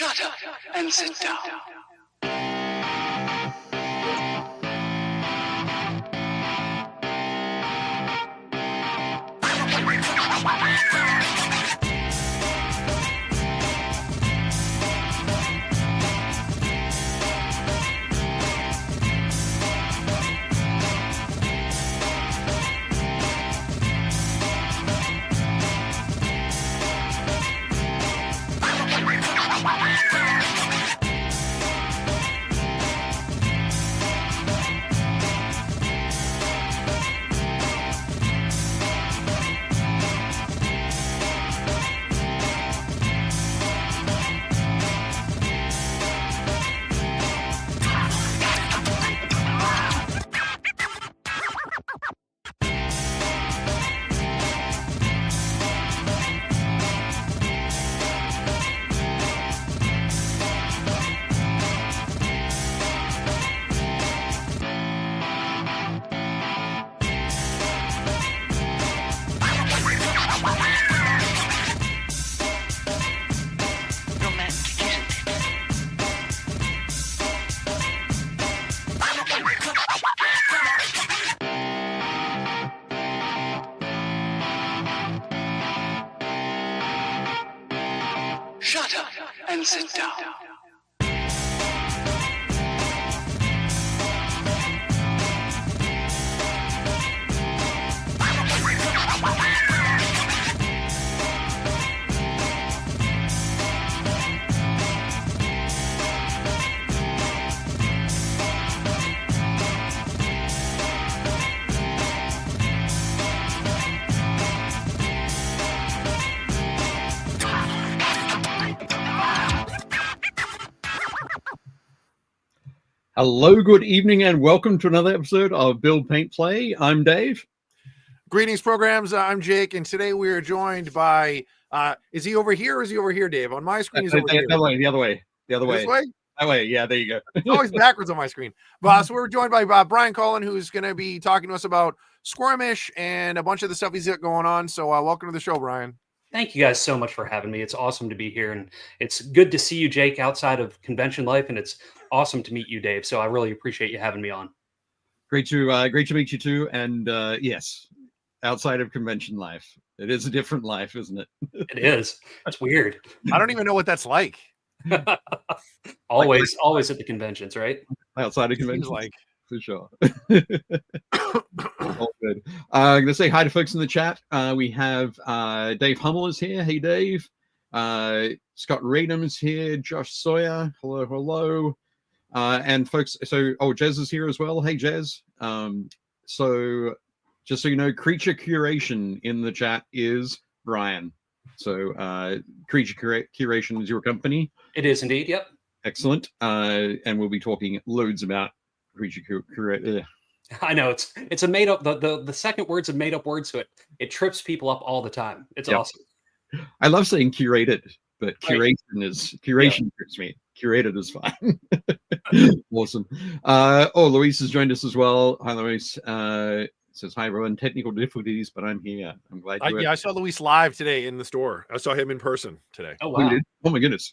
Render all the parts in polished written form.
Shut up and sit down. Shut up and sit down. Hello, good evening, and welcome to another episode of Build, Paint, Play. I'm Dave. Greetings, programs. I'm Jake, and today we are joined by, is he over here or is he over here, Dave? On my screen, he's over here. The other way. This way? That way, yeah, there you go. It's always backwards on my screen. But so we're joined by Brian Colin, who's going to be talking to us about Sqwurmish and a bunch of the stuff he's got going on. So welcome to the show, Brian. Thank you guys so much for having me. It's awesome to be here, and it's good to see you, Jake, outside of convention life, and it's awesome to meet you, Dave. So I really appreciate you having me on. Great to meet you too. And yes, outside of convention life, it is a different life, isn't it? It is. It's weird. I don't even know what that's like. always at the conventions, right? Outside of conventions, like for sure. All good. I'm going to say hi to folks in the chat. We have Dave Hummel is here. Hey, Dave. Scott Radham is here. Josh Sawyer. Hello. And folks, so Jez is here as well. Hey, Jez. So just so you know, Creature Curation in the chat is Brian. So Creature Curation is your company. It is indeed. Yep. Excellent. And we'll be talking loads about Creature Curation. I know it's a made up. The second word's a made up word, so it trips people up all the time. It's awesome. I love saying curated, but curation trips me. Curated is fine. Awesome. Luis has joined us as well. Hi, Luis. Says hi, everyone. Technical difficulties, but I'm here. I'm glad. I saw Luis live today in the store. I saw him in person today. Oh wow! Oh my goodness.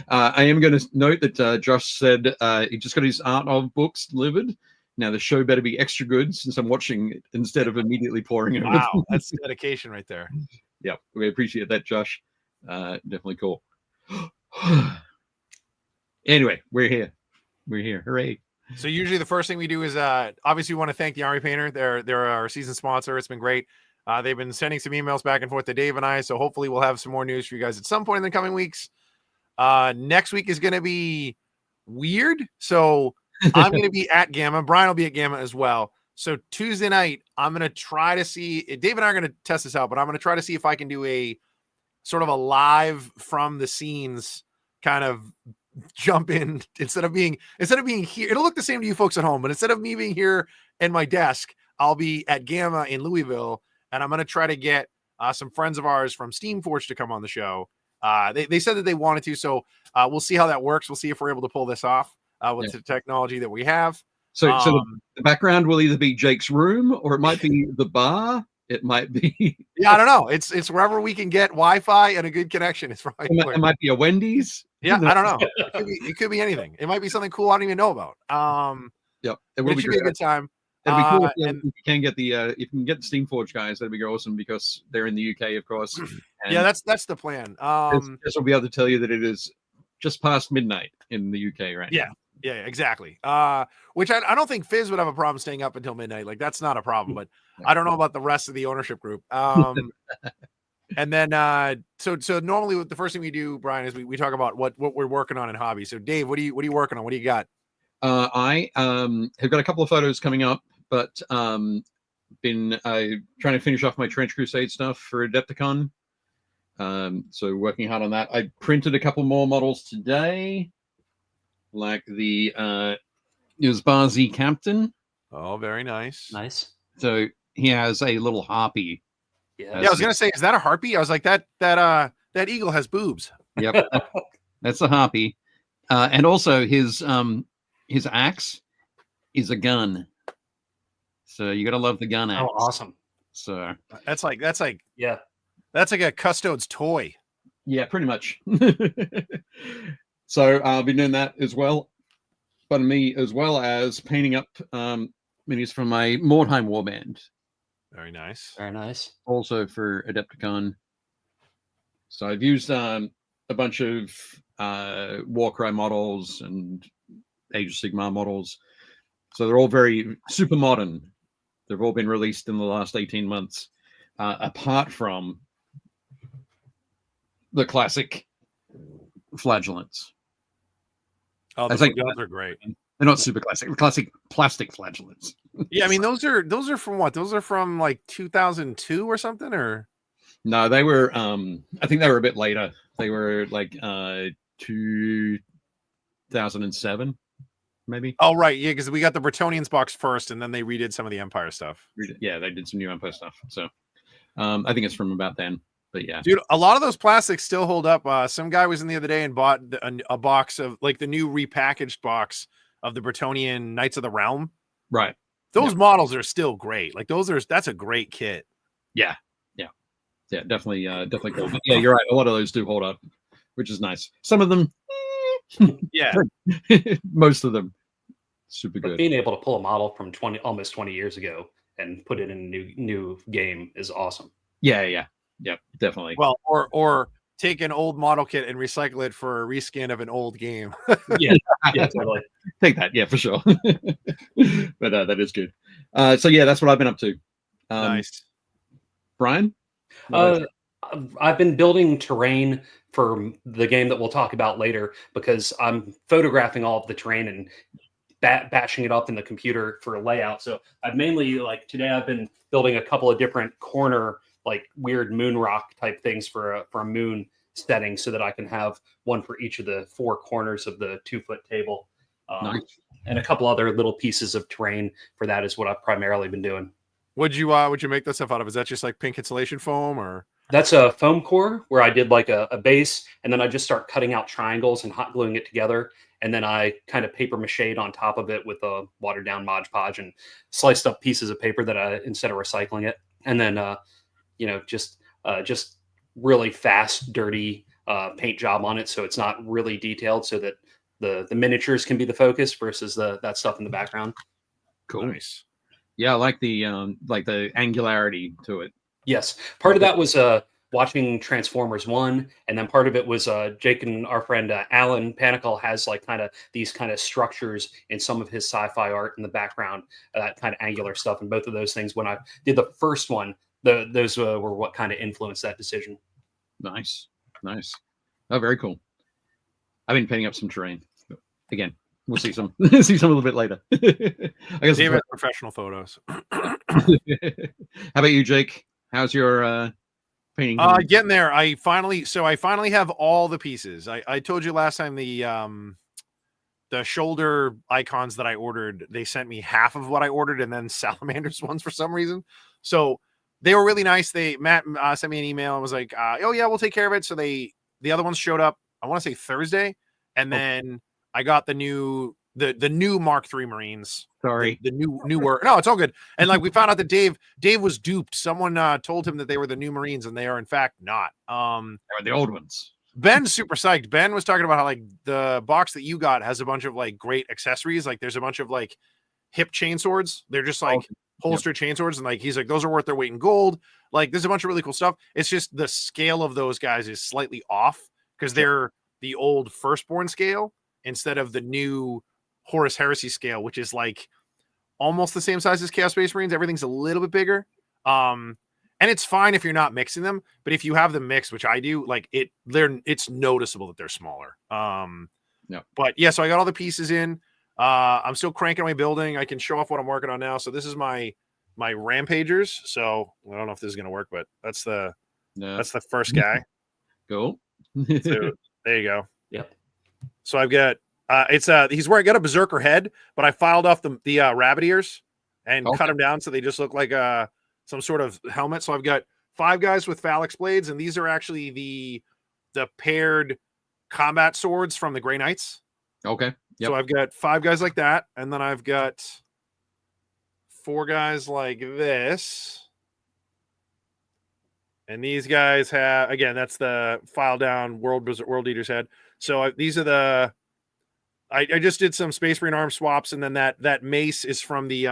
I am going to note that Josh said he just got his art of books delivered. Now the show better be extra good since I'm watching it instead of immediately pouring it. Wow, that's dedication right there. Yeah, we appreciate that, Josh. Definitely cool. Anyway, we're here. Hooray. So usually the first thing we do is obviously we want to thank the Army Painter. They're our season sponsor. It's been great. They've been sending some emails back and forth to Dave and I. So hopefully we'll have some more news for you guys at some point in the coming weeks. Next week is going to be weird. So I'm going to be at Gamma. Brian will be at Gamma as well. So Tuesday night, I'm going to try to see, Dave and I are going to test this out, but I'm going to try to see if I can do a sort of a live from the scenes kind of jump in instead of being here. It'll look the same to you folks at home, but instead of me being here in my desk, I'll be at Gamma in Louisville, and I'm going to try to get some friends of ours from Steamforge to come on the show. They said that they wanted to, so we'll see how that works. We'll see if we're able to pull this off with the technology that we have. So the background will either be Jake's room or it might be the bar it might be. Yeah, I don't know. It's wherever we can get Wi-Fi and a good connection. It's probably It might be a Wendy's. Yeah, I don't know. It could be anything. It might be something cool I don't even know about. Yep, It should be a good time. It'd be cool and if you can get the if you can get the Steamforge guys. That'd be awesome because they're in the UK, of course. Yeah, that's the plan. This will be able to tell you that it is just past midnight in the UK right Yeah, exactly. Which I don't think Fizz would have a problem staying up until midnight. Like that's not a problem, but I don't know about the rest of the ownership group. And then so normally the first thing we do, Brian, is we talk about what we're working on in hobby. So Dave, what are you working on? What do you got? I have got a couple of photos coming up, but been trying to finish off my Trench Crusade stuff for Adepticon. So working hard on that. I printed a couple more models today, like the Uzbazi Captain. Oh, very nice. Nice. So he has a little harpy. Yeah. Yeah, I was gonna say, is that a harpy? I was like, that eagle has boobs. Yep, that's a harpy. And also his axe is a gun. So you gotta love the gun axe. Oh, awesome. So That's like Yeah. that's like a custode's toy. yeah, pretty much. So I'll be doing that as well. But me as well as painting up minis from my Mordheim warband. Very nice. Very nice. Also for Adepticon. So I've used a bunch of Warcry models and Age of Sigmar models. So they're all very super modern. They've all been released in the last 18 months, apart from the classic flagellants. Oh, I think those are great. they're not super classic. Classic plastic flagellants. Yeah, I mean those are from what? Those are from like 2002 or something, or No, they were. I think they were a bit later. They were like 2007, maybe. oh right, yeah, because we got the Bretonians box first, and then they redid some of the Empire stuff. Yeah, they did some new Empire stuff. So I think it's from about then. But yeah, Dude, a lot of those plastics still hold up. Some guy was in the other day and bought a box of like the new repackaged box of the Bretonian Knights of the Realm. right. Those models are still great. Like that's a great kit. Yeah, definitely cool. But yeah, you're right. A lot of those do hold up, which is nice. Some of them, Yeah. most of them, super But good. being able to pull a model from almost 20 years ago and put it in a new game is awesome. Yeah, definitely. Well, or take an old model kit and recycle it for a reskin of an old game. Yeah, totally. Take that, yeah, for sure. But that is good. So yeah, that's what I've been up to. Nice. Brian? I've been building terrain for the game that we'll talk about later because I'm photographing all of the terrain and bashing it up in the computer for a layout. So I've mainly, like today, I've been building a couple of different corner, like weird moon rock type things for a moon setting so that I can have one for each of the four corners of the 2-foot table. Nice. And a couple other little pieces of terrain for that is what I've primarily been doing. Would you make that stuff out of? Is that just like pink insulation foam or? That's a foam core where I did like a base, and then I just start cutting out triangles and hot gluing it together. And then I kind of paper mache'd on top of it with a watered down Mod Podge and sliced up pieces of paper that I, instead of recycling it. And then, just really fast, dirty paint job on it. So it's not really detailed so that the miniatures can be the focus versus that stuff in the background. Cool. Nice. Yeah, I like the angularity to it. Yes. Part of that was watching Transformers 1, and then part of it was Jake and our friend Alan Panicle has like kind of these kind of structures in some of his sci-fi art in the background, that kind of angular stuff. And both of those things, when I did the first one, those were what kind of influenced that decision. Nice. Oh, very cool. I've been painting up some terrain. Again, we'll see some a little bit later. I guess David, professional photos. How about you, Jake? How's your painting? Getting there. I finally have all the pieces. I told you last time the shoulder icons that I ordered, they sent me half of what I ordered and then Salamander's ones for some reason. So they were really nice. Matt sent me an email and was like, oh yeah, we'll take care of it. So the other ones showed up, I want to say Thursday. And then I got the new the new Mark III Marines. Sorry. The newer. No, it's all good. And like we found out that Dave was duped. Someone told him that they were the new Marines, and they are in fact not. They were the old ones. Ben's super psyched. Ben was talking about how like the box that you got has a bunch of like great accessories. Like there's a bunch of like hip chain swords. They're just like holster chain swords, and like he's like those are worth their weight in gold. Like there's a bunch of really cool stuff. It's just the scale of those guys is slightly off because they're the old Firstborn scale instead of the new Horus Heresy scale, which is like almost the same size as Chaos Space Marines. Everything's a little bit bigger. And it's fine if you're not mixing them, but if you have them mixed, which I do, like it's noticeable that they're smaller. But yeah, so I got all the pieces in. I'm still cranking my building. I can show off what I'm working on now. So this is my Rampagers. So I don't know if this is gonna work, but that's the first guy. Cool. So there you go. Yep. So I've got he's got a berserker head, but I filed off the rabbit ears and cut them down so they just look like some sort of helmet. So I've got 5 guys with phalanx blades, and these are actually the paired combat swords from the Grey Knights. Okay. Yep. So I've got 5 guys like that, and then I've got 4 guys like this. And these guys have, again, that's the file down World Eater's head. So these are I just did some Space Marine arm swaps, and then that mace is from the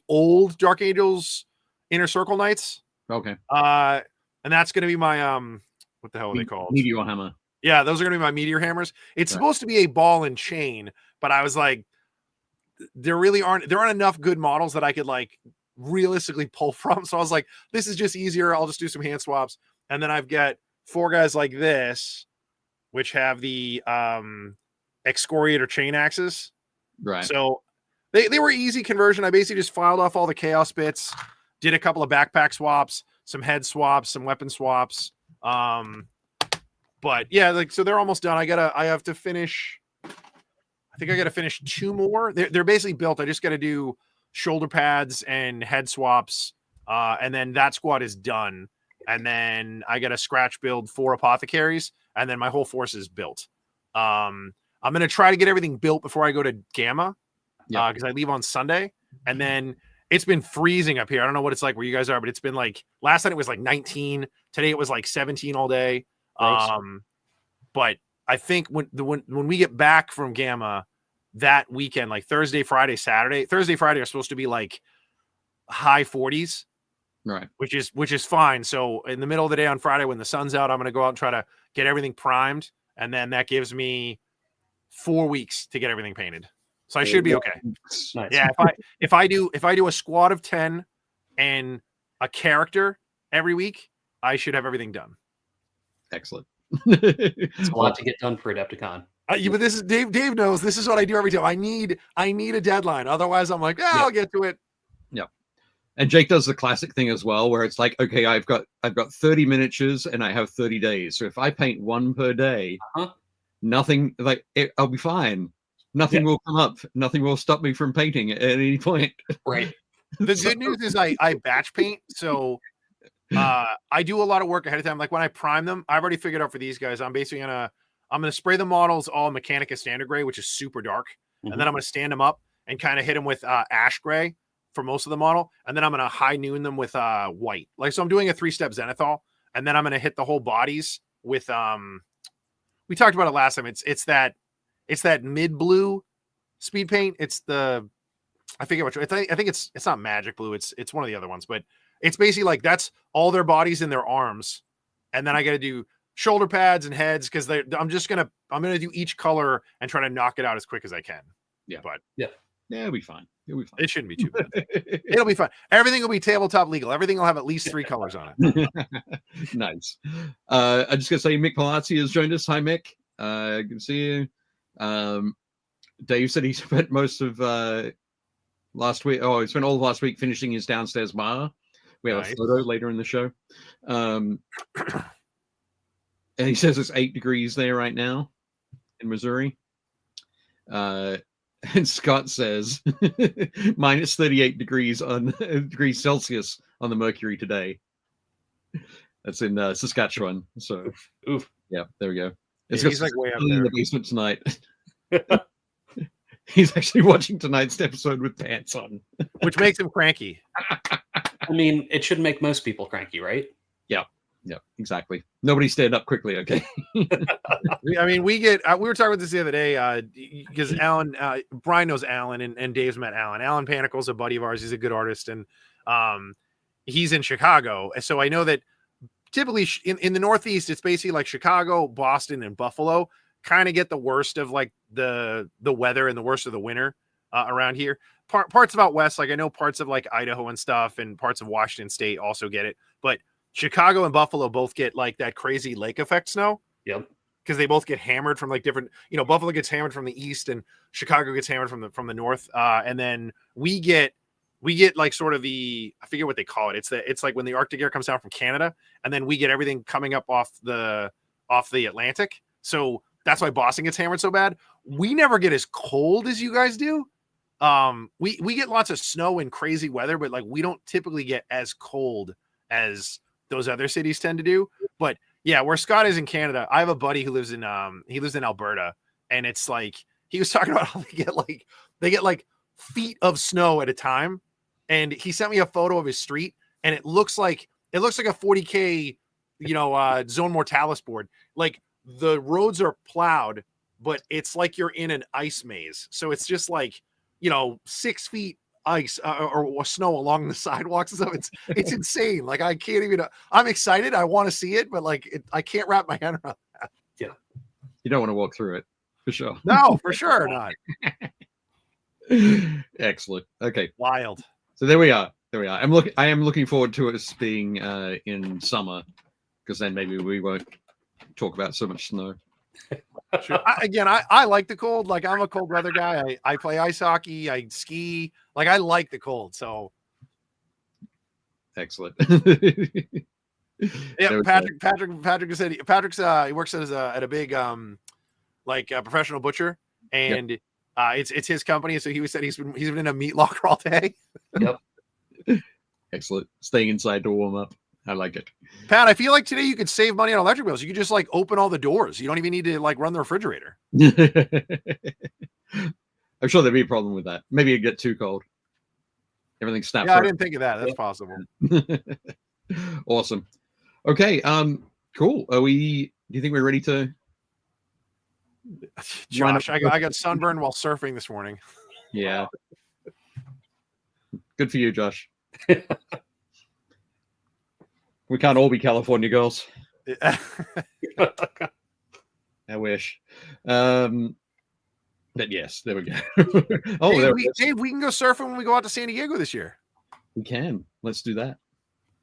old Dark Angels Inner Circle Knights. Okay. And that's going to be my what the hell are they called? Meteor hammer. Yeah, those are going to be my meteor hammers. It's supposed to be a ball and chain, but I was like, there aren't enough good models that I could like realistically pull from. So I was like, this is just easier. I'll just do some hand swaps. And then I've got 4 guys like this, which have the excoriator chain axes. Right. So they were easy conversion. I basically just filed off all the chaos bits, did a couple of backpack swaps, some head swaps, some weapon swaps. But yeah, like so they're almost done. I have to finish. I think I got to finish 2 more. They're basically built. I just got to do shoulder pads and head swaps, and then that squad is done. And then I got to scratch build 4 apothecaries, and then my whole force is built. I'm gonna try to get everything built before I go to Gamma, because I leave on Sunday, and then it's been freezing up here. I don't know what it's like where you guys are, but it's been like last night it was like 19. Today it was like 17 all day. But I think when we get back from Gamma that weekend, like Thursday, Friday, Saturday, Thursday, Friday are supposed to be like high 40s, right? Which is fine. So in the middle of the day on Friday, when the sun's out, I'm going to go out and try to get everything primed. And then that gives me 4 weeks to get everything painted. So I should be okay. Nice. Yeah. If I do a squad of 10 and a character every week, I should have everything done. Excellent. It's a lot to get done for Adepticon. But this is Dave knows this is what I do every time. I need a deadline. Otherwise I'm like, I'll get to it. Yeah. And Jake does the classic thing as well, where it's like, okay, I've got 30 miniatures and I have 30 days. So if I paint 1 per day, nothing I'll be fine. Nothing will come up. Nothing will stop me from painting at any point. Right. The good news is I batch paint. So I do a lot of work ahead of time. Like when I prime them, I've already figured out for these guys, I'm basically gonna spray the models all Mechanica Standard Gray, which is super dark. And then I'm gonna stand them up and kind of hit them with ash gray for most of the model. And then I'm gonna high noon them with white. Like, so I'm doing a 3-step zenithal, and then I'm gonna hit the whole bodies with we talked about it last time. It's that mid blue speed paint. I forget which. I think it's not magic blue. It's one of the other ones, but it's basically like that's all their bodies and their arms, and then I got to do shoulder pads and heads because I'm gonna do each color and try to knock it out as quick as I can. Yeah, but it'll be fine. It shouldn't be too bad. It'll be fine. Everything will be tabletop legal. Everything will have at least 3 colors on it. Nice. I'm just gonna say Mick Palazzi has joined us. Hi, Mick. Good to see you. Dave said he spent most of last week. Oh, he spent all of last week finishing his downstairs bar. We have a photo later in the show. And he says it's 8 degrees there right now in Missouri. And Scott says minus 38 degrees degrees Celsius on the mercury today. That's in Saskatchewan. So, yeah, there we go. He's like way up there in the basement tonight. He's actually watching tonight's episode with pants on. which makes him cranky. I mean, it should make most people cranky, right? Yeah, exactly. Nobody stand up quickly, okay? I mean, we were talking about this the other day because Alan, Brian knows Alan, and Dave's met Alan. Alan Panicle's a buddy of ours. He's a good artist, and he's in Chicago. So I know that typically in the Northeast, it's basically like Chicago, Boston, and Buffalo kind of get the worst of like the weather and the worst of the winter around here. Parts of out west, like I know parts of like Idaho and stuff, and parts of Washington State also get it, but Chicago and Buffalo both get like that crazy lake effect snow. Yep. Because they both get hammered from like different, Buffalo gets hammered from the east and Chicago gets hammered from the north. And then we get like sort of I forget what they call it. It's like when the Arctic air comes down from Canada, and then we get everything coming up off the Atlantic. So that's why Boston gets hammered so bad. We never get as cold as you guys do. We get lots of snow and crazy weather, but like we don't typically get as cold as those other cities tend to do. But yeah, where Scott is in Canada, I have a buddy who lives in Alberta, and it's like he was talking about how they get like feet of snow at a time, and he sent me a photo of his street, and it looks like a 40K zone mortalis board. Like the roads are plowed, but it's like you're in an ice maze. So it's just like 6 feet ice or snow along the sidewalks and stuff. It's insane. Like I can't even. I'm excited. I want to see it, but like I can't wrap my head around that. Yeah, You don't want to walk through it for sure. No, for sure not. Excellent. Okay, Wild. so there we are. I am looking forward to us being in summer, because then maybe we won't talk about so much snow. Sure. I like the cold. Like I'm a cold weather guy. I play ice hockey. I ski. Like I like the cold. So Excellent. yeah, Patrick said he works at a big professional butcher, and it's his company. So he said he's been in a meat locker all day. Yep. Excellent. Staying inside to warm up. I like it. Pat, I feel like today you could save money on electric bills. You could just like open all the doors. You don't even need to like run the refrigerator. I'm sure there'd be a problem with that. Maybe it'd get too cold. Everything snaps. Yeah, I didn't think of that. That's possible. Awesome. Okay. Cool. Do you think we're ready to? Josh, I got sunburned while surfing this morning. Yeah. Good for you, Josh. We can't all be California girls. I wish. But yes, there we go. Dave, we can go surfing when we go out to San Diego this year. We can. Let's do that.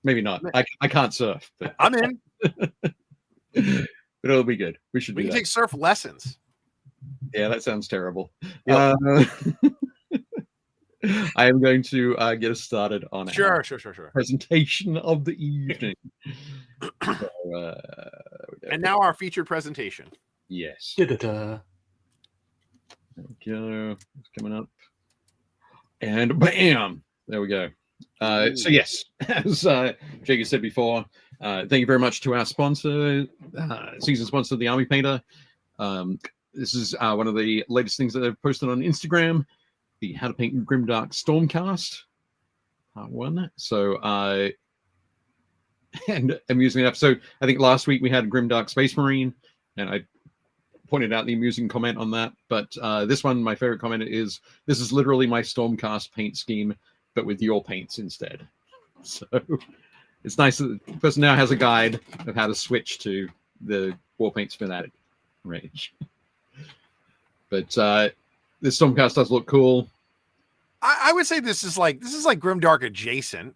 Maybe not. I can't surf. But I'm in. but it'll be good. We should. We can take surf lessons. Yeah, that sounds terrible. Yep. I am going to get us started on Sure. presentation of the evening. So, and now our featured presentation. yes. Da-da-da. There we go. It's coming up. And bam! There we go. So yes, as Jake said before, thank you very much to our sponsor, season sponsor, the Army Painter. This is one of the latest things that they've posted on Instagram, the How to Paint Grimdark Stormcast, part 1. So, and amusing enough, so I think last week we had Grimdark Space Marine, and I pointed out the amusing comment on that. But this one, my favorite comment is, this is literally my Stormcast paint scheme, but with your paints instead. So it's nice that the person now has a guide of how to switch to the Warpaints Fanatic range. But this Stormcast does look cool. I would say this is like Grimdark adjacent.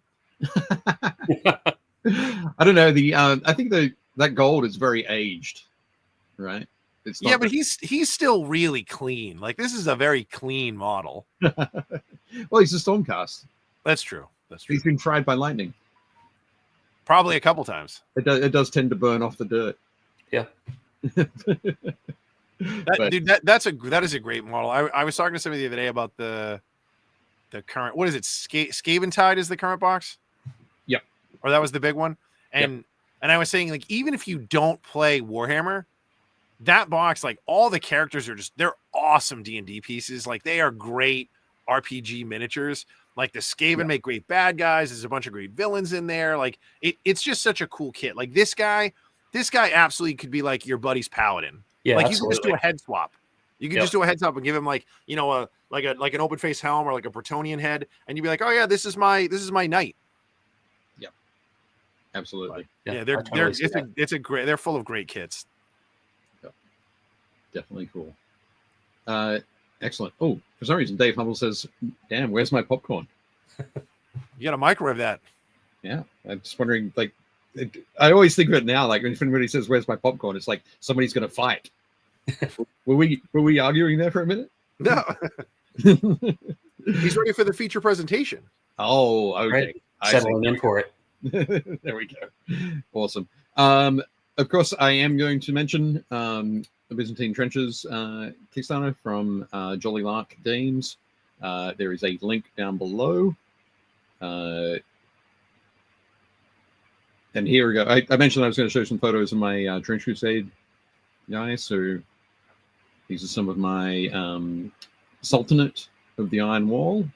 I don't know. I think that gold is very aged, right? It's not but he's still really clean. Like this is a very clean model. Well, he's a Stormcast. That's true. He's been fried by lightning. Probably a couple times. It does tend to burn off the dirt. Yeah. That is a great model. I was talking to somebody the other day about the current, what is it? Scaventide is the current box. Yep. Or that was the big one. And I was saying, like, even if you don't play Warhammer, that box, like all the characters are they're awesome D&D pieces. Like they are great RPG miniatures. Like the Skaven make great bad guys. There's a bunch of great villains in there. Like it's just such a cool kit. Like this guy absolutely could be like your buddy's paladin. Yeah, like absolutely. You could just do a head swap. You could just do a head swap and give him like, you know, like an open face helm or like a Bretonnian head, and you'd be like, oh yeah, this is my knight. Yep. Absolutely. But, yeah, they're full of great kits. Definitely cool. Excellent. Oh, for some reason, Dave Humble says, "Damn, where's my popcorn?" You got to microwave that. Yeah, I'm just wondering. Like, I always think of it now. Like, when somebody says, "Where's my popcorn?" It's like somebody's going to fight. were we arguing there for a minute? No. He's ready for the feature presentation. Oh, okay. Right. Settling in for it. There we go. Awesome. Of course, I am going to mention the Byzantine Trenches Kickstarter from Jolly Lark Games. There is a link down below. And here we go. I mentioned I was going to show some photos of my Trench Crusade guys. So these are some of my Sultanate of the Iron Wall.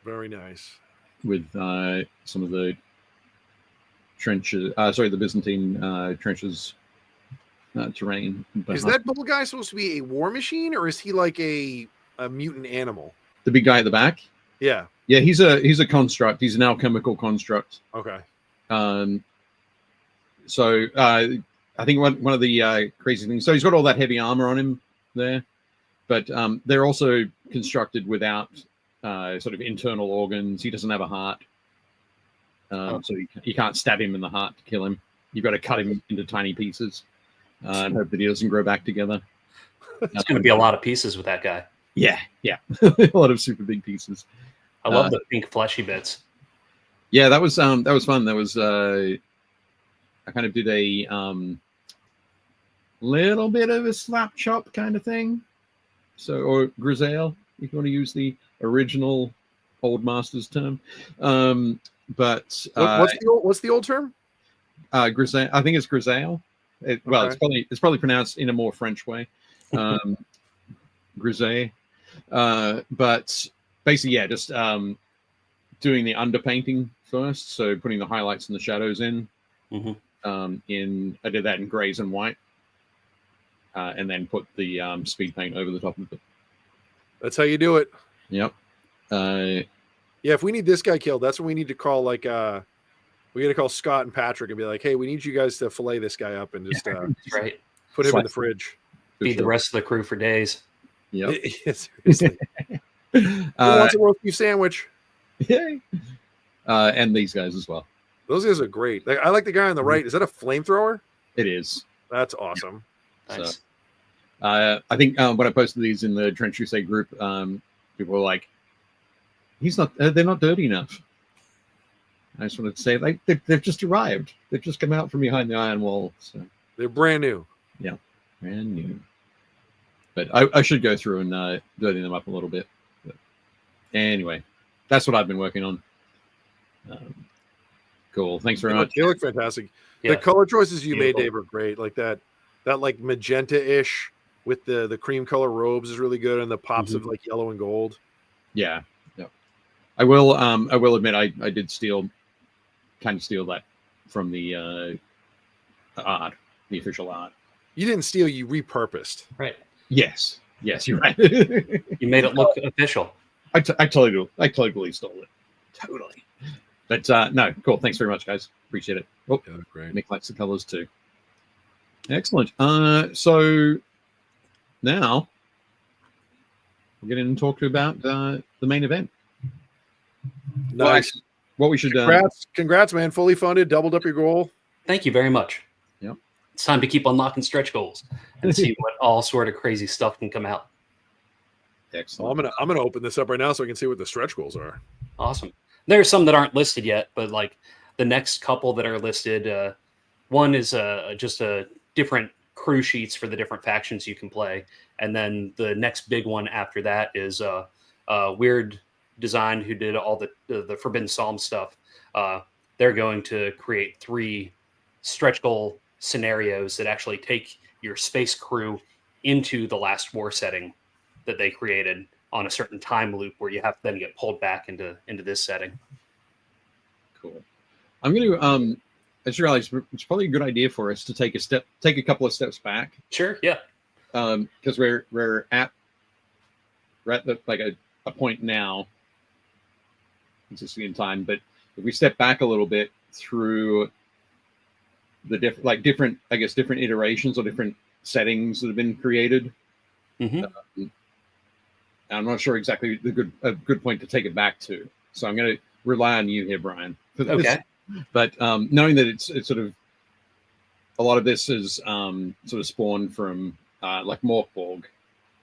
Very nice. With some of the trenches, the Byzantine trenches terrain. Is that little guy supposed to be a war machine, or is he like a mutant animal? The big guy at the back? Yeah. Yeah, he's a construct. He's an alchemical construct. Okay. So I think one of the crazy things. So he's got all that heavy armor on him there, but they're also constructed without sort of internal organs. He doesn't have a heart, so you can't stab him in the heart to kill him. You've got to cut him into tiny pieces and hope that he doesn't grow back together. It's going to be a lot of pieces with that guy. Yeah, a lot of super big pieces. I love the pink fleshy bits. Yeah, that was fun. That was I kind of did a little bit of a slap chop kind of thing. So, or grisaille, if you want to use the original old master's term. But what's the old term? Grisaille. I think it's grisaille. Well, it's probably pronounced in a more French way. Grisaille. But basically, yeah, just doing the underpainting first. So putting the highlights and the shadows in. Mm-hmm. I did that in grays and white, and then put the speed paint over the top of it. That's how you do it. Yep. Yeah, if we need this guy killed, that's when we need to call we got to call Scott and Patrick and be like, hey, we need you guys to fillet this guy up and just right. Put him in the fridge. Feed the rest of the crew for days. Yep. Seriously. Who wants a roast beef sandwich? Yay. And these guys as well. Those guys are great. I like the guy on the right. Is that a flamethrower? It is. That's awesome. Yep. Nice. So, I think when I posted these in the Trench Crusade group, people were like, they're not dirty enough. I just wanted to say, like, they've just arrived. They've just come out from behind the iron wall. So they're brand new. Yeah, brand new. But I should go through and dirty them up a little bit. But anyway, that's what I've been working on. Cool. Thanks very much. They look fantastic. Yeah. The color choices you Beautiful. made, Dave, are great. Like that like magenta-ish with the cream color robes is really good, and the pops of like yellow and gold. Yeah. I will admit I did kind of steal that from the art, the official art. You didn't steal, you repurposed. Right. Yes, you're right. You made it look official. I totally stole it. Totally. But no, cool. Thanks very much, guys. Appreciate it. Oh, Yeah, great. Nick likes the colors too. Excellent. So now we'll get in and talk about the main event. Nice. What we should Congrats, man. Fully funded, doubled up your goal. Thank you very much. Yep. It's time to keep unlocking stretch goals and see what all sort of crazy stuff can come out. Excellent. Well, I'm gonna open this up right now so I can see what the stretch goals are. Awesome. There are some that aren't listed yet, but like the next couple that are listed, one is just a different crew sheets for the different factions you can play, and then the next big one after that is Weird Design, who did all the Forbidden Psalm stuff. They're going to create 3 stretch goal scenarios that actually take your space crew into the last war setting that they created on a certain time loop where you have to then get pulled back into this setting. Cool. I'm going to I just realized it's probably a good idea for us to take a couple of steps back. Sure. Yeah. Because we're at like a point now, consisting in time. But if we step back a little bit through the different iterations or different settings that have been created. Mm-hmm. I'm not sure exactly a good point to take it back to. So I'm going to rely on you here, Brian. For this. Okay. But knowing that it's sort of a lot of this is sort of spawned from like Morkborg.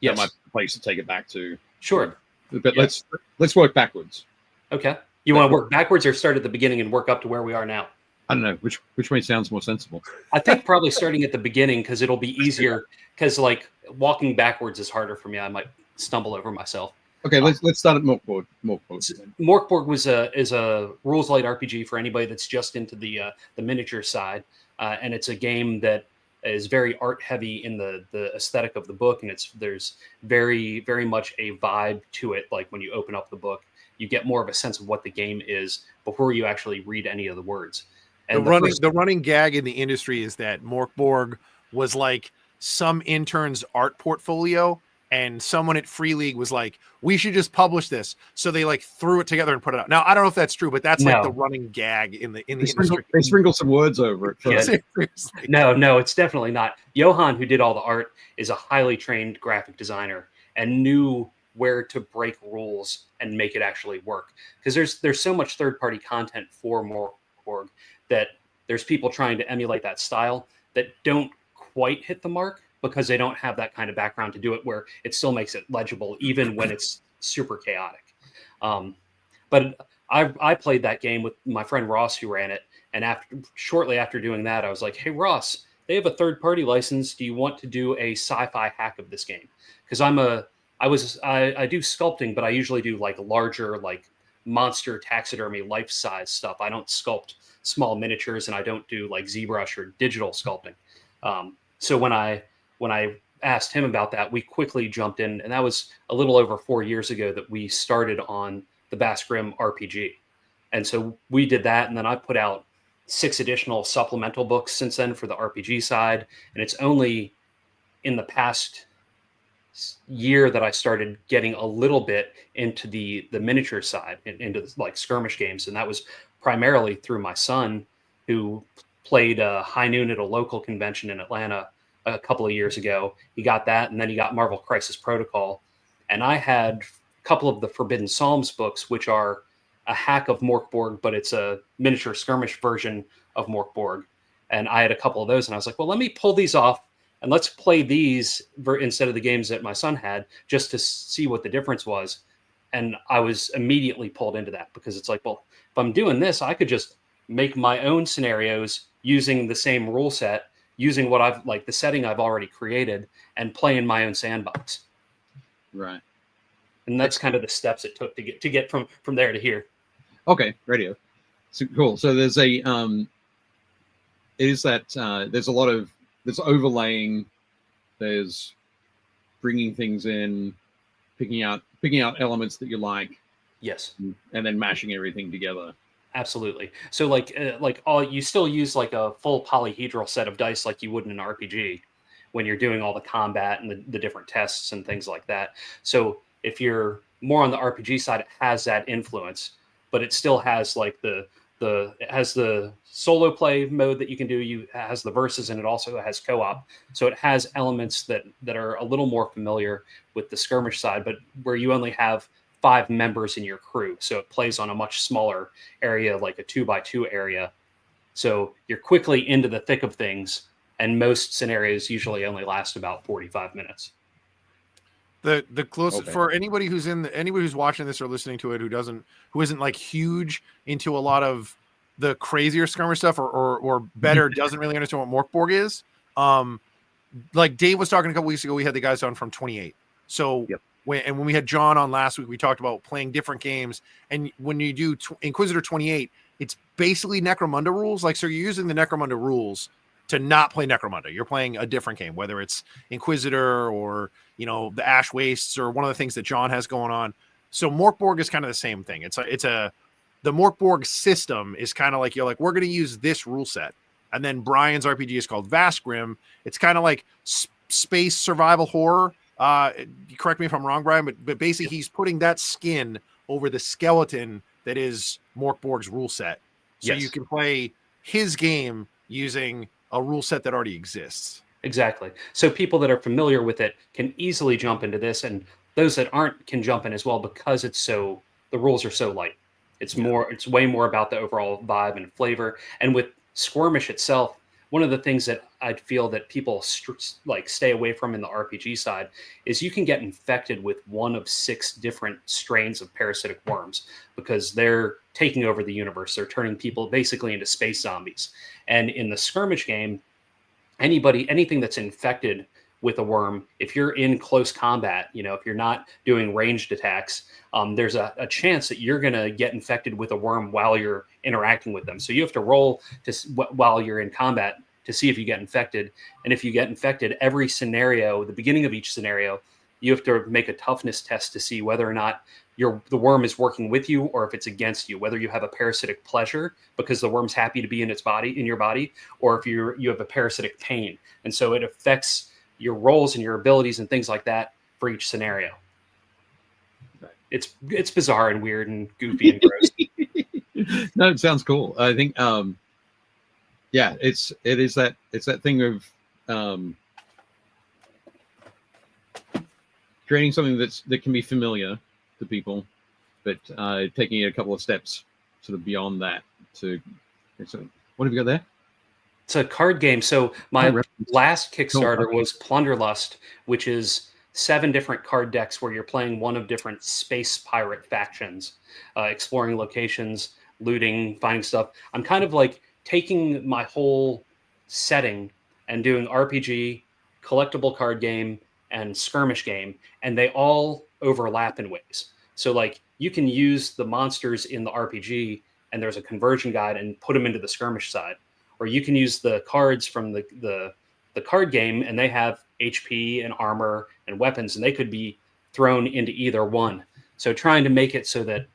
Yes. That might be the place to take it back to. Sure. But let's work backwards. Okay. You want to work backwards or start at the beginning and work up to where we are now? I don't know which way sounds more sensible. I think probably starting at the beginning because it'll be easier. Because like walking backwards is harder for me. I might stumble over myself. Okay, let's start at Morkborg. Morkborg is a rules light RPG for anybody that's just into the miniature side, and it's a game that is very art heavy in the aesthetic of the book, and there's very very much a vibe to it. Like when you open up the book, you get more of a sense of what the game is before you actually read any of the words. And the running gag in the industry is that Morkborg was like some intern's art portfolio. And someone at Free League was like, we should just publish this. So they like threw it together and put it out. Now, I don't know if that's true, but that's like the running gag in the industry. They sprinkle some words over it. Yeah. No, it's definitely not. Johan, who did all the art, is a highly trained graphic designer and knew where to break rules and make it actually work. Because there's so much third-party content for Morkborg that there's people trying to emulate that style that don't quite hit the mark, because they don't have that kind of background to do it where it still makes it legible, even when it's super chaotic. But I played that game with my friend Ross, who ran it. And shortly after doing that, I was like, hey, Ross, they have a third-party license. Do you want to do a sci-fi hack of this game? Because I do sculpting, but I usually do like larger, like monster taxidermy life-size stuff. I don't sculpt small miniatures, and I don't do like ZBrush or digital sculpting. So when I asked him about that, we quickly jumped in, and that was a little over 4 years ago that we started on the Bass Grim RPG. And so we did that, and then I put out 6 additional supplemental books since then for the RPG side. And it's only in the past year that I started getting a little bit into the miniature side, into like skirmish games. And that was primarily through my son, who played High Noon at a local convention in Atlanta a couple of years ago. He got that, and then he got Marvel Crisis Protocol. And I had a couple of the Forbidden Psalms books, which are a hack of Morkborg, but it's a miniature skirmish version of Morkborg. And I had a couple of those, and I was like, well, let me pull these off, and let's play these instead of the games that my son had, just to see what the difference was. And I was immediately pulled into that, because it's like, well, if I'm doing this, I could just make my own scenarios using the same rule set, using what I've like the setting I've already created, and play in my own sandbox. Right. And that's kind of the steps it took to get from there to here. Okay, radio. So cool. So there's there's a lot of there's overlaying, there's bringing things in, picking out elements that you like. Yes. And then mashing everything together. Absolutely. So you still use like a full polyhedral set of dice like you would in an RPG when you're doing all the combat and the different tests and things like that. So if you're more on the RPG side, it has that influence, but it still has like it has the solo play mode that you can do. It has the verses, and it also has co-op. So it has elements that are a little more familiar with the skirmish side, but where you only have 5 members in your crew. So it plays on a much smaller area, like a 2x2 area. So you're quickly into the thick of things, and most scenarios usually only last about 45 minutes. The closest for anybody who's watching this or listening to it who isn't like huge into a lot of the crazier skirmish stuff or better doesn't really understand what Morkborg is. Like Dave was talking a couple weeks ago, we had the guys on from 28. So yep. When we had John on last week, we talked about playing different games. And when you do Inquisitor 28, it's basically Necromunda rules. Like, so you're using the Necromunda rules to not play Necromunda. You're playing a different game, whether it's Inquisitor or, you know, the Ash Wastes or one of the things that John has going on. So Morkborg is kind of the same thing. The Morkborg system is kind of like, you're like, we're going to use this rule set. And then Brian's RPG is called Vastgrim. It's kind of like space survival horror. You correct me if I'm wrong, Brian, but basically he's putting that skin over the skeleton that is Morkborg's rule set. So you can play his game using a rule set that already exists. Exactly. So people that are familiar with it can easily jump into this, and those that aren't can jump in as well, because the rules are so light. It's way more about the overall vibe and flavor. And with Sqwurmish itself, one of the things that I feel that people stay away from in the RPG side is you can get infected with one of 6 different strains of parasitic worms, because they're taking over the universe. They're turning people basically into space zombies. And in the skirmish game, anything that's infected with a worm, if you're in close combat, if you're not doing ranged attacks, there's a chance that you're going to get infected with a worm while you're interacting with them. So you have to roll while you're in combat to see if you get infected. And if you get infected, every scenario, the beginning of each scenario, you have to make a toughness test to see whether or not the worm is working with you or if it's against you, whether you have a parasitic pleasure because the worm's happy to be in your body, or if you have a parasitic pain. And so it affects your roles and your abilities and things like that for each scenario. It's bizarre and weird and goofy and gross. No, it sounds cool. I think it's that thing of creating something that can be familiar to people, but taking it a couple of steps sort of beyond that. So what have you got there? It's a card game. So my last Kickstarter was Plunderlust, which is 7 different card decks where you're playing one of different space pirate factions, exploring locations, looting, finding stuff. I'm kind of like taking my whole setting and doing RPG, collectible card game, and skirmish game, and they all overlap in ways. So like you can use the monsters in the RPG and there's a conversion guide and put them into the skirmish side. Or you can use the cards from the card game and they have HP and armor and weapons, and they could be thrown into either one. So trying to make it so that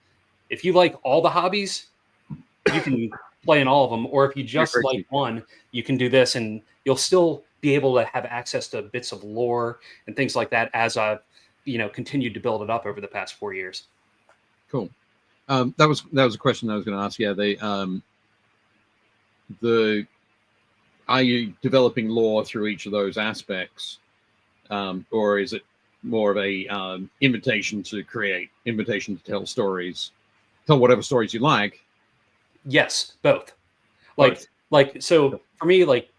if you like all the hobbies, you can play in all of them. Or if you just like one, you can do this, and you'll still be able to have access to bits of lore and things like that as I've continued to build it up over the past 4 years. Cool. That was a question I was going to ask. Yeah, are you developing lore through each of those aspects, or is it more of a invitation to tell stories, tell whatever stories you like? Yes, both. So for me, like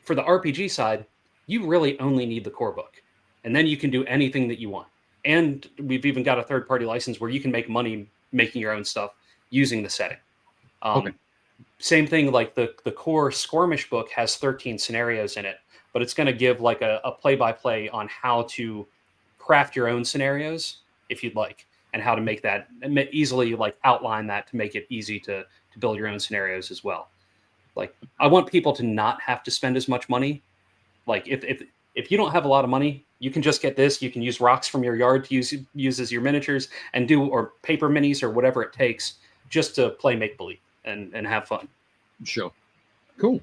for the RPG side, you really only need the core book, and then you can do anything that you want. And we've even got a third-party license where you can make money making your own stuff using the setting. Same thing, like the core Sqwurmish book has 13 scenarios in it, but it's going to give like a play-by-play on how to craft your own scenarios if you'd like, and how to make that easily, like outline that to make it easy to build your own scenarios as well. Like I want people to not have to spend as much money. Like if you don't have a lot of money, you can just get this. You can use rocks from your yard to use as your miniatures or paper minis or whatever it takes just to play make-believe and have fun. Sure. Cool.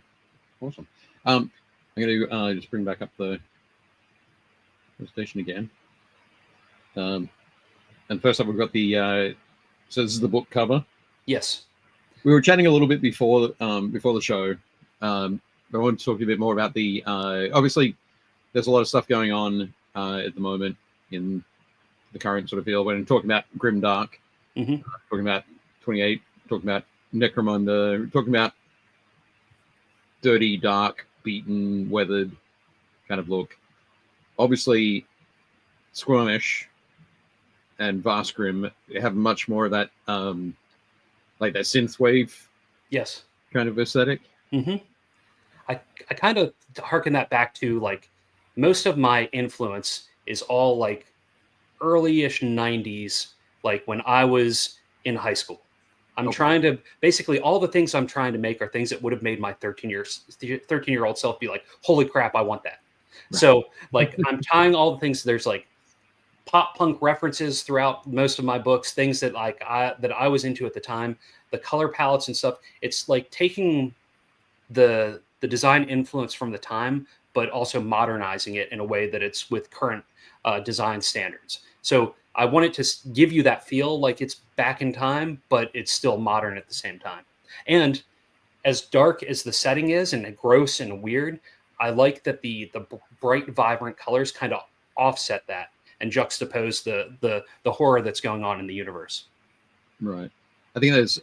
Awesome. I'm going to just bring back up the presentation again. And first up, we've got so this is the book cover. Yes. We were chatting a little bit before the show. I want to talk a bit more about obviously there's a lot of stuff going on at the moment in the current sort of field. When talking about grimdark, talking about 28, talking about Necromunda, talking about dirty, dark, beaten, weathered kind of look. Obviously, Sqwurmish and Vastgrim have much more of that, like that synthwave, yes, kind of aesthetic. I kind of harken that back to like most of my influence is all like early-ish 90s, like when I was in high school. I'm trying to basically all the things I'm trying to make are things that would have made my 13-year-old self be like, holy crap, I want that. Right. So like I'm tying all the things. There's like pop punk references throughout most of my books, things that like I was into at the time, the color palettes and stuff. It's like taking the design influence from the time, but also modernizing it in a way that it's with current design standards. So I want it to give you that feel like it's back in time, but it's still modern at the same time. And as dark as the setting is and gross and weird, I like that the bright, vibrant colors kind of offset that and juxtapose the horror that's going on in the universe. Right. I think there's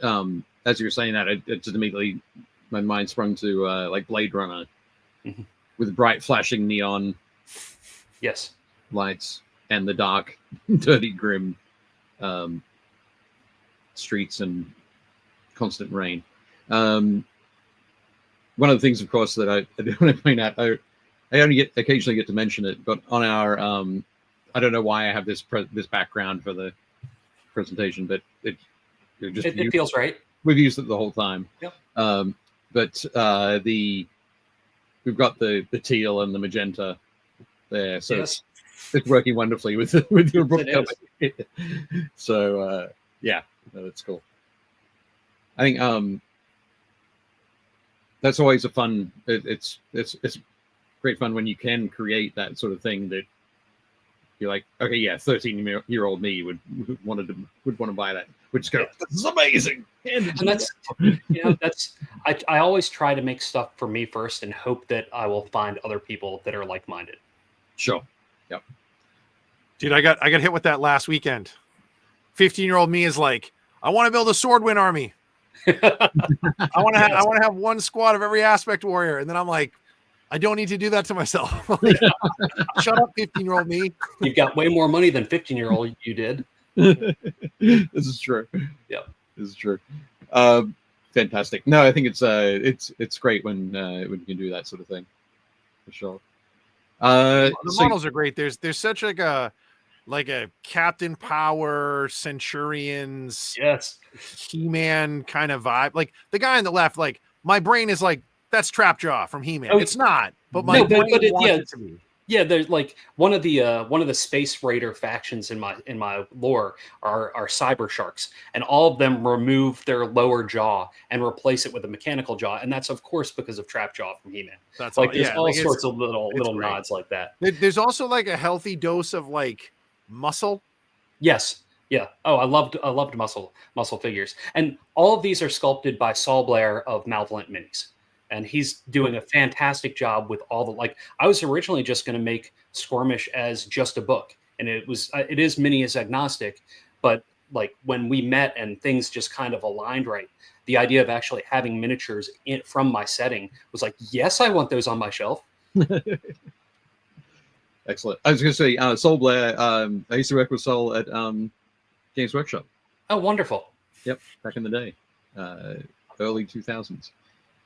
as you were saying that, it just immediately my mind sprung to like Blade Runner with bright flashing neon lights and the dark, dirty, grim streets and constant rain. One of the things, of course, that I do want to point out, I only occasionally get to mention it, but on our I don't know why I have this background for the presentation, but it feels right. We've used it the whole time. Yep. But we've got the teal and the magenta there, so it's working wonderfully with your book cover. So yeah, that's cool. I think that's always a fun. It's great fun when you can create that sort of thing that you're like, okay, yeah, 13-year-old me would want to buy that. Would just go, this is amazing. And that's I always try to make stuff for me first and hope that I will find other people that are like-minded. Sure. Yep. Dude, I got hit with that last weekend. 15-year-old me is like, I want to build a Swordwind army. I want to have one squad of every aspect warrior, and then I'm like, I don't need to do that to myself. Shut up, 15-year-old me. You've got way more money than 15-year-old you did. This is true. Yeah, this is true. Fantastic. No, I think it's great when you can do that sort of thing, for sure. The models are great. There's such like a Captain Power, Centurions, He-Man kind of vibe. Like the guy on the left, like my brain is like, that's Trapjaw from He-Man. Oh, it's not, but my brain wants it to be. Yeah, there's like one of the Space Raider factions in my lore are Cyber Sharks, and all of them remove their lower jaw and replace it with a mechanical jaw, and that's of course because of Trapjaw from He-Man. That's like there's all sorts of little nods like that. There's also like a healthy dose of like muscle. Yes. Yeah. Oh, I loved muscle figures, and all of these are sculpted by Saul Blair of Malevolent Minis. And he's doing a fantastic job with all the, like, I was originally just going to make Sqwurmish as just a book. And it is mini as agnostic, but like when we met and things just kind of aligned right, the idea of actually having miniatures from my setting was like, yes, I want those on my shelf. Excellent. I was going to say, Saul Blair, I used to work with Saul at Games Workshop. Oh, wonderful. Yep. Back in the day, early 2000s.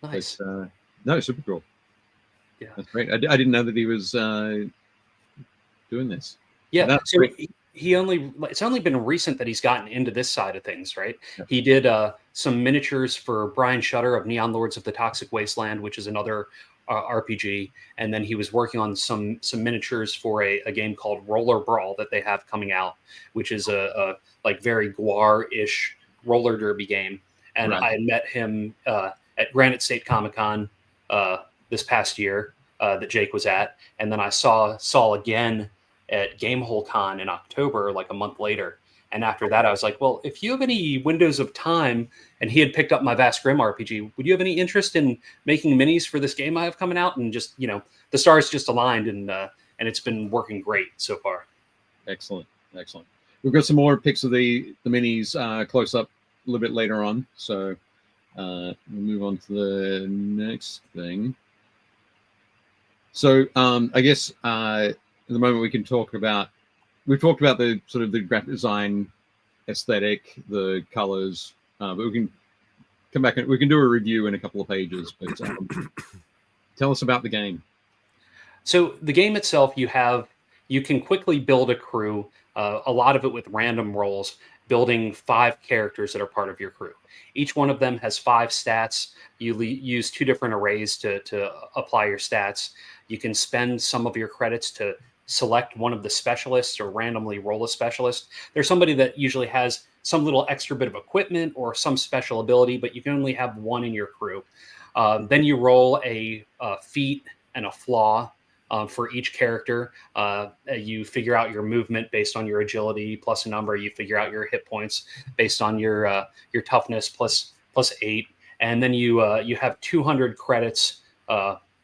Nice. But, no, super cool. Yeah, that's great. I didn't know that he was doing this. Yeah, so it's only been recent that he's gotten into this side of things, right? Yeah. He did some miniatures for Brian Shutter of Neon Lords of the Toxic Wasteland, which is another RPG, and then he was working on some miniatures for a game called Roller Brawl that they have coming out, which is a like very Gwar-ish roller derby game. And I met him at Granite State Comic-Con this past year that Jake was at. And then I saw Saul again at Gamehole Con in October, like a month later. And after that, I was like, well, if you have any windows of time, and he had picked up my Vast Grim RPG, would you have any interest in making minis for this game I have coming out? And just, the stars just aligned, and it's been working great so far. Excellent. We've got some more pics of the minis close up a little bit later on. So we'll move on to the next thing. So I guess at the moment we've talked about the sort of the graphic design aesthetic, the colors, but we can come back and we can do a review in a couple of pages. But tell us about the game. So the game itself, you can quickly build a crew, a lot of it with random rolls. building 5 characters that are part of your crew. Each one of them has 5 stats. You use 2 different arrays to apply your stats. You can spend some of your credits to select one of the specialists or randomly roll a specialist. There's somebody that usually has some little extra bit of equipment or some special ability, but you can only have one in your crew. Then you roll a feat and a flaw for each character. You figure out your movement based on your agility plus a number. You figure out your hit points based on your toughness plus 8. And then you have 200 credits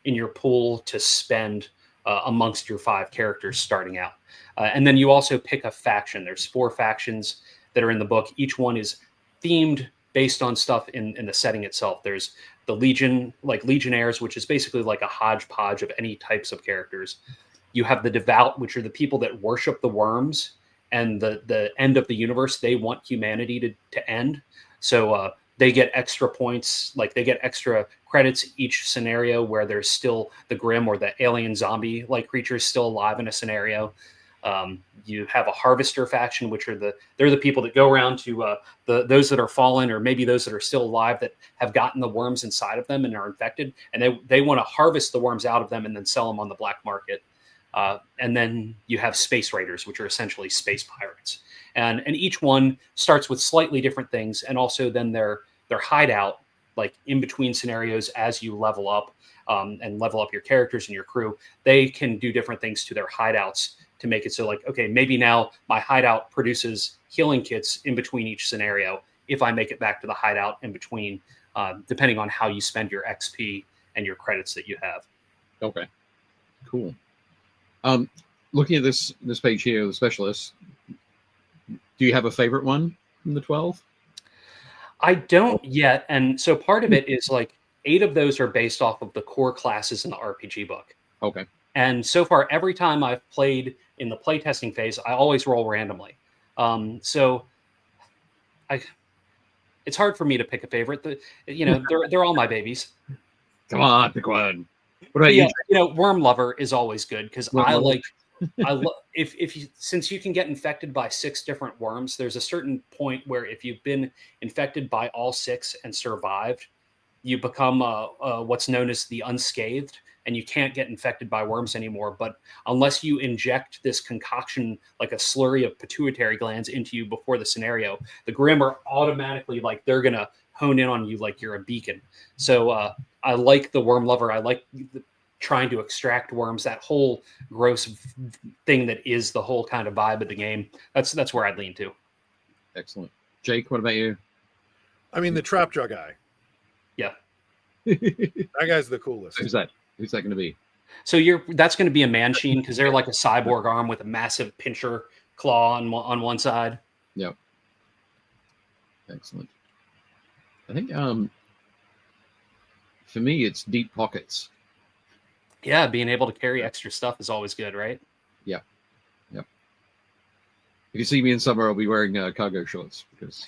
in your pool to spend amongst your 5 characters starting out. And then you also pick a faction. There's 4 factions that are in the book. Each one is themed based on stuff in the setting itself. There's the Legion, like Legionnaires, which is basically like a hodgepodge of any types of characters. You have the Devout, which are the people that worship the worms and the end of the universe. They want humanity to end. So they get extra points, like they get extra credits each scenario where there's still the Grim or the alien zombie-like creatures still alive in a scenario. You have a Harvester faction, which are they're the people that go around to those that are fallen, or maybe those that are still alive that have gotten the worms inside of them and are infected, and they want to harvest the worms out of them and then sell them on the black market. And then you have Space Raiders, which are essentially space pirates, and each one starts with slightly different things, and also then their hideout, like in between scenarios as you level up and level up your characters and your crew, they can do different things to their hideouts to make it so, like, okay, maybe now my hideout produces healing kits in between each scenario if I make it back to the hideout in between, depending on how you spend your XP and your credits that you have. Okay, cool. Looking at this page here, the specialists, do you have a favorite one from the 12? I don't yet, and so part of it is like 8 of those are based off of the core classes in the RPG book. Okay. And so far, every time I've played in the playtesting phase, I always roll randomly. So it's hard for me to pick a favorite. They're all my babies. Come on, pick one. What about you? Worm Lover is always good because since you can get infected by 6 different worms, there's a certain point where if you've been infected by all 6 and survived, you become what's known as the unscathed, and you can't get infected by worms anymore. But unless you inject this concoction, like a slurry of pituitary glands, into you before the scenario, the Grim are automatically like they're gonna hone in on you like you're a beacon. So I like the Worm Lover. I like trying to extract worms, that whole gross thing that is the whole kind of vibe of the game. That's where I'd lean to. Excellent. Jake, what about you? I mean, the Trapjaw guy. Yeah. That guy's the coolest. Who's that going to be? So that's going to be a Manchine, because they're like a cyborg arm with a massive pincher claw on one side. Yep. Excellent. I think for me it's Deep Pockets. Yeah, being able to carry extra stuff is always good, right? Yeah. Yep. If you see me in summer, I'll be wearing cargo shorts because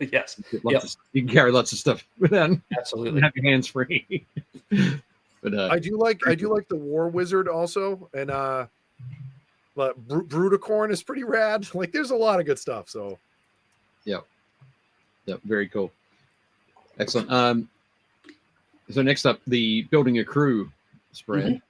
yes, you can carry lots of stuff without absolutely have your hands free. But I do like the War Wizard also, and Brudicorn is pretty rad. Like, there's a lot of good stuff. So, yeah, very cool, excellent. So next up, the building a crew spread.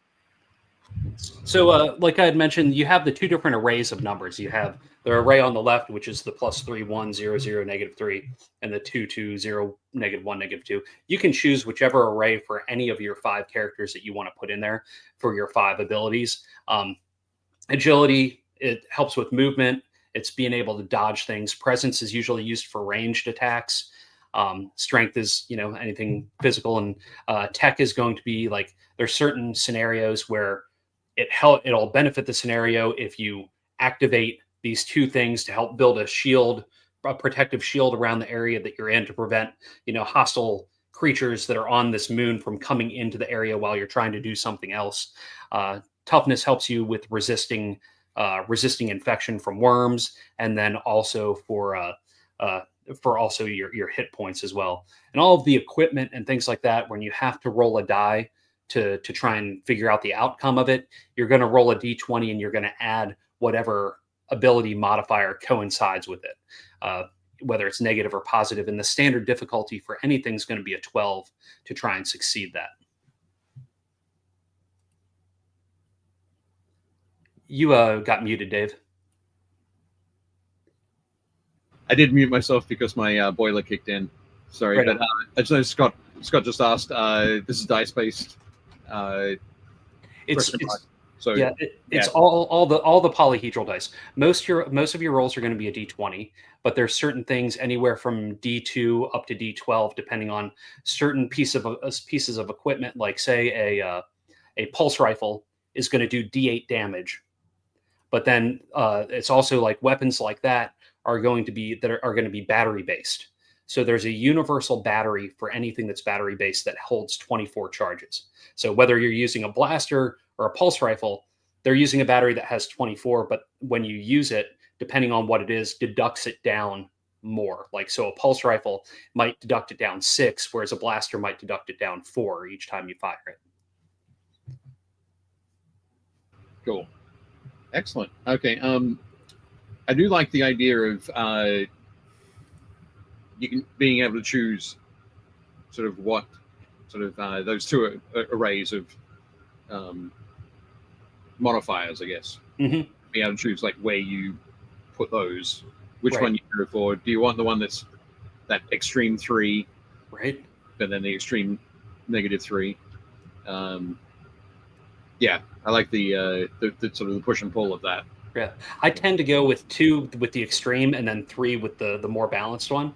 Mm-hmm. So, like I had mentioned, you have the 2 different arrays of numbers. You have the array on the left, which is the +3, 1, 0, 0, -3, and the 2, 2, 0, -1, -2. You can choose whichever array for any of your 5 characters that you want to put in there for your 5 abilities. Agility, it helps with movement. It's being able to dodge things. Presence is usually used for ranged attacks. Strength is, anything physical, and tech is going to be like, there's certain scenarios where it'll benefit the scenario if you activate these 2 things to help build a protective shield around the area that you're in to prevent, hostile creatures that are on this moon from coming into the area while you're trying to do something else. Toughness helps you with resisting infection from worms, and then also for also your hit points as well. And all of the equipment and things like that, when you have to roll a die to try and figure out the outcome of it, you're going to roll a d20 and you're going to add whatever ability modifier coincides with it. whether it's negative or positive. And the standard difficulty for anything is going to be a 12 to try and succeed that. You got muted, Dave. I did mute myself because my boiler kicked in. Sorry, Right but I just know Scott just asked. This is dice based. It's so yeah, it's all the polyhedral dice. Most of your rolls are going to be a D20, but there's certain things anywhere from D2 up to D12, depending on certain pieces of equipment. Like say a pulse rifle is going to do D8 damage, but then it's also like weapons like that are going to be battery based. So there's a universal battery for anything that's battery based that holds 24 charges. So whether you're using a blaster or a pulse rifle, they're using a battery that has 24, but when you use it, depending on what it is, deducts it down more. Like, so a pulse rifle might deduct it down 6, whereas a blaster might deduct it down 4 each time you fire it. Cool. Excellent. Okay. I do like the idea of being able to choose sort of those two arrays of modifiers, I guess. Mm-hmm. Being able to choose like where you put those, which Right. one you go for. Do you want the one that's that extreme 3, Right. and then the extreme -3? Yeah, I like the sort of the push and pull of that. Yeah, I tend to go with 2 with the extreme and then 3 with the more balanced one,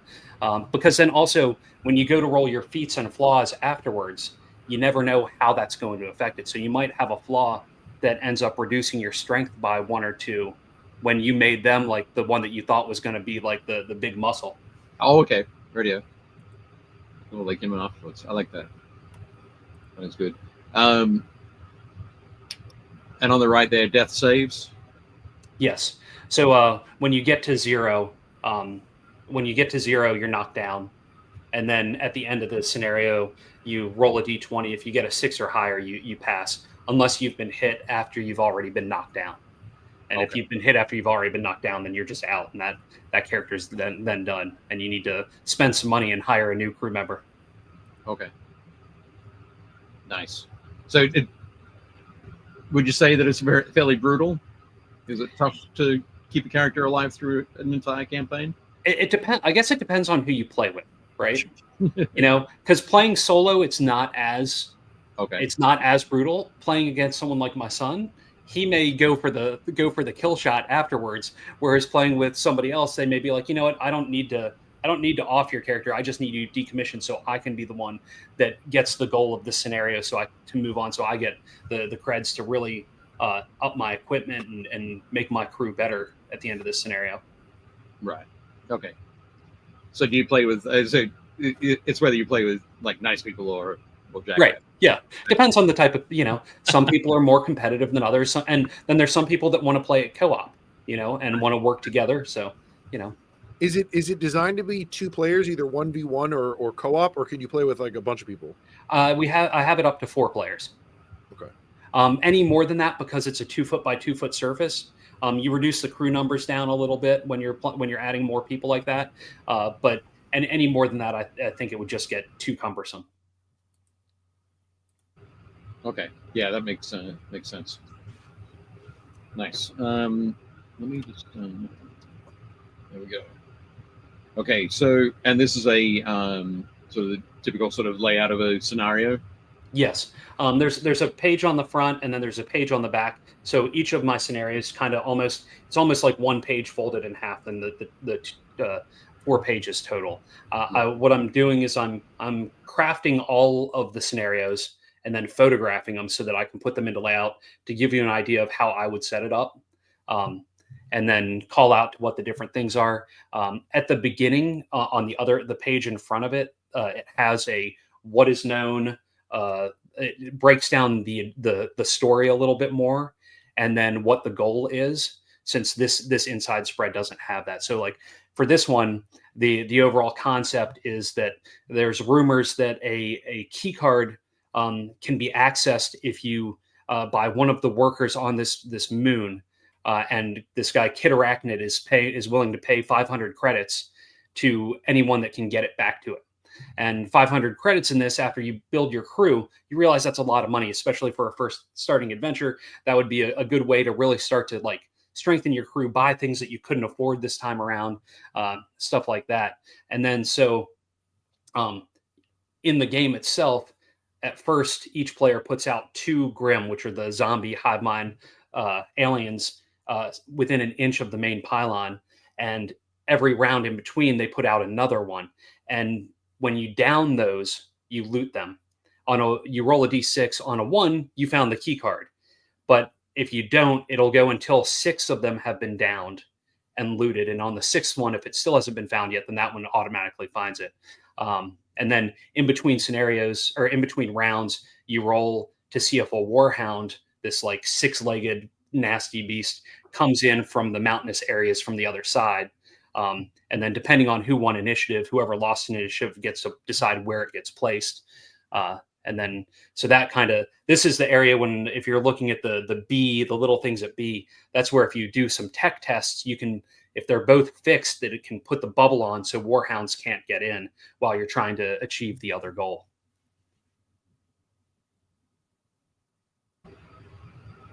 because then also when you go to roll your feats and flaws afterwards, you never know how that's going to affect it. So you might have a flaw that ends up reducing your strength by 1 or 2 when you made them like the one that you thought was going to be like the big muscle. Oh, okay. Radio. Oh, like him afterwards. I like that. That's good. And on the right there, death saves. Yes. So when you get to 0, you're knocked down, and then at the end of the scenario, you roll a d20. If you get a 6 or higher, you pass, unless you've been hit after you've already been knocked down. And if you've been hit after you've already been knocked down, then you're just out, and that character's then done, and you need to spend some money and hire a new crew member. Okay. Nice. So, would you say that it's fairly brutal? Is it tough to keep a character alive through an entire campaign? It depends. I guess it depends on who you play with, right? Because playing solo, it's not as brutal. Playing against someone like my son, he may go for the kill shot afterwards. Whereas playing with somebody else, they may be like, you know what, I don't need to off your character. I just need you decommissioned so I can be the one that gets the goal of the scenario, to move on. So I get the creds to really up my equipment and make my crew better at the end of this scenario. Right. Okay. So do you play with? It's whether you play with like nice people or jack. Right. Yeah. Depends on the type of, some people are more competitive than others. And then there's some people that want to play it co-op, and want to work together. So, Is it designed to be 2 players, either 1v1 or co-op, or can you play with like a bunch of people? I have it up to 4 players. Okay. Any more than that, because it's a 2 foot by 2 foot surface, you reduce the crew numbers down a little bit when you're adding more people like that. But any more than that, I think it would just get too cumbersome. Okay. Yeah, that makes sense. Nice. Let me just. There we go. Okay, so and this is a sort of the typical sort of layout of a scenario. Yes, there's a page on the front and then there's a page on the back. So each of my scenarios it's almost like one page folded in half, and the 4 pages total. What I'm doing is I'm crafting all of the scenarios and then photographing them so that I can put them into layout to give you an idea of how I would set it up. And then call out what the different things are. At the beginning, on the page in front of it, it has a what is known. It breaks down the story a little bit more, and then what the goal is. Since this inside spread doesn't have that, so like for this one, the overall concept is that there's rumors that a key card can be accessed if you by one of the workers on this moon. and this guy Kid Arachnid is willing to pay 500 credits to anyone that can get it back to it. And 500 credits in this, after you build your crew, you realize that's a lot of money, especially for a first starting adventure. That would be a good way to really start to like strengthen your crew, buy things that you couldn't afford this time around, stuff like that. And then so in the game itself, at first, each player puts out 2 Grim, which are the zombie hive mind aliens, within an inch of the main pylon. And every round in between, they put out another one. And when you down those, you loot them. You roll a d6. On a 1, you found the key card. But if you don't, it'll go until 6 of them have been downed and looted. And on the 6th one, if it still hasn't been found yet, then that one automatically finds it. And then in between scenarios, or in between rounds, you roll to see if a warhound, this like 6-legged nasty beast, comes in from the mountainous areas from the other side. And then depending on who won initiative, whoever lost initiative gets to decide where it gets placed. And then, so that kind of, this is the area when, if you're looking at the B, the little things at B, that's where if you do some tech tests, you can, if they're both fixed, that it can put the bubble on so warhounds can't get in while you're trying to achieve the other goal.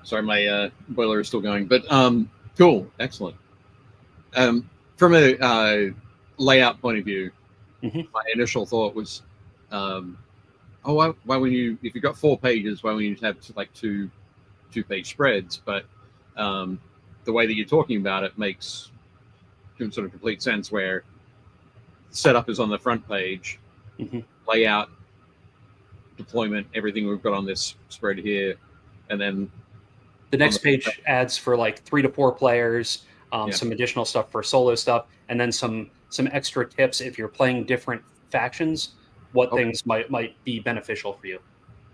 Sorry, my boiler is still going, but cool, excellent. From a layout point of view, my initial thought was, why wouldn't you, if you've got 4 pages, why wouldn't you have like two-page spreads? But the way that you're talking about it makes sort of complete sense, where setup is on the front page, layout, deployment, everything we've got on this spread here, and then the next page adds for like 3 to 4 players, some additional stuff for solo stuff, and then some extra tips if you're playing different factions, what things might be beneficial for you.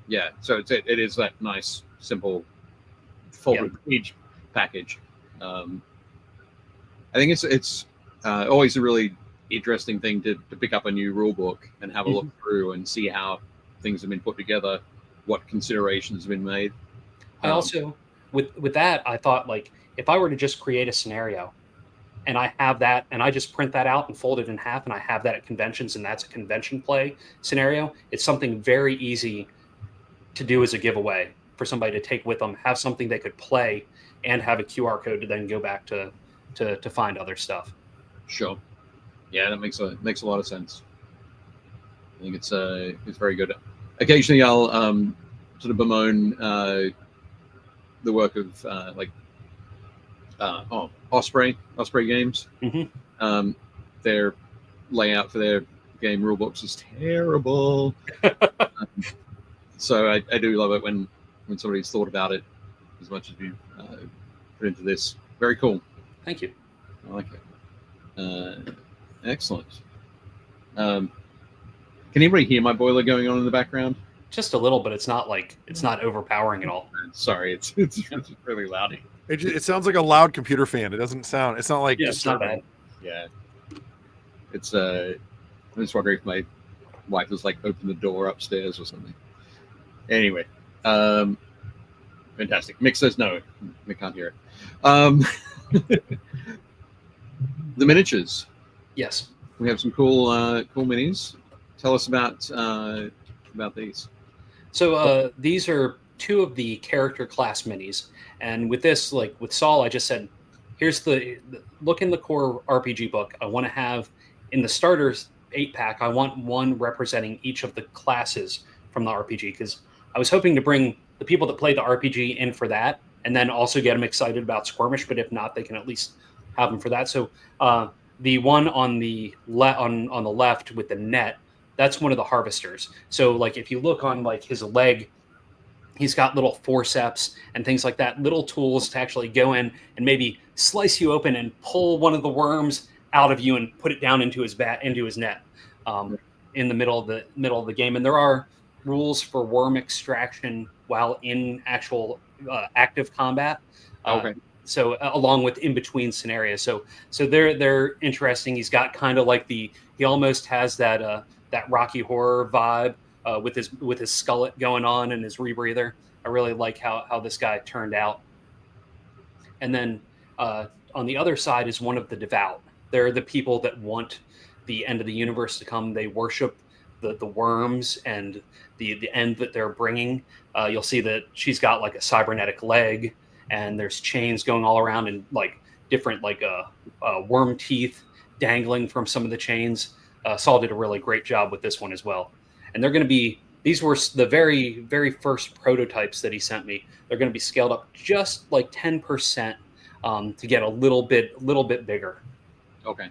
Yeah, so it is that nice, simple, folded page package. I think it's always a really interesting thing to pick up a new rule book and have a look through and see how things have been put together, what considerations have been made. I also, with that, I thought, like, if I were to just create a scenario and I have that and I just print that out and fold it in half and I have that at conventions and that's a convention play scenario, it's something very easy to do as a giveaway for somebody to take with them, have something they could play and have a QR code to then go back to find other stuff. Sure. Yeah, that makes a lot of sense. I think it's very good. Occasionally I'll sort of bemoan the work of Osprey Games. Their layout for their game rule books is terrible. So I do love it when somebody's thought about it as much as you put into this. Very cool. Thank you. I like it. Excellent. Can anybody hear my boiler going on in the background? Just a little, but it's not overpowering at all. Sorry, it's really loud. It sounds like a loud computer fan. It's not like it's not bad. Yeah. It's I'm just wondering if my wife has like opened the door upstairs or something. Anyway, fantastic. Mick says no, we can't hear it. The miniatures. Yes. We have some cool minis. Tell us about these. So these are 2 of the character class minis, and with this, like with Saul, I just said, here's the look in the core RPG book. I want to have in the starters 8-pack. I want one representing each of the classes from the RPG, because I was hoping to bring the people that play the RPG in for that, and then also get them excited about Sqwurmish. But if not, they can at least have them for that. So the one on the on the left with the net, that's one of the harvesters. So like if you look on like his leg, he's got little forceps and things like that, little tools to actually go in and maybe slice you open and pull one of the worms out of you and put it down into his net in the middle of the game. And there are rules for worm extraction while in actual active combat. So along with in between scenarios. So they're interesting. He's got kind of like he almost has that Rocky Horror vibe with his skullet going on and his rebreather. I really like how this guy turned out. And then on the other side is one of the devout. They're the people that want the end of the universe to come. They worship the worms and the end that they're bringing. You'll see that she's got like a cybernetic leg, and there's chains going all around, and like different like worm teeth dangling from some of the chains. Saul did a really great job with this one as well. And they're going to be, these were the very, very first prototypes that he sent me. They're going to be scaled up just like 10% to get a little bit bigger. Okay.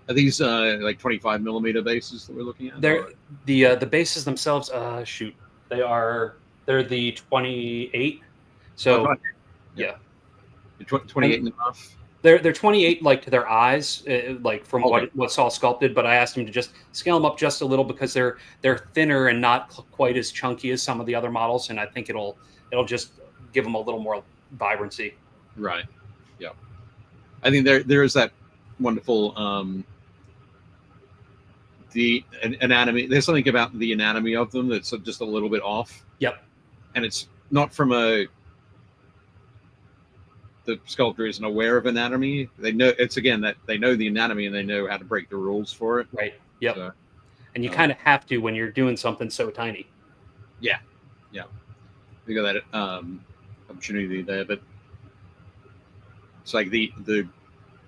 Are these like 25 millimeter bases that we're looking at? They're the bases themselves. They're the 28. So yeah, 28 and a half. They're 28 like to their eyes, like from what Saul sculpted. But I asked him to just scale them up just a little because they're thinner and not quite as chunky as some of the other models, and I think it'll just give them a little more vibrancy. Right. Yeah. I think there is that wonderful the anatomy. There's something about the anatomy of them that's just a little bit off. Yep. And it's not from the sculptor isn't aware of anatomy. They know it's again that they know the anatomy and they know how to break the rules for it. Right. Yep. So, and you kind of have to when you're doing something so tiny. Yeah. Yeah. You got that opportunity there, but it's like the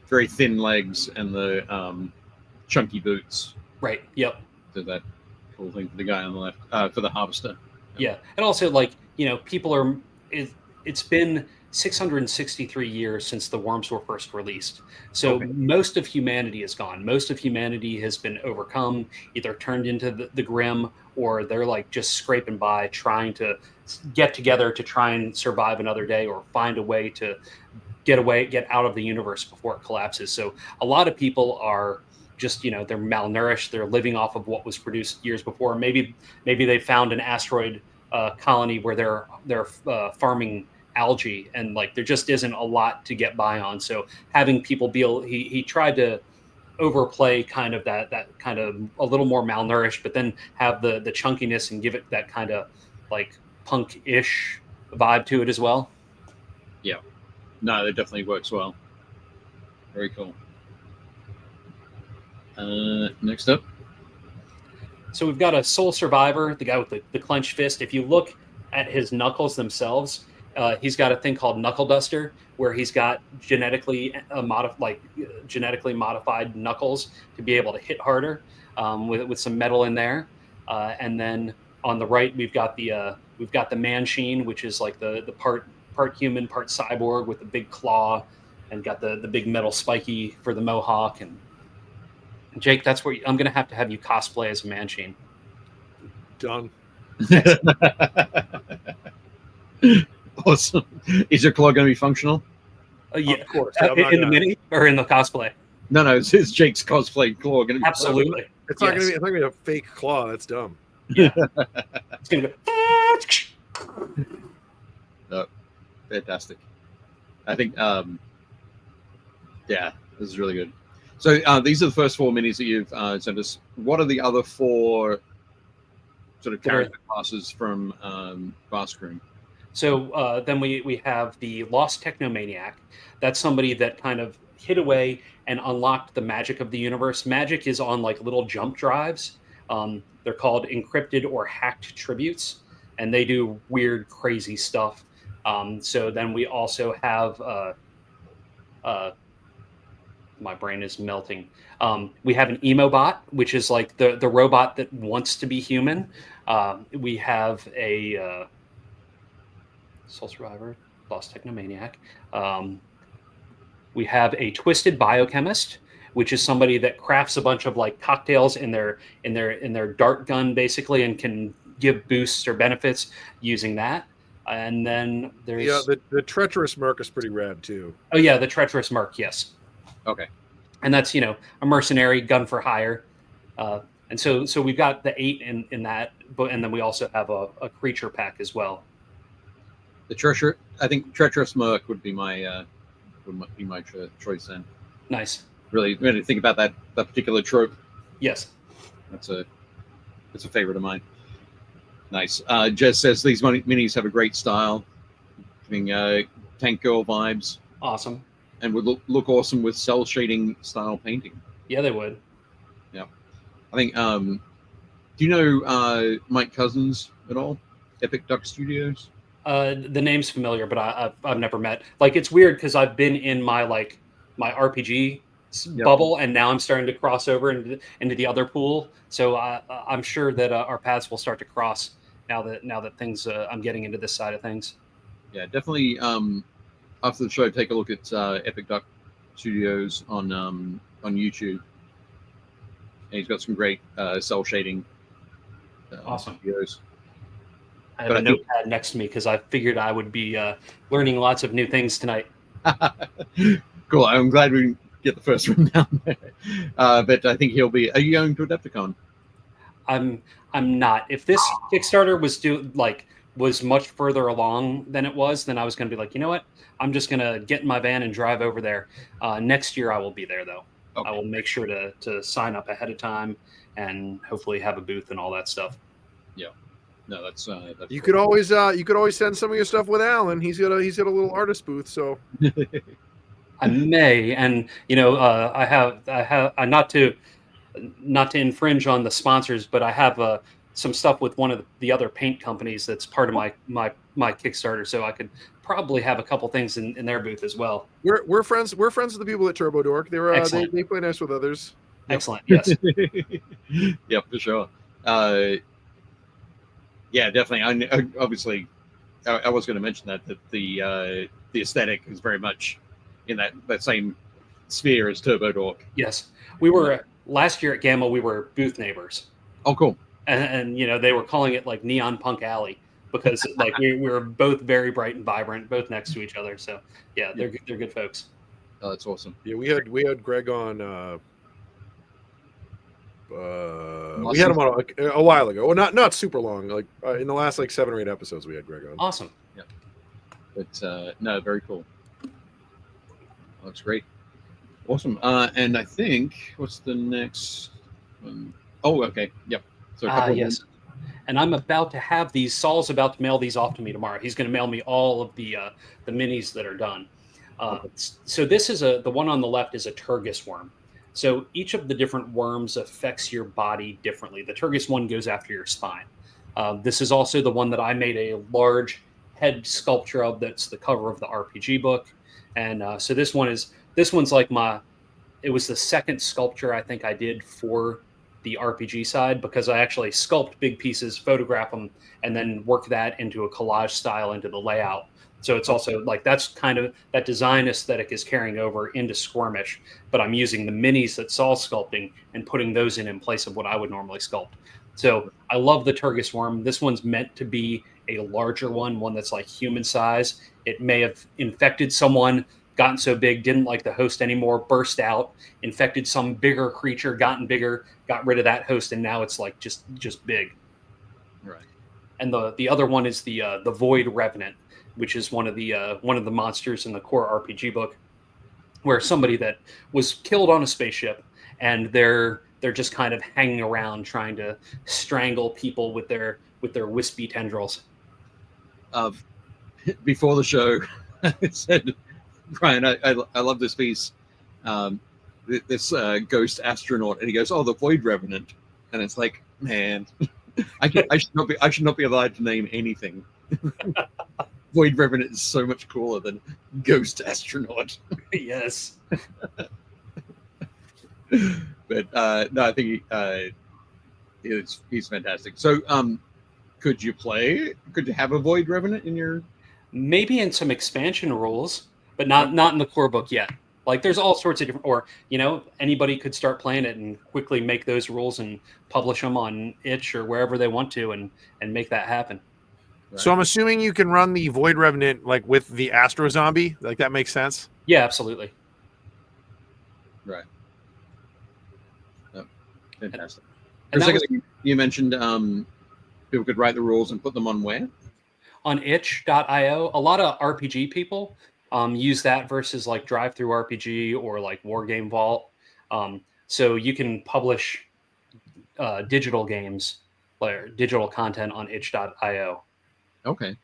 very thin legs and the chunky boots. Right. Yep. Did that cool thing for the guy on the left for the harvester. Yeah, and also like people are. It's been 663 years since the worms were first released. So most of humanity is gone. Most of humanity has been overcome, either turned into the grim, or they're like just scraping by, trying to get together to try and survive another day, or find a way to get out of the universe before it collapses. So a lot of people are just, they're malnourished. They're living off of what was produced years before. Maybe they found an asteroid colony where they're farming algae, and like there just isn't a lot to get by on. So having people he tried to overplay kind of that kind of a little more malnourished, but then have the chunkiness and give it that kind of like punk-ish vibe to it as well. Yeah, no, that definitely works well. Very cool. Next up. So we've got a Soul Survivor, the guy with the clenched fist. If you look at his knuckles themselves, he's got a thing called Knuckle Duster, where he's got genetically modified knuckles to be able to hit harder, with some metal in there. And then on the right, we've got the Man-Sheen, which is like the part human, part cyborg with the big claw, and got the big metal spiky for the mohawk. And Jake, that's where I'm going to have you cosplay as a Man-Sheen. Done. Awesome. Is your claw going to be functional? Yeah, of course. In the mini or in the cosplay? No. Is Jake's cosplay claw going to be absolutely? It's not going to be a fake claw. That's dumb. Yeah. It's going to go. Oh, fantastic. I think. Yeah, this is really good. So these are the first 4 minis that you've sent us. What are the other 4 sort of character classes from Baskroom? So then we have the Lost Technomaniac. That's somebody that kind of hid away and unlocked the magic of the universe. Magic is on like little jump drives. They're called encrypted or hacked tributes, and they do weird, crazy stuff. So then we also have my brain is melting. We have an Emobot, which is like the robot that wants to be human. We have a Soul Survivor, Lost Technomaniac. We have a Twisted Biochemist, which is somebody that crafts a bunch of like cocktails in their dart gun, basically, and can give boosts or benefits using that. And then there's the Treacherous Merc is pretty rad too. Oh yeah, the Treacherous Merc, yes. Okay. And that's a mercenary gun for hire. And so we've got the 8 in that, but and then we also have a creature pack as well. The treasure, I think Treacherous Merc would be my choice then. Nice. Really think about that particular trope. Yes. It's a favorite of mine. Nice. Jez says these minis have a great style, giving tank girl vibes. Awesome. and would look awesome with cell shading style painting. Yeah, they would. Yeah, I think. Do you know Mike Cousins at all? Epic Duck Studios. The name's familiar, but I've never met. Like, it's weird because I've been in my my RPG Yep. bubble, and now I'm starting to cross over into the other pool. So I'm sure that our paths will start to cross now that things I'm getting into this side of things. Yeah, definitely. After the show, take a look at Epic Duck Studios on YouTube. And he's got some great cell shading. Awesome. Videos. I have a notepad next to me because I figured I would be learning lots of new things tonight. Cool. I'm glad we get the first one down there. But I think he'll be. Are you going to Adepticon? I'm not. If this Kickstarter was much further along than it was, then I was going to be like, you know what? I'm just going to get in my van and drive over there. Next year I will be there though. Okay. I will make sure to sign up ahead of time and hopefully have a booth and all that stuff. Yeah. No, that's you could always send some of your stuff with Alan. He's got a little artist booth, so I may, and I have not to infringe on the sponsors, but I have some stuff with one of the other paint companies that's part of my Kickstarter, so I could probably have a couple things in their booth as well. We're friends with the people at Turbo Dork. They're they play nice with others. Excellent. Yes. Yep, for sure. Yeah, definitely. Obviously, I was going to mention that the aesthetic is very much in that same sphere as Turbo Dork. Yes, we were last year at Gamma. We were booth neighbors. Oh, cool. And they were calling it like Neon Punk Alley because like we were both very bright and vibrant, both next to each other. So yeah, they're good folks. Oh, that's awesome. Yeah, we had Greg on. We had him on a while ago. Well, not super long. Like in the last 7 or 8 episodes, we had Greg on. Awesome. Yeah. But no, very cool. That's great. Awesome. And I think what's the next one? Oh, okay. Yep. So yes. And I'm about to have these. Saul's about to mail these off to me tomorrow. He's going to mail me all of the minis that are done. So this is the one on the left is a Turgis worm. So each of the different worms affects your body differently. The Turgis one goes after your spine. This is also the one that I made a large head sculpture of. That's the cover of the RPG book. And so this one's like it was the second sculpture I think I did for the RPG side because I actually sculpt big pieces, photograph them, and then work that into a collage style into the layout. So it's also like that's kind of that design aesthetic is carrying over into Sqwurmish, but I'm using the minis that Saul's sculpting and putting those in place of what I would normally sculpt. So I love the Turgis worm. This one's meant to be a larger one that's like human size. It may have infected someone, gotten so big, didn't like the host anymore, burst out, infected some bigger creature, gotten bigger, got rid of that host, and now it's like just big. Right. And the other one is the Void Revenant, which is one of the monsters in the core RPG book, where somebody that was killed on a spaceship and they're just kind of hanging around trying to strangle people with their wispy tendrils. Before the show, I said, Brian, I love this piece. This ghost astronaut, and he goes, "Oh, the Void Revenant," and it's like, man, I should not be allowed to name anything. Void Revenant is so much cooler than Ghost Astronaut. Yes. But no, I think he's fantastic. So, could you have a Void Revenant in your? Maybe in some expansion rules, but not in the core book yet. Like there's all sorts of different, or anybody could start playing it and quickly make those rules and publish them on itch or wherever they want to, and make that happen. Right. So I'm assuming you can run the Void Revenant like with the Astro Zombie. Like that makes sense. Yeah, absolutely. Right. Oh, fantastic. And for a second, you mentioned people could write the rules and put them on where? On itch.io. A lot of RPG people use that versus like Drive-Through RPG or like Wargame Vault. So you can publish digital games, like digital content on itch.io. Okay.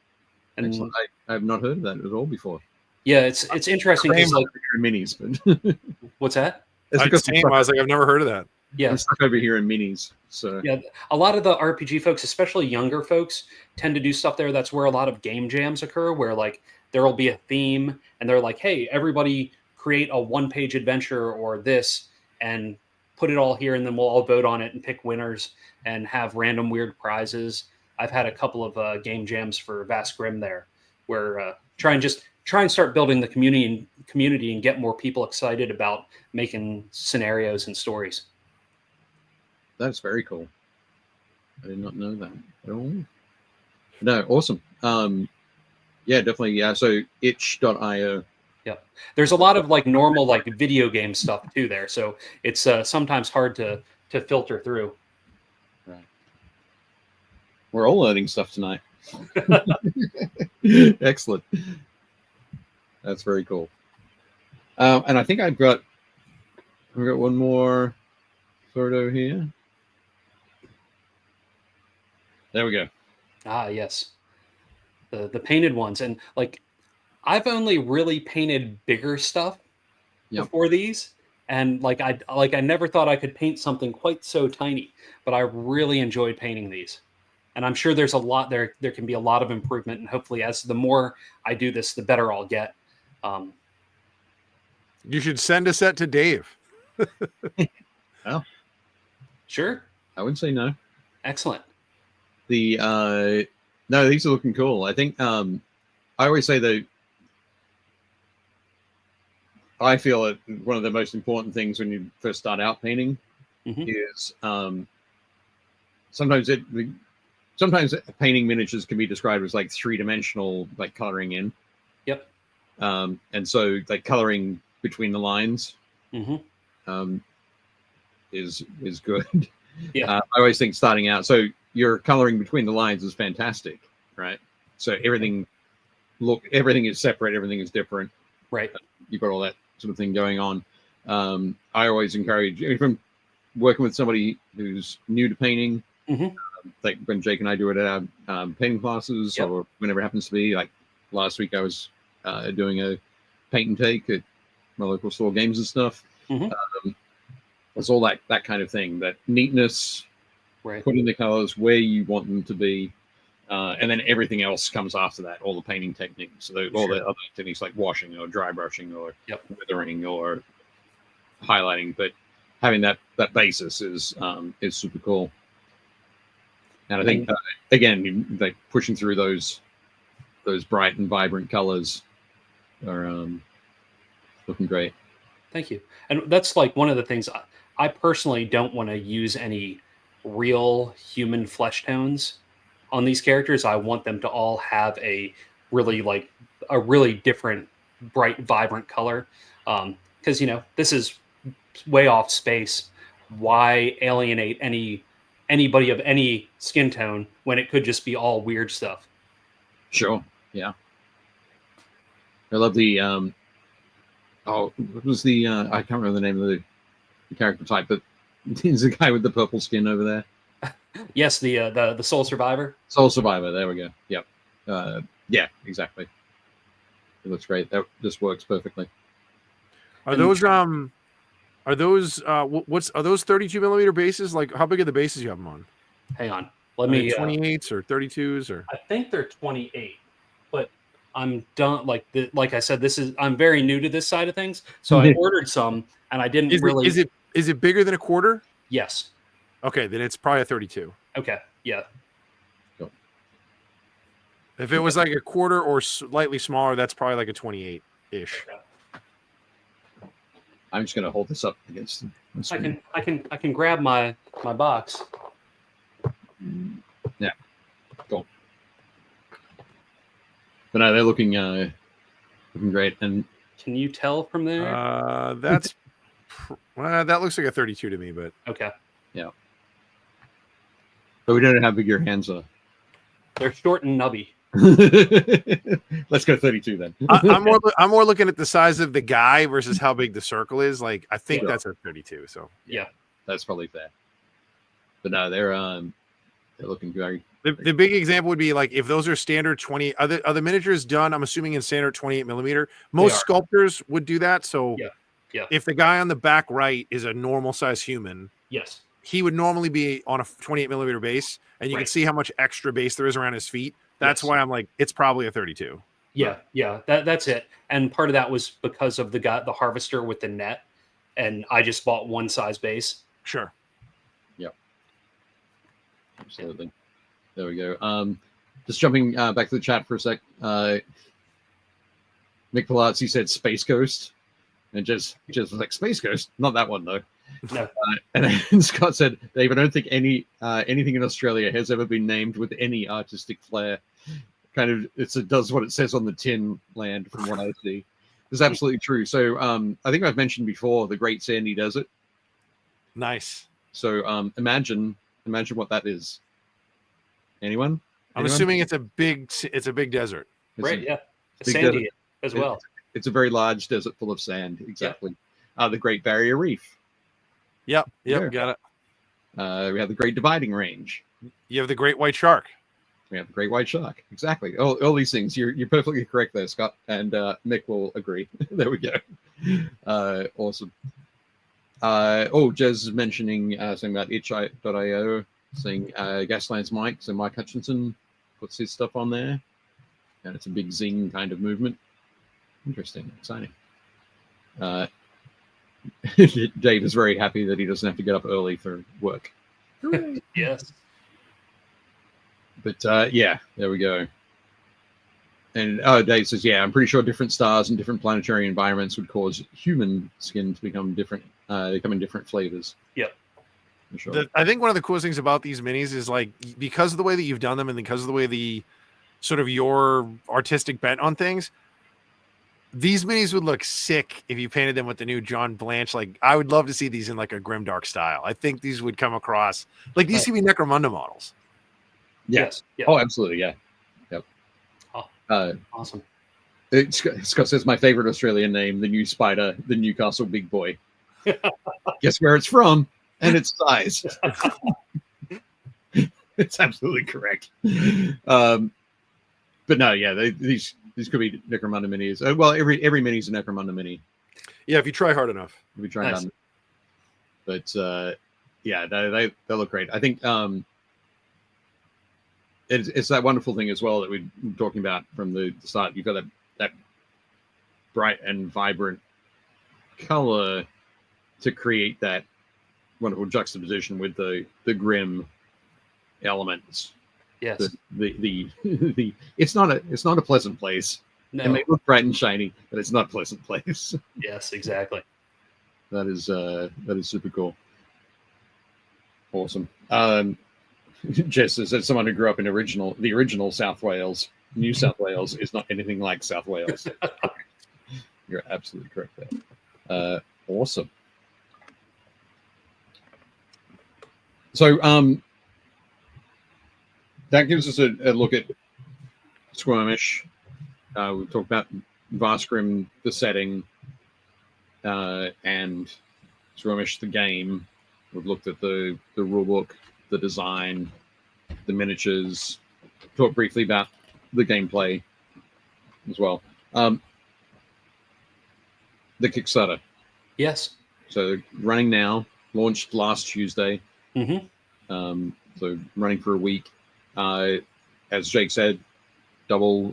And I have not heard of that at all before. Yeah, it's interesting because like minis, but what's that? it's I because I'm stuck, was like, I've never heard of that. Yeah, I'm stuck over here in minis. So yeah. A lot of the RPG folks, especially younger folks, tend to do stuff there. That's where a lot of game jams occur, where like there will be a theme, and they're like, "Hey, everybody, create a one-page adventure or this, and put it all here, and then we'll all vote on it and pick winners and have random weird prizes." I've had a couple of game jams for Vast Grim there, where try and start building the community and get more people excited about making scenarios and stories. that's very cool. I did not know that at all. No, awesome. Yeah, definitely. Yeah, so itch.io. Yeah, there's a lot of like normal like video game stuff too there, so it's sometimes hard to filter through. Right. We're all learning stuff tonight. Excellent. That's very cool. And I think I've got one more photo here. There we go. Ah, yes, the painted ones, and like I've only really painted bigger stuff before these, and like I never thought I could paint something quite so tiny, but I really enjoyed painting these, and I'm sure there's a lot there. There can be a lot of improvement, and hopefully, as the more I do this, the better I'll get. You should send a set to Dave. Oh, sure. I wouldn't say no. Excellent. No, these are looking cool. I think I always say that I feel that one of the most important things when you first start out painting is sometimes painting miniatures can be described as like three-dimensional, like coloring in. Yep. And so like coloring between the lines is good. Yeah. I always think starting out, so your coloring between the lines is fantastic, right? So everything is separate, everything is different. Right. You've got all that sort of thing going on. I always encourage, if I'm working with somebody who's new to painting, like when Jake and I do it at our painting classes or whenever it happens to be, like last week I was doing a paint and take at my local store, Games and Stuff. It's all that kind of thing, that neatness, putting the colors where you want them to be, and then everything else comes after that, all the painting techniques, all the other techniques like washing or dry brushing or weathering or highlighting, but having that basis is super cool. And I think again, like pushing through those bright and vibrant colors are looking great. Thank you. And that's like one of the things I personally don't want to use any real human flesh tones on these characters. I want them to all have a really different, bright, vibrant color. Because this is way off space. Why alienate anybody of any skin tone when it could just be all weird stuff? Sure. Yeah. I love the what was the I can't remember the name of the character type, but there's a guy with the purple skin over there. Yes, the Soul Survivor. Soul Survivor, there we go. Yep. Yeah, exactly. It looks great. That just works perfectly. Are those 32 millimeter bases? Like, how big are the bases you have them on? Hang on. Let me 28s or 32s or I think they're 28. But I'm done like I said, I'm very new to this side of things. So I ordered some and I didn't is it bigger than a quarter? Yes. Okay, then it's probably a 32. Okay. Yeah. Cool. If it was like a quarter or slightly smaller, that's probably like a 28-ish. Okay. I'm just gonna hold this up against the screen. I can grab my box. Yeah. Cool. But no, they're looking great. And can you tell from there? That looks like a 32 to me, but okay. Yeah. But we don't know how big your hands are. They're short and nubby. Let's go 32 then. I'm more looking at the size of the guy versus how big the circle is. Like, I think that's a 32. So yeah, that's probably fair. But no, they're looking very, The big example would be like if those are standard 20. Are the miniatures done? I'm assuming in standard 28 millimeter. Most sculptors would do that. So yeah. If the guy on the back right is a normal size human, yes, he would normally be on a 28 millimeter base, and you can see how much extra base there is around his feet. That's why I'm like, it's probably a 32. Yeah, yeah, that's it. And part of that was because of the harvester with the net, and I just bought one size base. Sure. Yep. Absolutely. There we go. Just jumping back to the chat for a sec. Nick Palazzi said Space Ghost, and just was like, Space Ghost? Not that one though. No. And then Scott said, Dave, I don't think anything in Australia has ever been named with any artistic flair. Kind of, it does what it says on the tin, land, from what I see. It's absolutely true. So I think I've mentioned before the Great Sandy Desert. Nice. So imagine what that is. Anyone? I'm assuming it's a big desert. Right, yeah. It's sandy desert as well. It's a very large desert full of sand, exactly. The Great Barrier Reef. Yep, got it. We have the Great Dividing Range. You have the Great White Shark. We have the Great White Shark. Exactly. All these things. You're perfectly correct there, Scott. And Mick will agree. There we go. Awesome. Jez is mentioning something about itch.io, saying Gaslands Mike. So Mike Hutchinson puts his stuff on there. And it's a big zine kind of movement. Interesting. Exciting. Dave is very happy that he doesn't have to get up early for work. Yes. But yeah, there we go. And Dave says, yeah, I'm pretty sure different stars and different planetary environments would cause human skin to become different. They come in different flavors. Yep. For sure. I think one of the coolest things about these minis is like, because of the way that you've done them and because of the way the sort of your artistic bent on things, these minis would look sick if you painted them with the new John Blanche. Like, I would love to see these in like a grimdark style. I think these would come across like these could be Necromunda models. Yes. Yeah. Oh, absolutely. Yeah. Yep. Oh, awesome. Scott says my favorite Australian name, the new spider, the Newcastle Big Boy. Guess where it's from and its size. It's absolutely correct. But no, yeah, these could be Necromunda minis. Well, every mini is a Necromunda mini. Yeah, if you try hard enough. If you try hard enough. But yeah, they look great. I think it's that wonderful thing as well that we're talking about from the start. You've got that bright and vibrant color to create that wonderful juxtaposition with the grim elements. Yes. The it's not a pleasant place. No. It may look bright and shiny, but it's not a pleasant place. Yes, exactly. That is super cool. Awesome. Jess says, as someone who grew up in the original South Wales, New South Wales is not anything like South Wales. You're absolutely correct there. Awesome. So that gives us a look at Sqwurmish. We talked about Vaskrim, the setting, and Sqwurmish, the game. We've looked at the rulebook, the design, the miniatures. Talked briefly about the gameplay as well. The Kickstarter. Yes. So running now, launched last Tuesday. Mm-hmm. So running for a week. As Jake said, double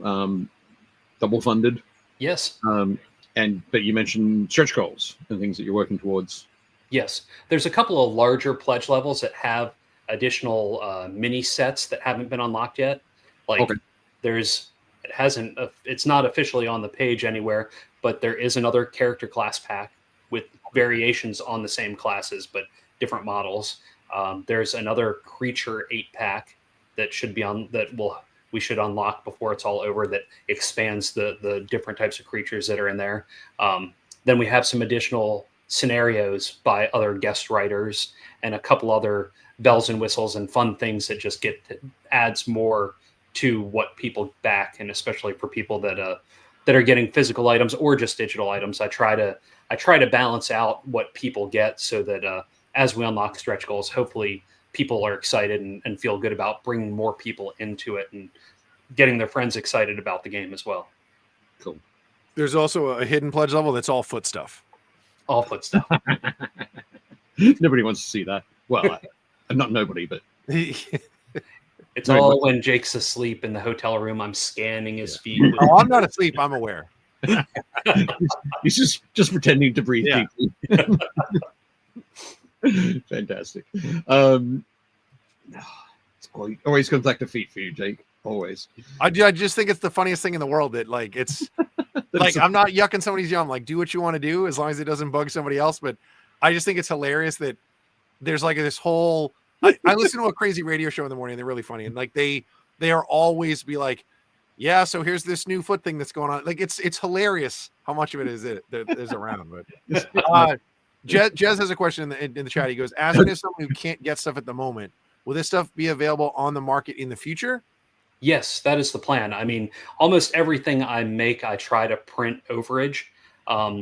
funded. Yes. But you mentioned stretch goals and things that you're working towards. Yes. There's a couple of larger pledge levels that have additional mini sets that haven't been unlocked yet. Like it's not officially on the page anywhere, but there is another character class pack with variations on the same classes, but different models. There's another creature 8-pack that should be on we should unlock before it's all over, that expands the different types of creatures that are in there. Then we have some additional scenarios by other guest writers and a couple other bells and whistles and fun things that just adds more to what people back, and especially for people that are getting physical items or just digital items. I try to balance out what people get so that as we unlock stretch goals, hopefully people are excited and feel good about bringing more people into it and getting their friends excited about the game as well. Cool. There's also a hidden pledge level that's all foot stuff. All foot stuff. Nobody wants to see that. Well, not nobody, but It's all when Jake's asleep in the hotel room. I'm scanning his feet. Oh, I'm not asleep. I'm aware. He's just pretending to breathe Yeah. deeply. Fantastic. Always comes back to feet for you, Jake. Always. I just think it's the funniest thing in the world that like it's like I'm not yucking somebody's yum. Like do what you want to do as long as it doesn't bug somebody else. But I just think it's hilarious that there's like this whole. I listen to a crazy radio show in the morning. They're really funny, and like they are always be like, yeah. So here's this new foot thing that's going on. Like it's hilarious how much of it is around. But Jez has a question in the chat. He goes, asking if someone who can't get stuff at the moment, will this stuff be available on the market in the future? Yes, that is the plan. I mean, almost everything I make, I try to print overage.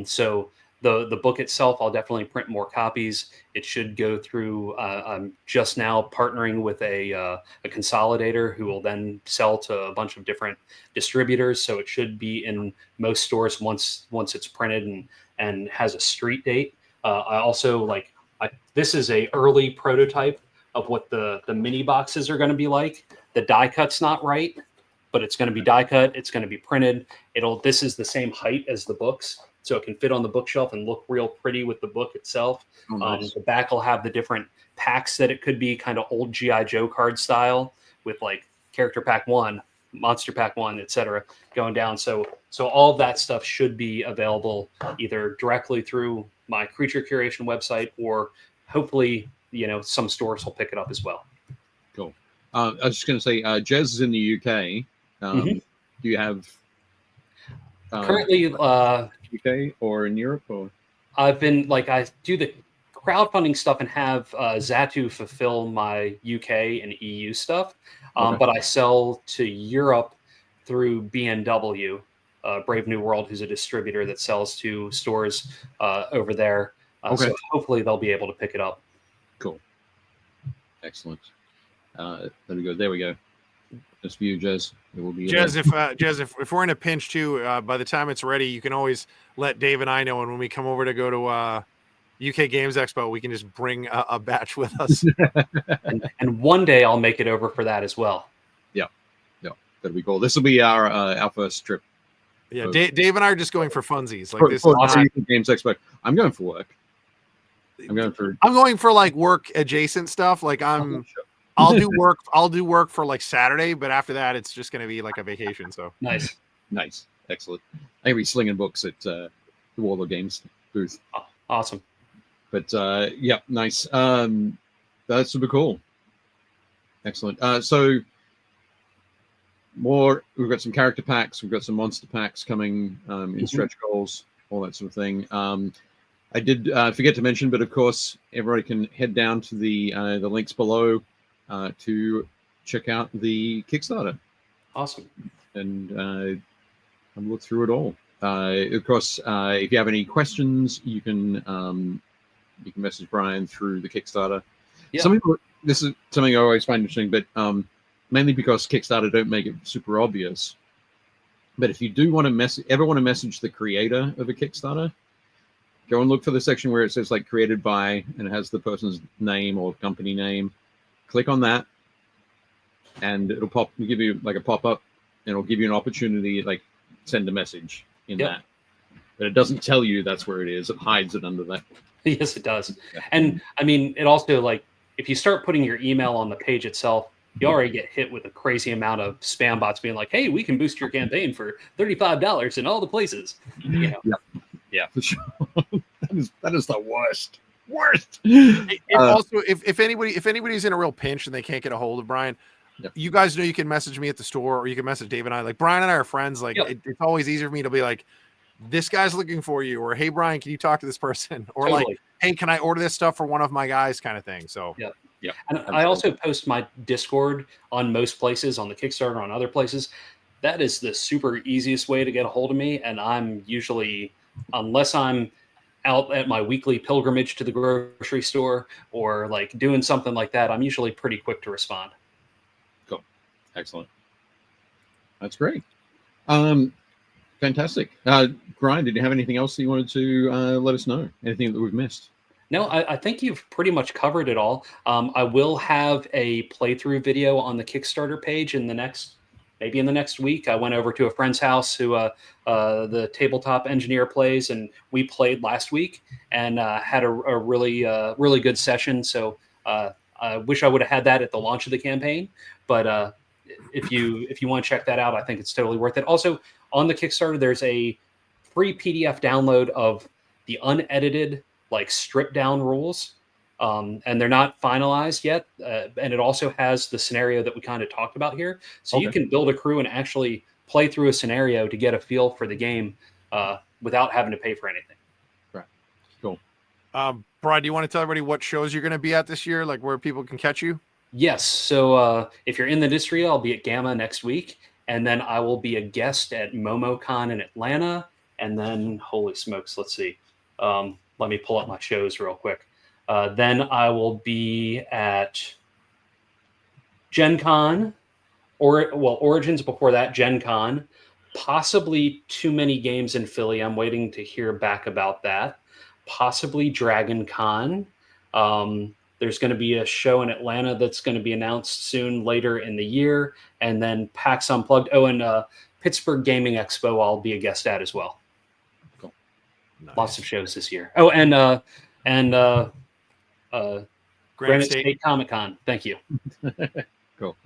So the book itself, I'll definitely print more copies. It should go through. I'm just now partnering with a consolidator who will then sell to a bunch of different distributors. So it should be in most stores once it's printed and has a street date. I also this is a early prototype of what the mini boxes are going to be like. The die cut's not right, but it's going to be die cut. It's going to be printed. This is the same height as the books, so it can fit on the bookshelf and look real pretty with the book itself. Oh, nice. The back will have the different packs that it could be, kind of old G.I. Joe card style with like character pack 1, monster pack 1, etc. going down. So all of that stuff should be available either directly through my Creature Curation website or hopefully, some stores will pick it up as well. Cool. I was just going to say, Jez is in the UK. Do you have currently UK or in Europe? Or I've been I do the crowdfunding stuff and have Zatu fulfill my UK and EU stuff, Okay. but I sell to Europe through BNW, Brave New World, who's a distributor that sells to stores over there. Okay. So hopefully they'll be able to pick it up. Cool. Excellent. There we go. There we go. That's for you, Jez. It will be Jez, if we're in a pinch too, by the time it's ready, you can always let Dave and I know. And when we come over to go to UK Games Expo, we can just bring a batch with us. and one day I'll make it over for that as well. Yeah. That'll be cool. This will be our first trip. Yeah, Dave and I are just going for funsies. Like For this. UK Games Expo. I'm going for work. I'm going for like work adjacent stuff. Like I'll do work for like Saturday, but after that, it's just going to be like a vacation. So Nice. Excellent. I'll be slinging books at the Warlord Games booth. Awesome. But yeah, nice. That's super cool. Excellent. So we've got some character packs, we've got some monster packs coming in stretch goals, all that sort of thing. I did forget to mention, but of course, everybody can head down to the links below to check out the Kickstarter. Awesome. And look through it all. Of course, if you have any questions, you can message Brian through the Kickstarter. Yeah. Some people, this is something I always find interesting, but mainly because Kickstarter don't make it super obvious. But if you do want to ever want to message the creator of a Kickstarter, go and look for the section where it says like created by, and it has the person's name or company name. Click on that, and it'll give you like a pop-up, and it'll give you an opportunity like send a message in that. But it doesn't tell you that's where it is. It hides it under that. Yes, it does. Yeah. And I mean, it also if you start putting your email on the page itself, you already get hit with a crazy amount of spam bots being like, "Hey, we can boost your campaign for $35 in all the places." Yeah, for sure. that is the worst. Also, if anybody's in a real pinch and they can't get a hold of Brian, you guys know you can message me at the store, or you can message Dave and I. Like Brian and I are friends. Like it's always easier for me to be like, this guy's looking for you, or hey Brian, can you talk to this person, or like, hey, can I order this stuff for one of my guys, kind of thing. So yeah. And I also post my Discord on most places, on the Kickstarter, on other places. That is the super easiest way to get a hold of me, and I'm usually, unless I'm out at my weekly pilgrimage to the grocery store or like doing something like that, I'm usually pretty quick to respond. Cool. Excellent. That's great. Fantastic. Brian, did you have anything else that you wanted to let us know? Anything that we've missed? No, I think you've pretty much covered it all. I will have a playthrough video on the Kickstarter page in the next week. I went over to a friend's house who the tabletop engineer plays, and we played last week and had a really good session. So I wish I would have had that at the launch of the campaign, but if you want to check that out, I think it's totally worth it. Also, on the Kickstarter, there's a free PDF download of the unedited, like stripped down rules, and they're not finalized yet. And it also has the scenario that we kind of talked about here, so you can build a crew and actually play through a scenario to get a feel for the game without having to pay for anything. Right. Cool. Brian, do you want to tell everybody what shows you're going to be at this year, like where people can catch you? Yes. So if you're in the industry, I'll be at Gamma next week, and then I will be a guest at MomoCon in Atlanta. And then, holy smokes, let's see. Let me pull up my shows real quick. Then I will be at Gen Con, Origins before that, Gen Con, possibly Too Many Games in Philly. I'm waiting to hear back about that. Possibly Dragon Con. There's going to be a show in Atlanta that's going to be announced soon later in the year. And then PAX Unplugged. Oh, and Pittsburgh Gaming Expo I'll be a guest at as well. Cool. Nice. Lots of shows this year. Oh, and Granite State Comic Con. Thank you. Cool.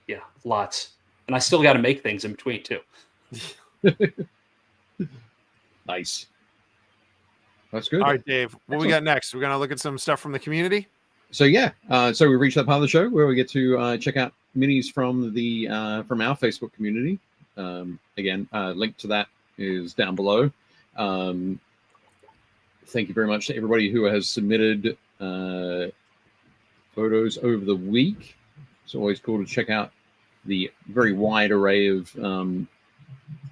Yeah, lots. And I still got to make things in between too. Nice. That's good. All right, Dave, what we got next? We're going to look at some stuff from the community. So yeah, so we reached that part of the show where we get to check out minis from the from our Facebook community. Again, link to that is down below. Thank you very much to everybody who has submitted photos over the week. It's always cool to check out the very wide array of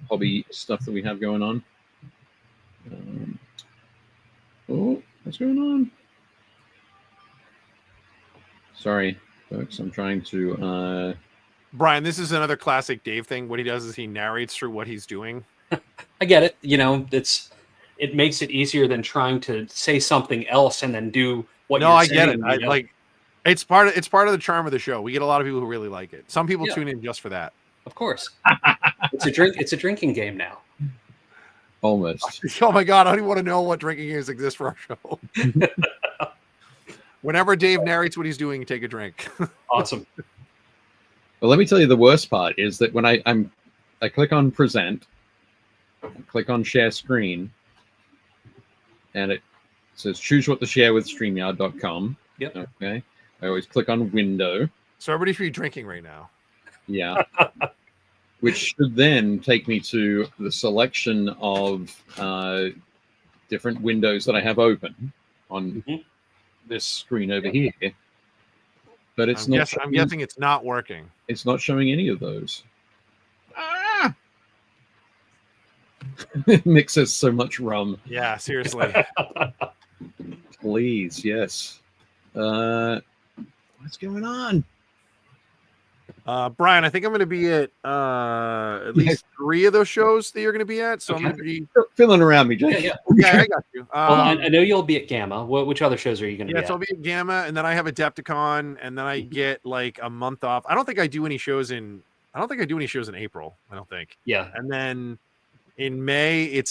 hobby stuff that we have going on. Oh, what's going on? Sorry, folks. I'm trying to... Brian, this is another classic Dave thing. What he does is he narrates through what he's doing. I get it. You know, it makes it easier than trying to say something else and then do what you're saying. No, I get it. Like, it's part of the charm of the show. We get a lot of people who really like it. Some people tune in just for that. Of course. It's a drinking game now. Almost. Oh my God, I don't even want to know what drinking games exist for our show. Whenever Dave narrates what he's doing, take a drink. Awesome. Well, let me tell you, the worst part is that when I click on present, click on share screen, and it says choose what to share with StreamYard.com. Yep. Okay. I always click on window. So everybody should be drinking right now. Yeah. Which should then take me to the selection of different windows that I have open on this screen over here. But it's I'm guessing it's not working. It's not showing any of those. Mixes so much rum. Yeah, seriously. Please, yes. What's going on? Brian, I think I'm going to be at least 3 of those shows that you're going to be at. So I'm going to be filling around me, Jake. Yeah, I got you. Well, I know you'll be at Gamma. Which other shows are you going to be at? So I'll be at Gamma, and then I have Adepticon, and then I get like a month off. I don't think I do any shows in April. I don't think. Yeah. And then in May,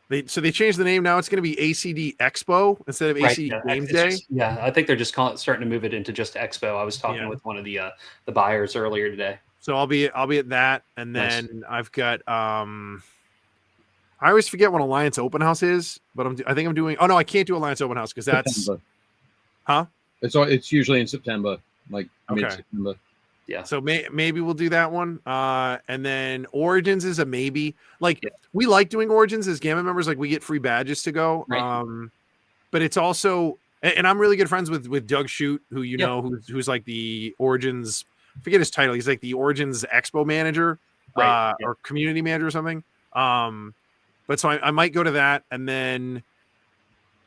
they changed the name. Now it's going to be ACD Expo instead of ACD Games Day. I think they're just starting to move it into just Expo. I was talking with one of the buyers earlier today. So I'll be at that, and then I've got I always forget what Alliance Open House is, but I think I'm doing. Oh no, I can't do Alliance Open House because that's September. Huh? It's usually in September, like mid-September. Yeah. So maybe we'll do that one. And then Origins is a maybe. Like we like doing Origins as Gamma members. Like we get free badges to go. Right. But it's also, and I'm really good friends with Doug Shute, who know who's like the Origins. I forget his title. He's like the Origins Expo manager, or community manager or something. But so I might go to that, and then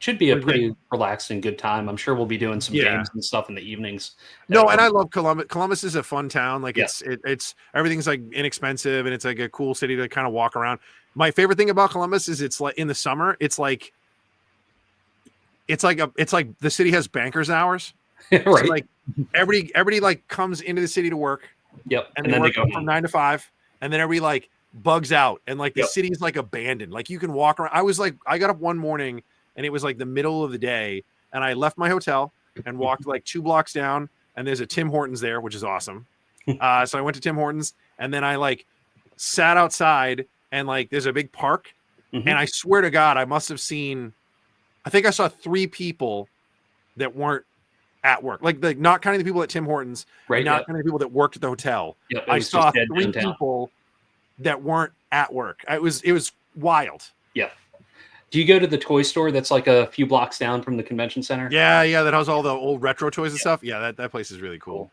Should be a pretty relaxed and good time. I'm sure we'll be doing some games and stuff in the evenings. No, and I love Columbus. Columbus is a fun town. Like Yeah. it's everything's like inexpensive and it's like a cool city to kind of walk around. My favorite thing about Columbus is it's like in the summer, it's like the city has bankers hours. Right. So like everybody like comes into the city to work. Yep. And then they they work go from home. 9 to 5, and then everybody like bugs out, and like the Yep. city's like abandoned. Like you can walk around. I got up one morning, and it was like the middle of the day, and I left my hotel and walked like 2 blocks down, and there's a Tim Hortons there, which is awesome. So I went to Tim Hortons, and then I like sat outside, and like there's a big park, Mhm. and I swear to God, I must have seen. I think I saw 3 people that weren't at work, like not counting the people at Tim Hortons, Right. not counting the people that worked at the hotel. Yep. It I was saw just dead 3 downtown. people that weren't at work. It was wild. Yeah. Do you go to the toy store that's like a few blocks down from the convention center? Yeah, that has all the old retro toys and stuff. Yeah, that place is really cool.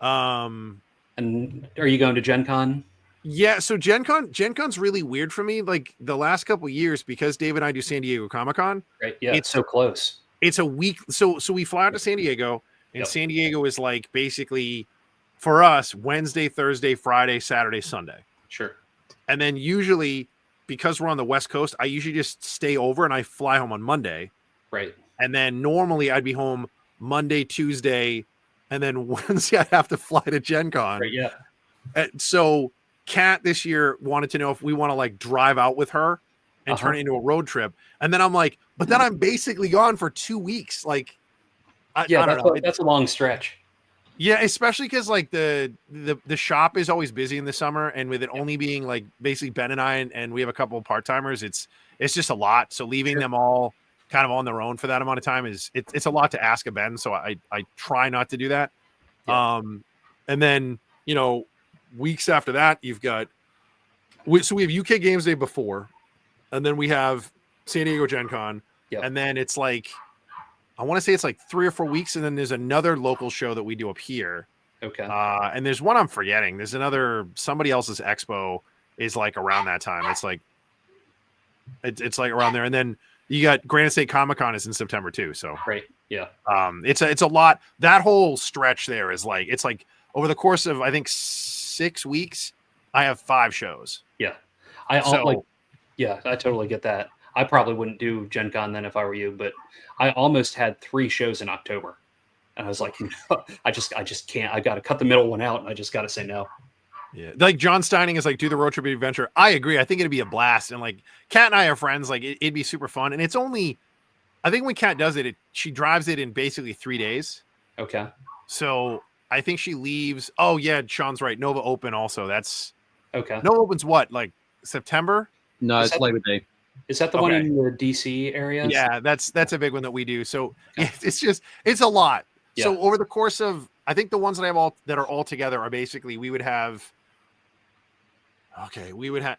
And are you going to Gen Con? Yeah, so Gen Con's really weird for me. Like the last couple of years, because Dave and I do San Diego Comic-Con, Right. Yeah. It's- It's so close. it's a week. So we fly out to San Diego, and Yep. San Diego is like basically for us Wednesday, Thursday, Friday, Saturday, Sunday. Sure. And then usually, because we're on the West Coast, I usually just stay over and I fly home on Monday. Right. And then normally I'd be home Monday, Tuesday, and then Wednesday I'd have to fly to Gen Con. Right. Yeah. So Kat this year wanted to know if we want to like drive out with her and turn it into a road trip. And then I'm like, but then I'm basically gone for 2 weeks. Like, I don't know. That's a long stretch. Yeah, especially because like the shop is always busy in the summer, and with it only being like basically Ben and I and we have a couple of part-timers, it's just a lot. So leaving them all kind of on their own for that amount of time it's a lot to ask of Ben. So I try not to do that. Yeah. And then weeks after that you've got we have UK Games Day before, and then we have San Diego Gen Con, Yep. and then it's like I want to say it's like 3 or 4 weeks, and then there's another local show that we do up here. Okay. And there's one I'm forgetting. There's somebody else's expo is like around that time. It's like it's like around there, and then you got Granite State Comic-Con is in September too. So Right. Yeah. it's a lot. That whole stretch there is like it's like over the course of I think 6 weeks, I have 5 shows. Yeah. I totally get that. I probably wouldn't do Gen Con then if I were you, but I almost had 3 shows in October. And I was like, I just can't. I got to cut the middle one out, and I just got to say no. Yeah, like John Steining is like do the road trip adventure. I agree. I think it'd be a blast, and like Kat and I are friends. Like it'd be super fun, and it's only, I think when Kat does it, she drives it in basically 3 days. Okay. So I think she leaves. Oh yeah, Sean's right. Nova Open also. That's Okay. Nova Open's what, like September? No, Is it's that- Labor Day. Is that the one Okay. in the DC area? Yeah, that's a big one that we do. So it's a lot. Yeah. So over the course of, I think the ones that I have that are all together are basically we would have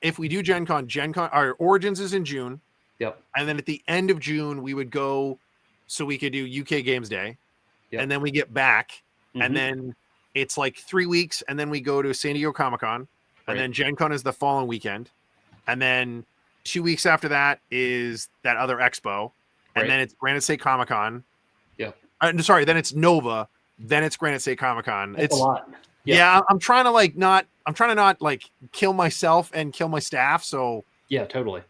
if we do Gen Con, our Origins is in June. Yep. And then at the end of June, we would go so we could do UK Games Day. Yep. And then we get back. Mhm. And then it's like 3 weeks. And then we go to San Diego Comic-Con. Right. And then Gen Con is the following weekend. And then 2 weeks after that is that other expo. And Right. then it's Granite State Comic-Con. Yep. Sorry, then it's Nova. Then it's Granite State Comic-Con. That's It's a lot. yeah. I'm trying to not like kill myself and kill my staff. So Yeah, totally.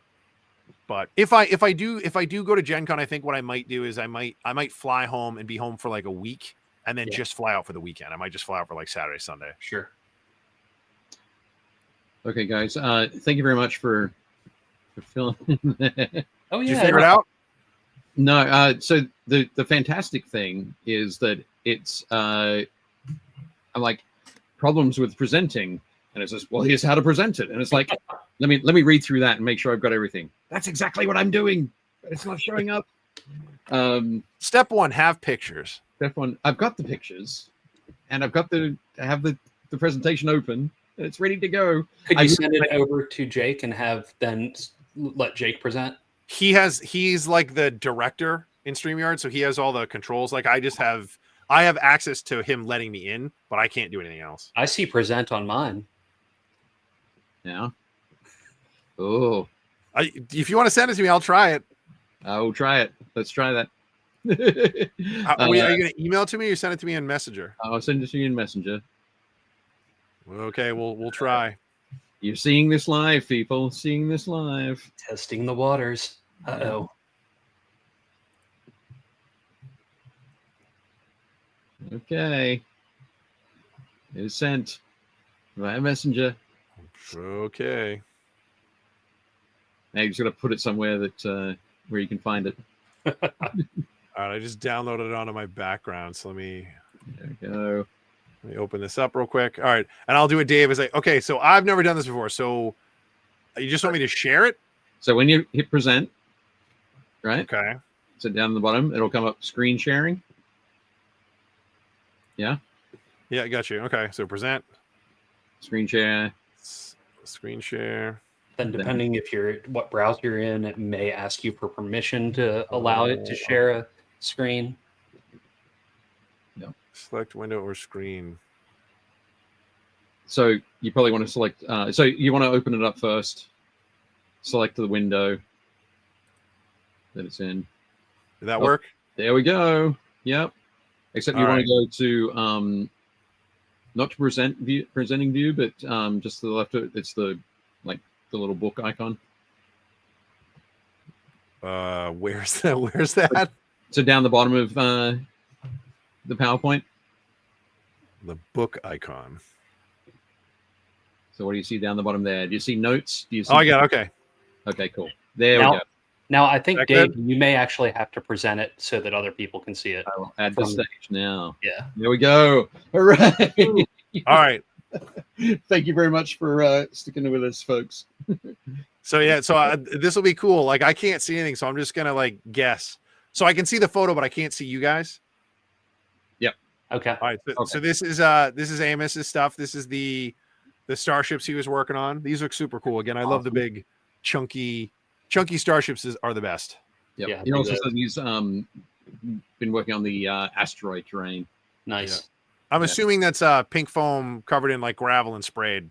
but if I do go to Gen Con, I think what I might do is I might fly home and be home for like a week and then Yeah. just fly out for the weekend. I might just fly out for like Saturday, Sunday. Sure. Okay, guys. Thank you very much for filling. Oh Did yeah. you figure it out? No, so the fantastic thing is that it's I'm like problems with presenting, and it says, well, here's how to present it, and it's like, let me read through that and make sure I've got everything. That's exactly what I'm doing, but it's not showing up. Step 1, have pictures. Step 1, I've got the pictures, and I have the presentation open, and it's ready to go. Could I you use send it over to Jake and have then let Jake present? He's like the director in StreamYard, so he has all the controls. Like I have access to him letting me in, but I can't do anything else. I see present on mine. Yeah. Oh. If you want to send it to me, I'll try it. I'll try it. Let's try that. Are you going to email it to me or send it to me in Messenger? I'll send it to you in Messenger. Okay, we'll try. You're seeing this live, people. Seeing this live. Testing the waters. Uh-oh. Okay. It is sent via Messenger. Okay. Now you just got to put it somewhere that where you can find it. All right, I just downloaded it onto my background. So let me open this up real quick. All right, and I'll do it, Dave. Is like, okay, so I've never done this before. So you just want me to share it? So when you hit present, right? Okay. So down the bottom, it'll come up screen sharing. Yeah. Yeah, I got you. Okay, so present. Screen share. Screen share. Then depending if you're what browser you're in, it may ask you for permission to allow it to share a screen. No. Select window or screen. So you probably want to select. So you want to open it up first. Select the window that it's in. Did that work? There we go. Yep. Except you want to go to not to presenting view, but just to the left of it. It's the little book icon. Where's that? So down the bottom of the PowerPoint. The book icon. So what do you see down the bottom there? Do you see notes? Do you see? Oh, I got it. Okay. Okay, cool. There we go. Now I think, That Dave, good? you may actually have to present it so that other people can see it. I will add the stage now. Yeah. There we go. Hooray! All right. Thank you very much for sticking with us, folks. So yeah, this will be cool. Like I can't see anything, so I'm just gonna like guess. So I can see the photo, but I can't see you guys. Yep. Okay. All right. Okay. So this is Amos's stuff. This is the starships he was working on. These look super cool. Again, I love the big chunky starships are the best. Yep. Yeah, He also said he's been working on the asteroid terrain. Nice. I'm assuming that's pink foam covered in like gravel and sprayed.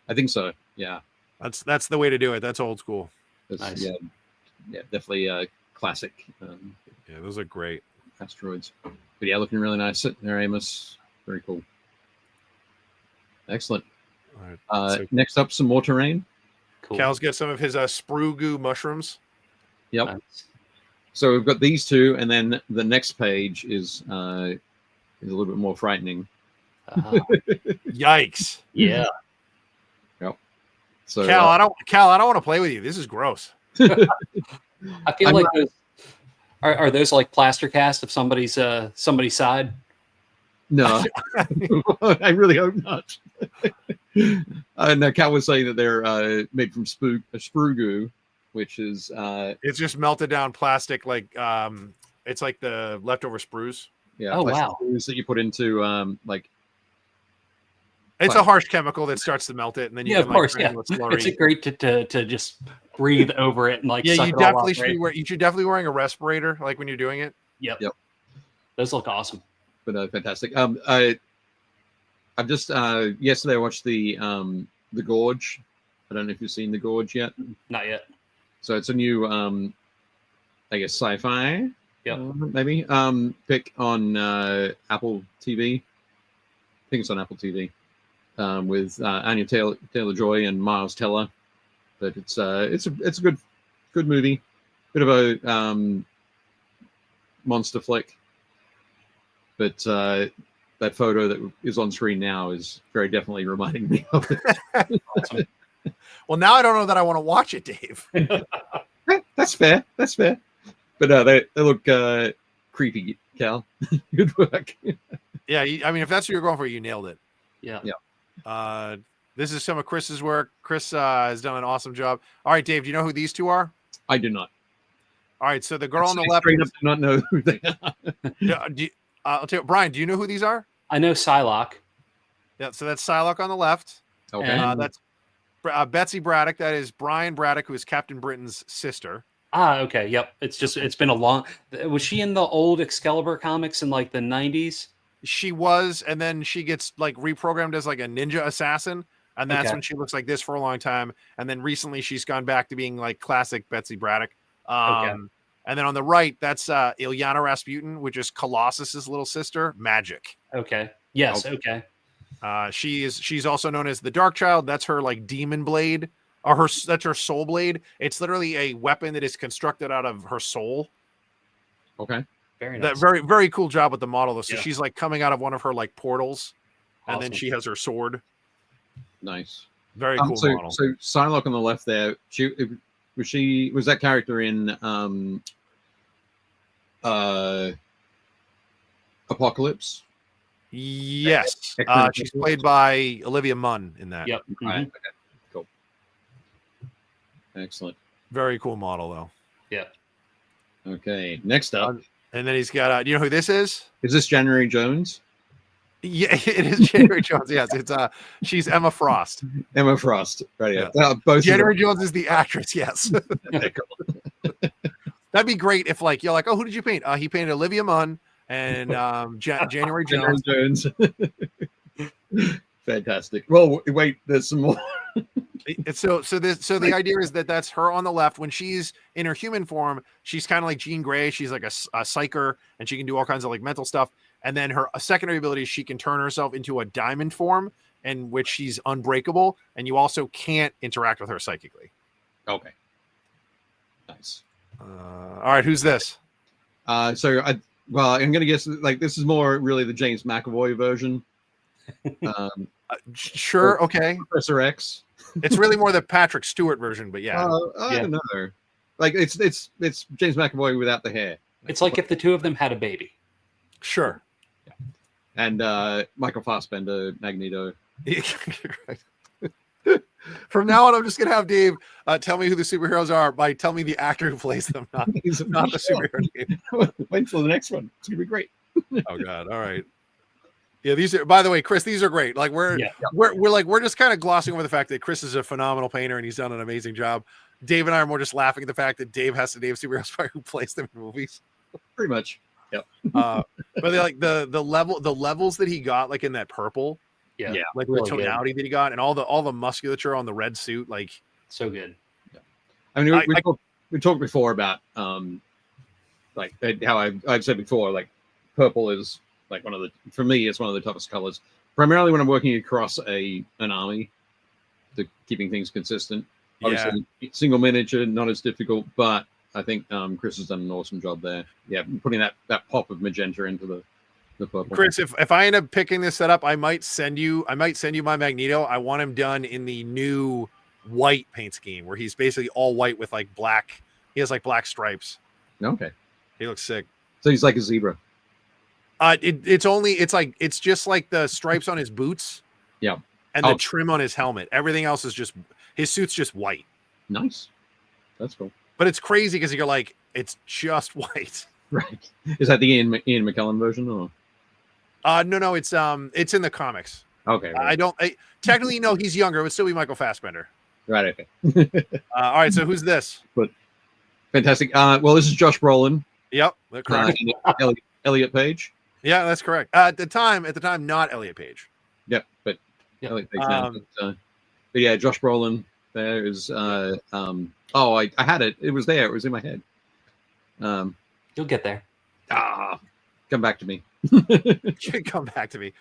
I think so. Yeah. That's the way to do it. That's old school. That's, Nice. Yeah, definitely classic Yeah, those are great. asteroids. But yeah, looking really nice sitting there, Amos. Very cool. Excellent. All right. So Next up, some more terrain. Cool. Cal's got some of his Sprugu mushrooms. Yep. Nice. So we've got these two, and then the next page is a little bit more frightening. Yikes. Yeah. Yep. So Cal, I don't want to play with you. This is gross. I feel like those are those like plaster cast of somebody's side. no, I really hope not. No, Cal was saying that they're made from sprugu, which is It's just melted down plastic, like it's like the leftover sprues. yeah. Oh, plastic wow. sprues that you put into like. It's a harsh chemical that starts to melt it, and then you Yeah, can, of course. like, Yeah. granular slurry. It's great to just breathe over it and like. Yeah, suck you it all definitely up, should right? be you should definitely wearing a respirator, like when you're doing it. Yep. Yep. Those look awesome. But fantastic. I've just yesterday I watched the Gorge. I don't know if you've seen the Gorge yet. Not yet. So it's a new I guess sci-fi. Yep. Maybe pick on Apple TV. I think it's on Apple TV with Anya Taylor-Joy and Miles Teller. But it's a good movie. Bit of a monster flick. But that photo that is on screen now is very definitely reminding me of it. Awesome. Well, now I don't know that I want to watch it, Dave. That's fair. That's fair. But they look creepy, Cal. Good work. Yeah, I mean, if that's what you're going for, you nailed it. Yeah. Yeah. This is some of Chris's work. Chris has done an awesome job. All right, Dave, do you know who these two are? I do not. All right, so the girl on the left. Straight up do not know who they are. I'll tell you, Brian, do you know who these are? I know Psylocke. Yeah, so that's Psylocke on the left. Okay. And- That's Betsy Braddock. That is Brian Braddock, who is Captain Britain's sister. Ah, okay. Yep. It's been a long. Was she in the old Excalibur comics in like the 90s? She was, and then she gets like reprogrammed as like a ninja assassin, and that's Okay. when she looks like this for a long time. And then recently, she's gone back to being like classic Betsy Braddock. Okay. And then on the right, that's Ilyana Rasputin, which is Colossus's little sister, Magic. Okay. Yes. Okay. She's also known as the Dark Child. That's her like demon blade, or that's her soul blade. It's literally a weapon that is constructed out of her soul. Okay. Very That nice. very cool job with the model though. So Yeah. she's like coming out of one of her like portals, and then Awesome. she has her sword. Nice. Very cool so model. so Psylocke on the left there. Was that character in Apocalypse? Yes, X-Men she's Apocalypse? played by Olivia Munn in that. Yep. Right. Mhm. Okay. Cool. Excellent. Very cool model though. Yeah. Okay. Next up, And then he's got. Do you know who this is? is this January Jones? Yeah, it is January Jones. Yes, it's she's Emma Frost. Emma Frost. Right. Yeah. Both. January Jones is the actress. Yes, Okay, cool. that'd be great if like you're like, oh, who did you paint? He painted Olivia Munn and January Jones. Jones. Fantastic. Well, wait. There's some more. So the idea is that that's her on the left. When she's in her human form, she's kind of like Jean Grey. She's like a psyker, and she can do all kinds of like mental stuff. And then her secondary ability is she can turn herself into a diamond form, in which she's unbreakable, and you also can't interact with her psychically. Okay. Nice. All right, who's this? I'm gonna guess like this is more really the James McAvoy version. Sure, okay. Professor X. It's really more the Patrick Stewart version, but yeah. I don't know. Like it's James McAvoy without the hair. It's like if the two of them had a baby. Sure. And Michael Fassbender, Magneto. From now on, I'm just gonna have Dave tell me who the superheroes are by tell me the actor who plays them, not the superhero name. Wait till the next one. It's gonna be great. Oh God! All right. Yeah, these are. By the way, Chris, these are great. Like we're just kind of glossing over the fact that Chris is a phenomenal painter and he's done an amazing job. Dave and I are more just laughing at the fact that Dave has to name superheroes by who plays them in movies. Pretty much. Yep. But they like the levels that he got like in that purple. Yeah. Like Really the tonality that he got and all the musculature on the red suit, like So good. I mean, we talked before about like how I've said before, like purple is like for me, it's one of the toughest colors. Primarily when I'm working across an army, keeping things consistent. Obviously, single miniature not as difficult, but I think Chris has done an awesome job there. Yeah, putting that pop of magenta into the purple. Chris, if I end up picking this setup, I might send you my Magneto. I want him done in the new white paint scheme where he's basically all white with like black. He has like black stripes. Okay. He looks sick. So he's like a zebra. It's just like the stripes on his boots. Yeah. And the trim on his helmet. Everything else is just his suit's just white. Nice. That's cool. But it's crazy because you're like, it's just white. Right. Is that the Ian McKellen version or? No, it's in the comics. Okay. Right. Technically, no, he's younger. It would still be Michael Fassbender. Right. Okay. All right. So who's this? Fantastic. Well, this is Josh Brolin. Yep. That's correct. Elliot Page. Yeah, that's correct. At the time, not Elliot Page. Yep, but Elliot Page now. But yeah, Josh Brolin. There is. I had it. It was there. It was in my head. You'll get there. Come back to me. Come back to me.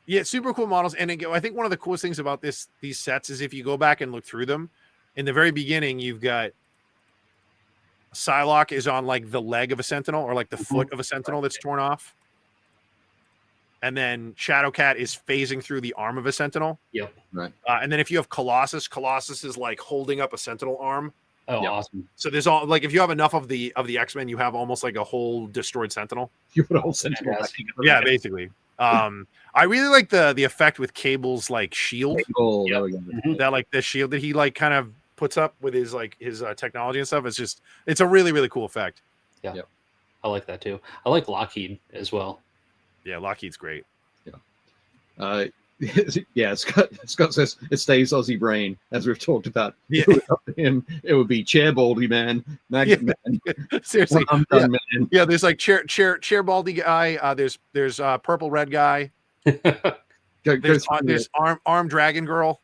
Yeah, super cool models. And I think one of the coolest things about these sets is if you go back and look through them, in the very beginning, you've got Psylocke is on like the leg of a sentinel or like the foot of a sentinel that's torn off. And then Shadowcat is phasing through the arm of a sentinel. Yep. Right. And then if you have Colossus is like holding up a sentinel arm. Oh, Yep. Awesome. So there's all like if you have enough of the X-Men, you have almost like a whole destroyed sentinel. You put a whole sentinel back Fantastic. together. Yeah, basically. I really like the effect with Cable's like shield. Oh, Yep. there we go. Mhm. That like the shield that he like kind of puts up with his technology and stuff. It's a really, really cool effect. I like that too. I like Lockheed as well. Yeah, Lockheed's great. Yeah, Scott says it stays Aussie brain, as we've talked about. Yeah. If it was up to him, it would be chair baldy man, magnet man, Seriously. I'm done man. Yeah, there's like chair baldy guy. There's purple red guy. There's arm dragon girl.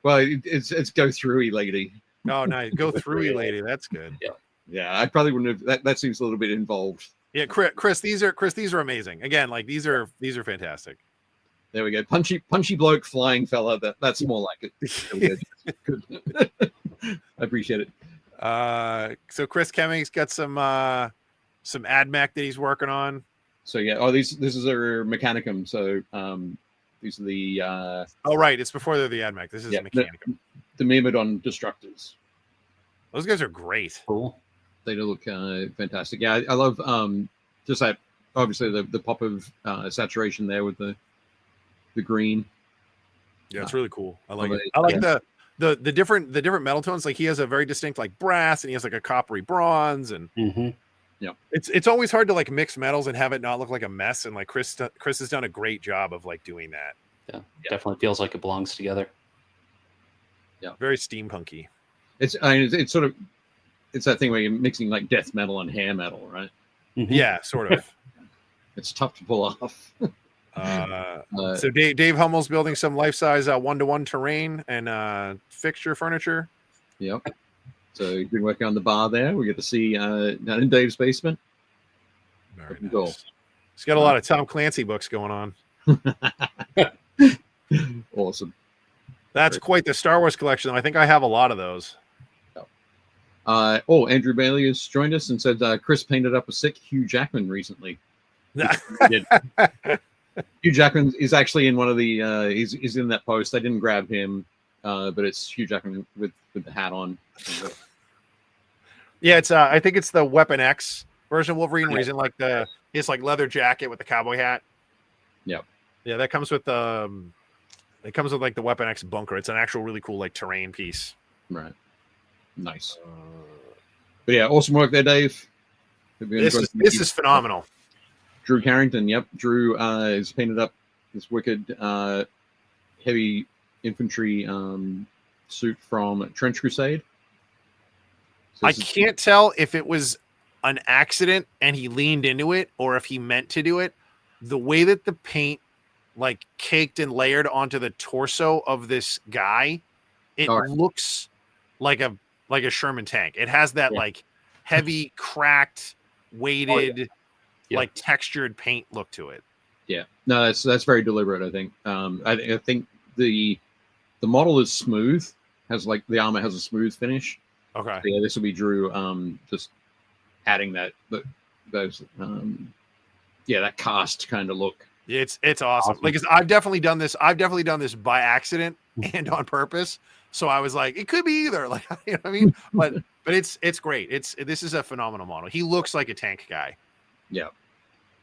Well, it's go through lady. Oh, nice. Go through you, lady. That's good. Yeah. Yeah, I probably wouldn't have. That seems a little bit involved. Yeah, Chris, these are amazing. Again, like these are fantastic. There we go. Punchy bloke, flying fella. That's more like it. Good. I appreciate it. So Chris Kemming's got some AdMech that he's working on. So yeah, this is our Mechanicum. So these are the oh right, it's before they're the AdMech. This is Mechanicum. The Myrmidon Destructors. Those guys are great. Cool. They do look fantastic. Yeah, I love just that. Obviously, the pop of saturation there with the green. Yeah, it's really cool. I like it. I like the different metal tones. Like he has a very distinct like brass, and he has like a coppery bronze, and yeah, it's always hard to like mix metals and have it not look like a mess. And like Chris has done a great job of like doing that. Yeah, definitely feels like it belongs together. Yeah, very steampunky. It's sort of that thing where you're mixing like death metal and hair metal, right? Yeah, sort of. It's tough to pull off. So Dave Hummel's building some life-size 1-to-1 terrain and fixture furniture. Yep. So you've been working on the bar there. We get to see down in Dave's basement. Very nice. Cool. He's got a lot of Tom Clancy books going on. Awesome. That's quite the Star Wars collection. I think I have a lot of those. Andrew Bailey has joined us and said Chris painted up a sick Hugh Jackman recently. Hugh Jackman is actually in one of the he's in that post. I didn't grab him, but it's Hugh Jackman with the hat on. Yeah, it's I think it's the Weapon X version of Wolverine, where he's in like his like leather jacket with the cowboy hat. Yep. Yeah, that comes with it comes with like the Weapon X bunker. It's an actual really cool like terrain piece. Right. Nice. But yeah, awesome work there, Dave. This is phenomenal. Drew Carrington, yep. Drew has painted up this wicked heavy infantry suit from Trench Crusade. So I can't tell if it was an accident and he leaned into it or if he meant to do it. The way that the paint like caked and layered onto the torso of this guy, it looks like a Sherman tank. It has that like heavy, cracked, weighted, like textured paint look to it. Yeah, no, that's very deliberate. I think. I think the model is smooth. Has like the armor has a smooth finish. Okay. So yeah, this will be Drew. Just adding that that cast kind of look. It's awesome. Like I've definitely done this. I've definitely done this by accident and on purpose. So I was like, it could be either. Like, you know what I mean? But it's great. This is a phenomenal model. He looks like a tank guy. Yeah.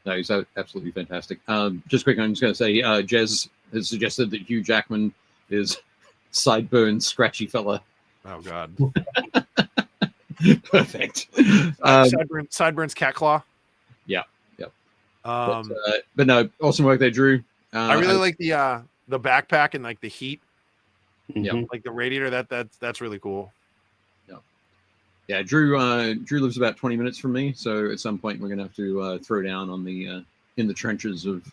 No, he's absolutely fantastic. Just quick, I'm just going to say, Jez has suggested that Hugh Jackman is sideburn, scratchy fella. Oh God. Perfect. Sideburns cat claw. Yeah. Yep. But no, awesome work there, Drew. I really like the backpack and like the heat. Yeah, like the radiator. That's really cool. Yeah, Drew lives about 20 minutes from me, so at some point we're gonna have to throw down on the in the trenches of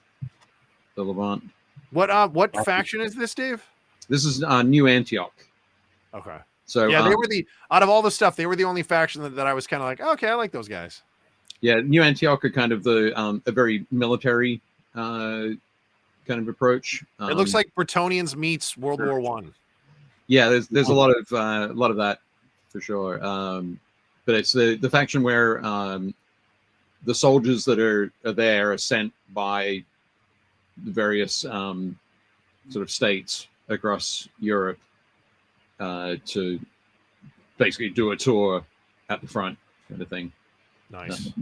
the Levant. What faction is this, Dave? This is New Antioch. Okay. So yeah, they were out of all the stuff, they were the only faction that I was kind of like, okay, I like those guys. Yeah, New Antioch are kind of a very military kind of approach. It looks like Bretonnians meets World War One. Yeah, there's a lot of that for sure. But it's the faction where the soldiers that are there are sent by the various sort of states across Europe to basically do a tour at the front, kind of thing. Nice.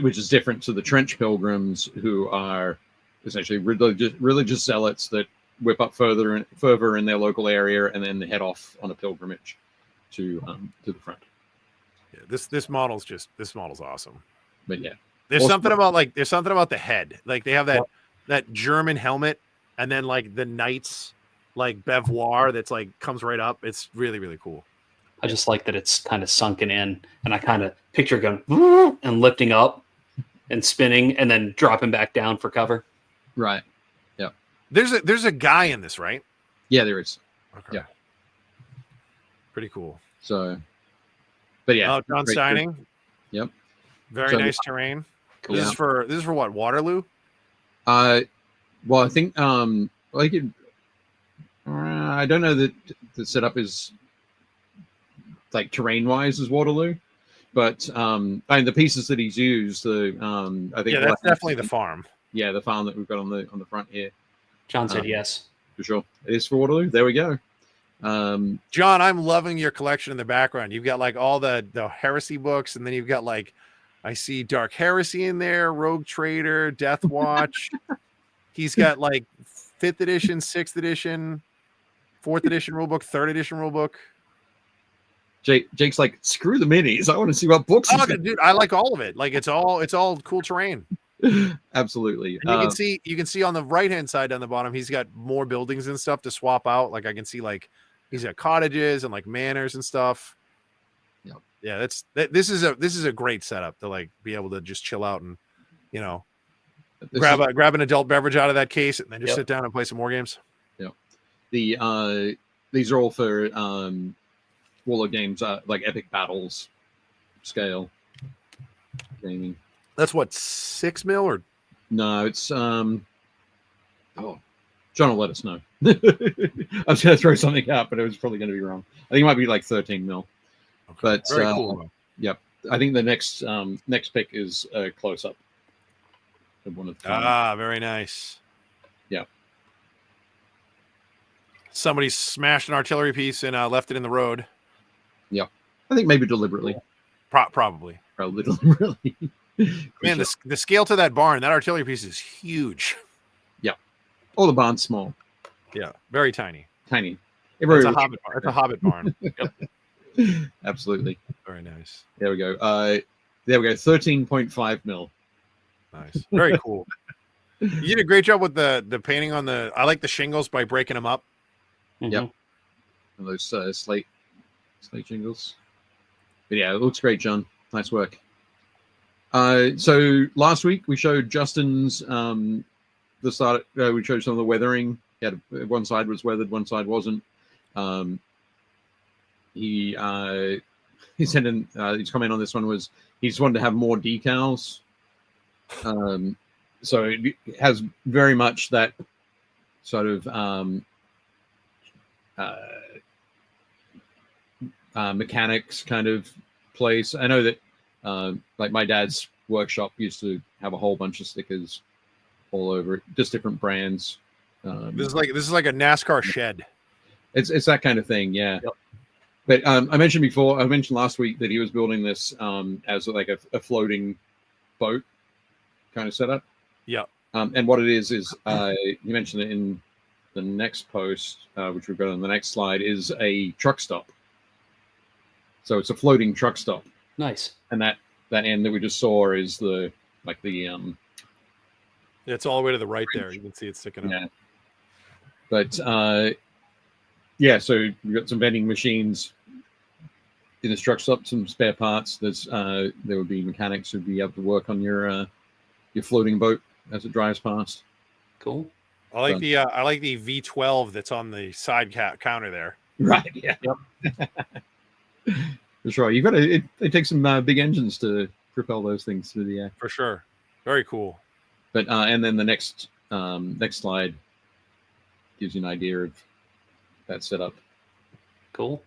Which is different to the trench pilgrims, who are essentially religious zealots that whip up further in their local area and then head off on a pilgrimage to the front. Yeah, this model's awesome. But yeah, there's something about the head. Like they have that German helmet, and then like the knights like Beauvoir that's like comes right up. It's really, really cool. I just like that it's kind of sunken in, and I kind of picture going and lifting up and spinning and then dropping back down for cover. Right. Yeah. There's a guy in this, right? Yeah, there is. Okay. Yeah. Pretty cool. So But yeah, Oh, John great- Steining. Yep. Very So- nice terrain. Cool. This is for what, Waterloo? Well, I think like it, I don't know that the setup is like terrain wise as Waterloo, but I mean the pieces that he's used, I think Yeah, that's definitely the farm. Yeah, the farm that we've got on the front here. John said yes. For sure. It is for Waterloo. There we go. John, I'm loving your collection in the background. You've got like all the heresy books, and then you've got like, I see Dark Heresy in there, Rogue Trader, Death Watch. He's got like 5th edition, 6th edition, 4th edition rulebook, 3rd edition rulebook. Jake's like, screw the minis. I want to see what books. Oh, dude, I like all of it. Like it's all cool terrain. Absolutely. And you can see on the right hand side down the bottom, he's got more buildings and stuff to swap out. Like I can see he's got cottages and like manors and stuff. Yep. Yeah, this is a great setup to like be able to just chill out and grab an adult beverage out of that case and then just sit down and play some more games. Yeah. These are all for Warlord games, like Epic Battles scale gaming. That's what, 6 mil or no? It's John will let us know. I was going to throw something out, but it was probably going to be wrong. I think it might be like 13 mil. Okay. But very cool. Yep. I think the next pick is a close up. Very nice. Yeah. Somebody smashed an artillery piece and left it in the road. Yeah. I think maybe deliberately. Probably deliberately. Man, the scale to that barn, that artillery piece is huge. Yeah. Oh, the barn's small. Yeah, very tiny. Tiny. It's a hobbit barn. It's a hobbit barn. Yep. Absolutely. Very nice. There we go. 13.5 mil. Nice. Very cool. You did a great job with the painting on the. I like the shingles by breaking them up. Mm-hmm. Yep. And those slate shingles. But yeah, it looks great, John. Nice work. So last week we showed Justin's the start. We showed some of the weathering. He had one side was weathered, one side wasn't. He sent in his comment on this one was he just wanted to have more decals. So it has very much that sort of mechanics kind of place. I know that like my dad's workshop used to have a whole bunch of stickers all over it, just different brands. This is like a NASCAR shed. It's that kind of thing, yeah. Yep. But I mentioned last week that he was building this as like a floating boat kind of setup. Yeah. And what it is you mentioned it in the next post, which we've got on the next slide, is a truck stop. So it's a floating truck stop. Nice. And that end that we just saw is it's all the way to the right there. You can see it sticking yeah. up. But so we've got some vending machines in this truck stop, some spare parts. There would be mechanics who'd be able to work on your floating boat as it drives past. Cool. I like the V12 that's on the side counter there. Right. Yeah. Yep. For sure. You've got to. It takes some big engines to propel those things through the air. For sure. Very cool. But and then the next slide gives you an idea of that setup. Cool.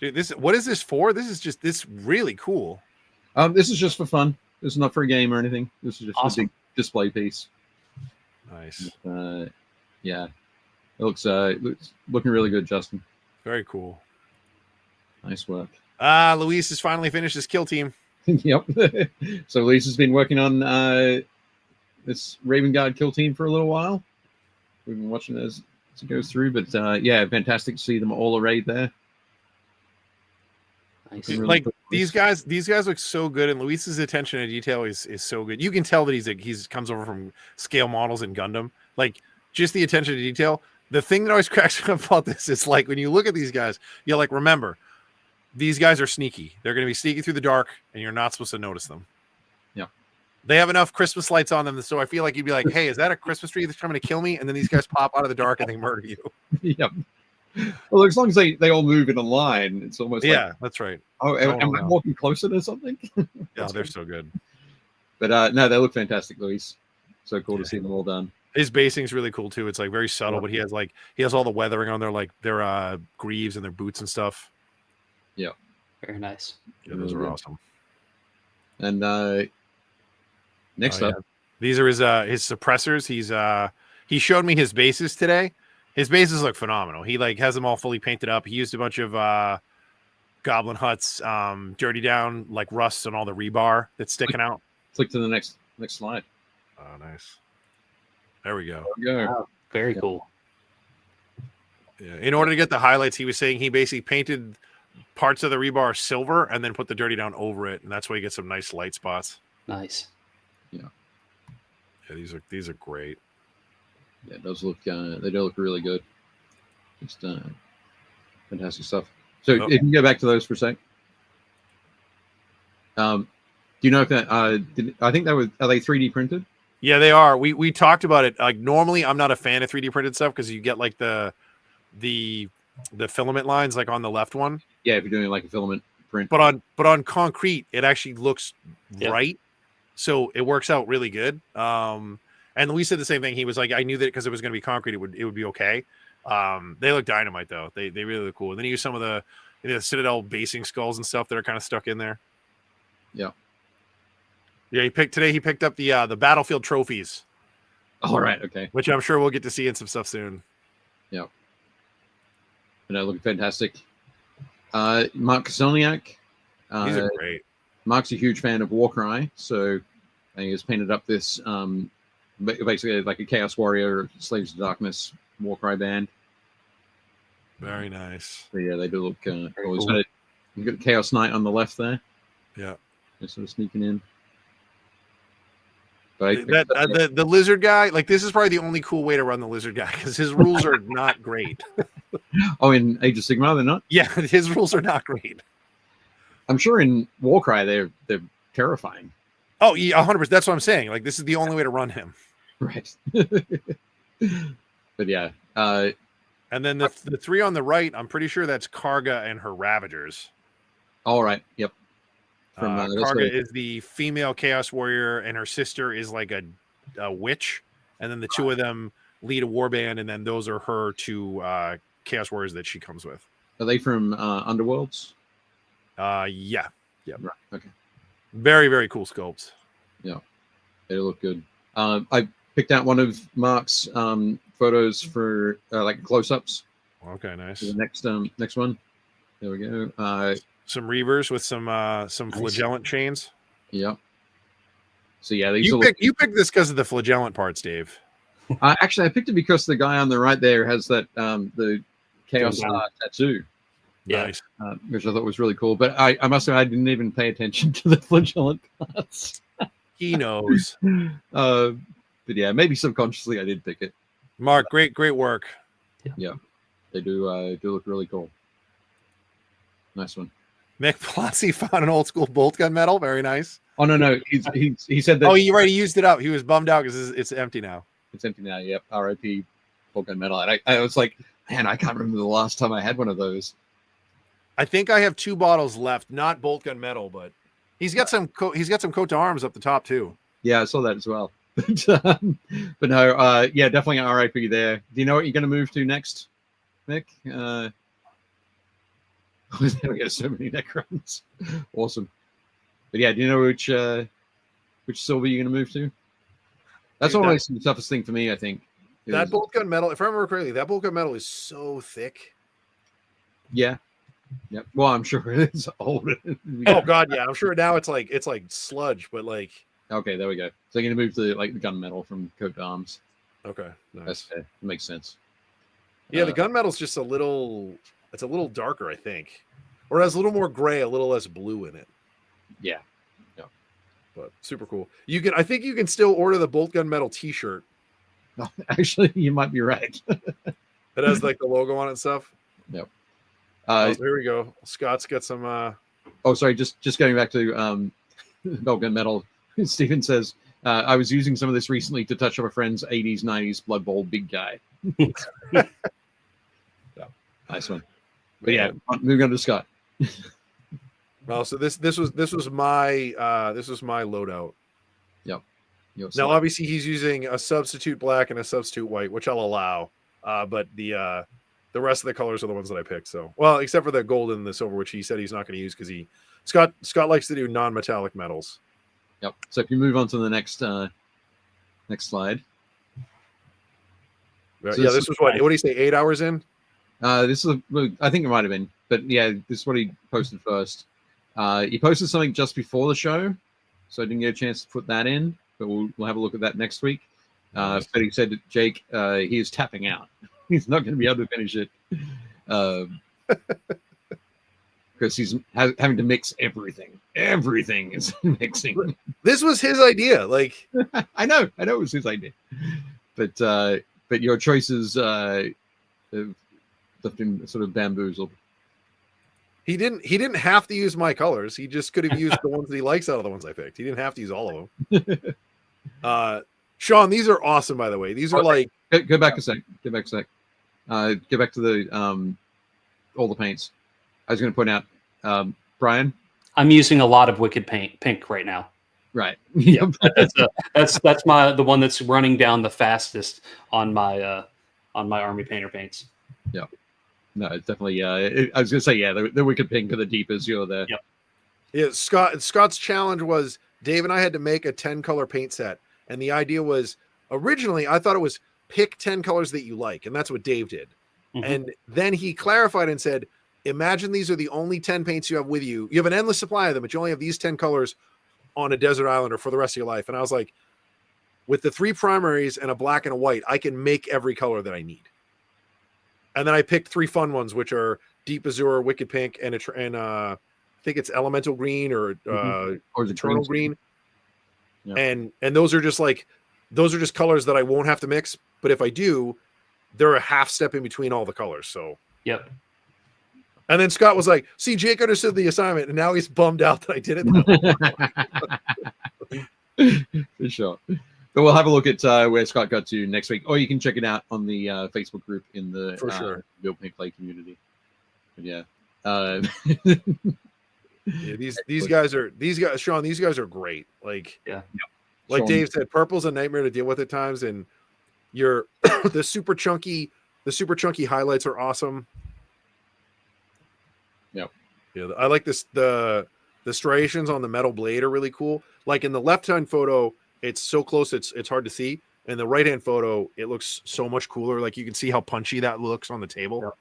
Dude, what is this for? This really cool. This is just for fun. This is not for a game or anything. This is just awesome. a big display piece. Nice. Yeah. It looks looking really good, Justin. Very cool. Nice work. Luis has finally finished his kill team. Yep. So Luis has been working on this Raven Guard kill team for a little while. We've been watching it as it goes through, but yeah, fantastic to see them all arrayed there. Nice. Really Like cool. these guys look so good, and Luis's attention to detail is so good. You can tell that he's comes over from scale models and Gundam. Like just the attention to detail. The thing that always cracks me up about this is like when you look at these guys, you're like, remember, these guys are sneaky. They're going to be sneaky through the dark, and you're not supposed to notice them. Yeah. They have enough Christmas lights on them, so I feel like you'd be like, hey, is that a Christmas tree that's coming to kill me? And then these guys pop out of the dark and they murder you. Yep. Well, as long as they all move in a line, it's almost like, Yeah, that's right. oh, No, am no, I no. walking closer to something? Yeah, they're so good. But no, they look fantastic, Luis. So cool to Yeah. see them all done. His basing's really cool too. It's like very subtle, but he has all the weathering on their greaves and their boots and stuff. Very nice. Yeah, those are Really good. awesome. And next Oh, up, yeah. These are his suppressors. He showed me his bases today. His bases look phenomenal. He like has them all fully painted up. He used a bunch of Goblin Huts, dirty down like rust and all the rebar that's sticking out. click to the next slide. Oh, nice. There we go. There we go. Wow, very cool. Yeah. In order to get the highlights, he was saying he basically painted parts of the rebar silver and then put the dirty down over it, and that's why you get some nice light spots. Nice. Yeah, these are great. Yeah, those look they do look really good. Just fantastic stuff. So if you can go back to those for a sec. Do you know if that I think that was, are they 3D printed? Yeah, they are. We talked about it. Like normally I'm not a fan of 3D printed stuff because you get like the filament lines like on the left one. Yeah, if you're doing like a filament print. But on concrete, it actually looks right. So it works out really good. And Luis said the same thing. He was like, I knew that because it was going to be concrete, it would be okay. They look dynamite though. They really look cool. And then you use some of the Citadel basing skulls and stuff that are kind of stuck in there. Yeah. Yeah, he picked up the battlefield trophies. All right, okay. Which I'm sure we'll get to see in some stuff soon. Yeah. And they look fantastic. Mark Koselniak. These are great. Mark's a huge fan of Warcry, so he has painted up this basically like a Chaos Warrior, Slaves of Darkness Warcry band. Very nice. So yeah, they do look cool. Cool. You've got Chaos Knight on the left there. Yeah. They're sort of sneaking in. But the lizard guy, like this is probably the only cool way to run the lizard guy because his rules are not great. Oh, in Age of Sigmar, they're not? Yeah, his rules are not great. I'm sure in Warcry they're terrifying. Oh, yeah, 100%. That's what I'm saying. Like this is the only way to run him. Right. But yeah. And then the three on the right, I'm pretty sure that's Karga and her Ravagers. All right. Yep. Karga is the female Chaos Warrior, and her sister is like a witch. And then the two of them lead a warband, and then those are her two Chaos Warriors that she comes with. Are they from Underworlds? Yeah. Right. Okay. Very, very cool sculpts. Yeah. They look good. I picked out one of Mark's photos for like close-ups. Okay, nice. The next one. There we go. Some Reavers with some flagellant chains. Yeah. So yeah, you picked this because of the flagellant parts, Dave. Actually, I picked it because the guy on the right there has that the Chaos tattoo. Yeah. Nice. Which I thought was really cool. But I must say I didn't even pay attention to the flagellant parts. He knows. But yeah, maybe subconsciously I did pick it. Mark, great work. Yeah, they do look really cool. Nice one. Mick Plotzy found an old school bolt gun medal. Very nice. Oh no, he said that. Oh, you're right. He used it up. He was bummed out because it's empty now. It's empty now. Yep. R.I.P. bolt gun medal. And I was like, man, I can't remember the last time I had one of those. I think I have 2 bottles left. Not bolt gun metal, but he's got some. He's got some coat to arms up the top too. Yeah, I saw that as well. But no, yeah, definitely an RIP there. Do you know what you're going to move to next, Mick? We got so many Necrons. Awesome. But yeah, do you know which silver you're going to move to? That's always the toughest thing for me, I think. That bolt gun metal, if I remember correctly, that bolt gun metal is so thick. Yeah. Yep. Well, I'm sure it is old. Oh God, yeah. I'm sure now it's like sludge, but like. Okay, there we go. So you're gonna move to like the gunmetal from coat to arms. Okay, nice. That's fair. That makes sense. Yeah, the gunmetal's just a little darker, I think. Or it has a little more gray, a little less blue in it. Yeah. Yeah. But super cool. I think you can still order the bolt gun metal T-shirt. No, actually, you might be right. It has like the logo on it and stuff. Yep. Here we go. Scott's got some oh, sorry, just going back to bolt gun metal. Stephen says, I was using some of this recently to touch up a friend's 80s, 90s Blood Bowl big guy. Nice one. But yeah, moving on to Scott. Well, so this was my loadout. Yep. Now, obviously, he's using a substitute black and a substitute white, which I'll allow. But the rest of the colors are the ones that I picked. So, well, except for the gold and the silver, which he said he's not going to use because Scott likes to do non-metallic metals. Yep. So if you move on to the next slide. So yeah, this was what do you say? 8 hours in. This is I think it might have been, but yeah, this is what he posted first. He posted something just before the show, so I didn't get a chance to put that in. But we'll have a look at that next week. But he said that Jake, he is tapping out. He's not going to be able to finish it because he's having to mix everything. Everything is mixing. This was his idea. Like I know it was his idea, but your choices have left him sort of bamboozled. He didn't have to use my colors. He just could have used the ones that he likes out of the ones I picked. He didn't have to use all of them. Sean, these are awesome, by the way. These are like go back a sec. Get back to the all the paints. I was going to point out, Brian. I'm using a lot of Wicked Pink right now. Right. Yeah, that's the one that's running down the fastest on my Army Painter paints. Yeah. No, it's definitely. I was going to say, yeah, the Wicked Pink are the deepest. You're there. Yep. Yeah. Scott's challenge was Dave and I had to make a 10-color paint set, and the idea was originally I thought it was pick 10 colors that you like, and that's what Dave did. Mm-hmm. And then he clarified and said, imagine these are the only 10 paints you have with you. You have an endless supply of them, but you only have these 10 colors on a desert island or for the rest of your life. And I was like, with the 3 primaries and a black and a white, I can make every color that I need. And then I picked 3 fun ones, which are Deep Azure, Wicked Pink, and I think it's Elemental Green or Eternal Green. Yeah. And those are just colors that I won't have to mix. But if I do, they're a half step in between all the colors. So yep. And then Scott was like, see, Jake understood the assignment, and now he's bummed out that I did it. For sure. But we'll have a look at where Scott got to next week, or you can check it out on the Facebook group in the BuildPaintPlay community. But yeah. Yeah, these guys, Sean, these guys are great. Like, yeah. Like Sean, Dave said, purple's a nightmare to deal with at times, and the super chunky highlights are awesome. Yep. Yeah, I like this. The striations on the metal blade are really cool. Like in the left-hand photo, it's so close it's hard to see. In the right-hand photo, it looks so much cooler. Like you can see how punchy that looks on the table.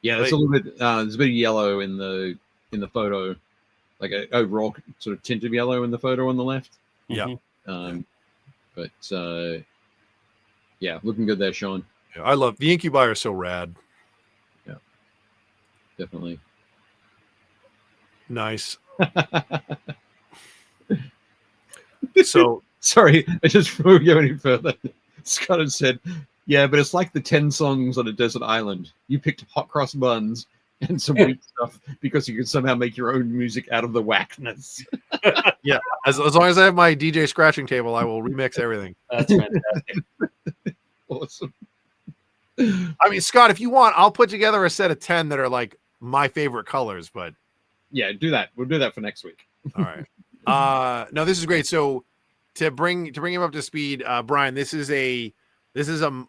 Yeah, there's a little bit. There's a bit of yellow in the photo, like an overall sort of tint of yellow in the photo on the left. Yeah. But yeah, looking good there, Sean. Yeah, I love the Incubi are so rad. Yeah, definitely. Nice. So sorry, before we go any further, Scott had said, yeah, but it's like the 10 songs on a desert island. You picked hot cross buns and some weak stuff because you can somehow make your own music out of the whackness. Yeah, as long as I have my DJ scratching table, I will remix everything. That's fantastic. Awesome. I mean, Scott, if you want, I'll put together a set of 10 that are like my favorite colors, but yeah, do that. We'll do that for next week. All right. No, this is great. So to bring him up to speed, Brian, this is an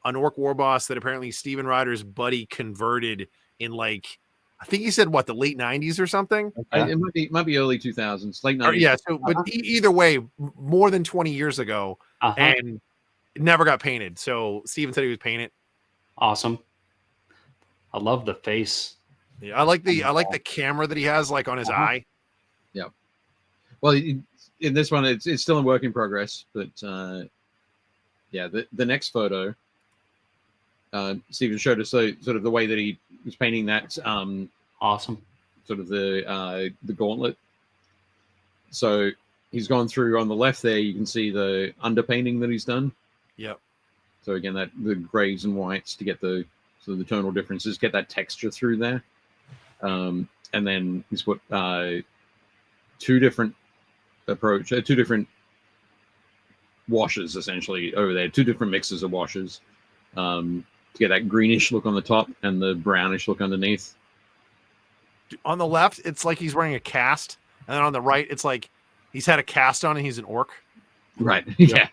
orc war boss that apparently Steven Ryder's buddy converted in like, I think he said what, the late 90s or something. Okay. It might be early 2000s, late 90s. Yeah. So, but either way, more than 20 years ago, and it never got painted. So Steven said he would paint it. Awesome. I love the face. Yeah, I like the camera that he has like on his eye. Yeah. Well, in this one, it's still a work in progress, but yeah, the next photo, Steven showed us sort of the way that he was painting that. Awesome. Sort of the gauntlet. So he's gone through on the left there. You can see the underpainting that he's done. Yep. So again, that the grays and whites to get the tonal differences, get that texture through there. And then he's put two different washes essentially over there, 2 different mixes of washes. to get that greenish look on the top and the brownish look underneath. On the left, it's like he's wearing a cast, and then on the right, it's like he's had a cast on and he's an orc. Right. Yeah.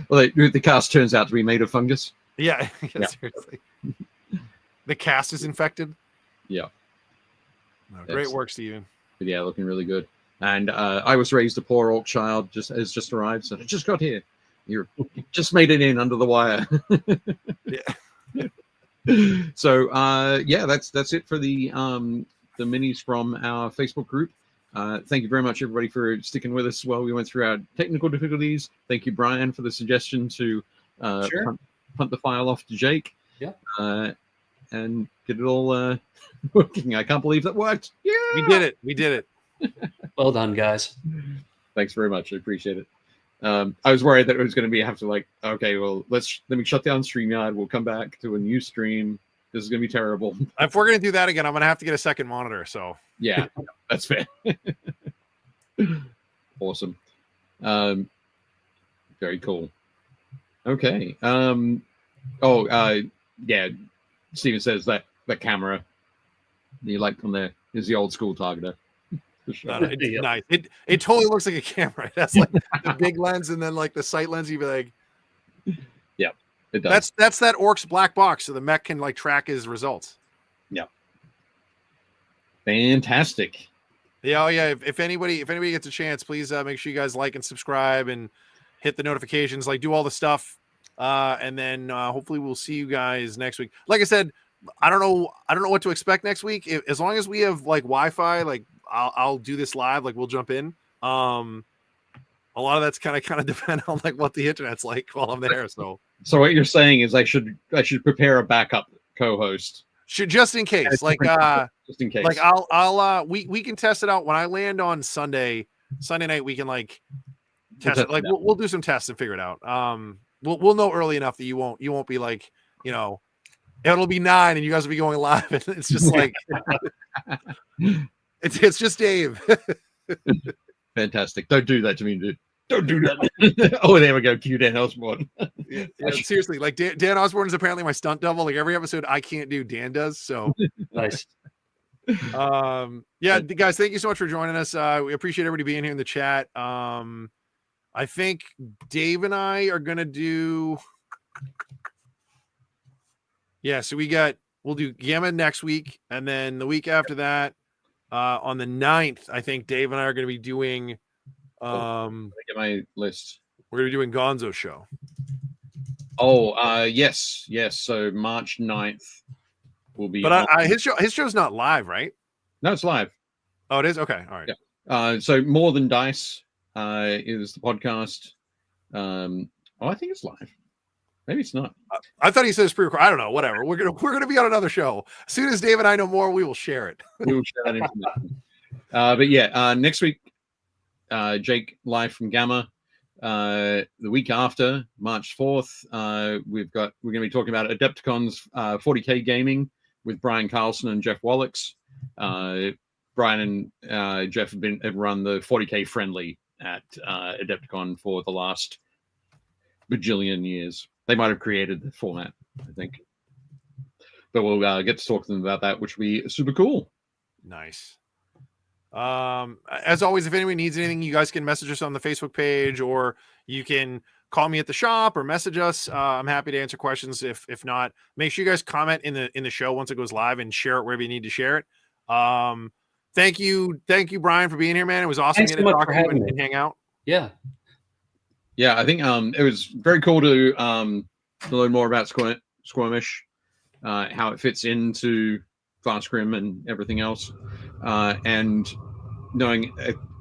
Well, the cast turns out to be made of fungus. Yeah. Yeah. Seriously. The cast is infected. Yeah. No, great work, Steven. But yeah, looking really good. And I was raised a poor orc child, just arrived, so I just got here. You just made it in under the wire. Yeah. So yeah, that's it for the minis from our Facebook group. Thank you very much, everybody, for sticking with us while we went through our technical difficulties. Thank you, Brian, for the suggestion to punt the file off to Jake. Yeah. And get it all working. I can't believe that worked. Yeah, We did it. Well done, guys. Thanks very much. I appreciate it. I was worried that it was going to have to like, okay, well, let me shut down StreamYard. We'll come back to a new stream. This is going to be terrible. If we're going to do that again, I'm going to have to get a second monitor. So yeah, that's fair. Awesome. Very cool. Okay. Yeah. Steven says that camera you like on there is the old school targeter. It's nice. It totally looks like a camera. That's like the big lens, and then like the sight lens. You'd be like, yeah, it does. That's that orc's black box, so the mech can like track his results. Yeah. Fantastic. Yeah, oh yeah. If anybody gets a chance, please make sure you guys like and subscribe and hit the notifications. Like, do all the stuff, and then hopefully we'll see you guys next week. Like I said, I don't know what to expect next week. As long as we have like Wi-Fi, like I'll do this live. Like we'll jump in. A lot of that's kind of depend on like what the internet's like while I'm there. So what you're saying is I should prepare a backup co-host. Just in case, just in case. Like I'll we can test it out when I land on Sunday night. We can like test it. Like we'll do some tests and figure it out. We'll know early enough that you won't be like, it'll be 9 and you guys will be going live. And it's just like it's just Dave. Fantastic. Don't do that to me, dude. Don't do that. Oh, there we go. Cue Dan Osborne. Yeah, seriously, like Dan Osborne is apparently my stunt double. Like every episode I can't do, Dan does. So nice. Yeah, guys, thank you so much for joining us. We appreciate everybody being here in the chat. I think Dave and I are gonna do. Yeah, so we'll do Gamma next week, and then the week after that, on the 9th, I think Dave and I are going to be doing. Get my list. We're going to be doing Gonzo show. Oh, yes. So March 9th will be. But his show's not live, right? No, it's live. Oh, it is. Okay, all right. Yeah. So More Than Dice is the podcast. I think it's live. Maybe it's not. I thought he said it's pre-recorded. I don't know. Whatever. We're gonna be on another show. As soon as Dave and I know more, we will share it. We will share that information. But yeah, next week, Jake live from Gamma. The week after, March 4th, we're going to be talking about Adepticon's 40K gaming with Brian Carlson and Jeff Wallachs. Brian and Jeff have run the 40K friendly at Adepticon for the last bajillion years. They might have created the format, I think. But we'll get to talk to them about that, which will be super cool. Nice. As always, if anyone needs anything, you guys can message us on the Facebook page, or you can call me at the shop or message us. I'm happy to answer questions. If not, make sure you guys comment in the show once it goes live and share it wherever you need to share it. Thank you, Brian, for being here, man. It was awesome getting to talk to you and hang out. Yeah. Yeah, I think it was very cool to learn more about Sqwurmish, how it fits into Fastgrim and everything else, and knowing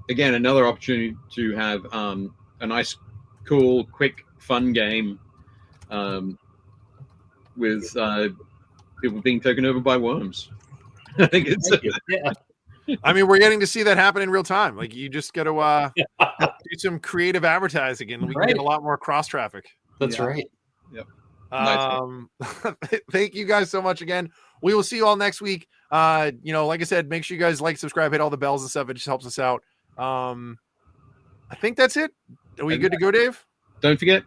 again another opportunity to have a nice, cool, quick, fun game with people being taken over by worms. I think it's yeah. I mean, we're getting to see that happen in real time. Like, you just got to do some creative advertising, and we can get a lot more cross traffic. That's right. Yep. Thank you guys so much again. We will see you all next week. Like I said, make sure you guys like, subscribe, hit all the bells and stuff. It just helps us out. I think that's it. Are we good to go, Dave? Don't forget,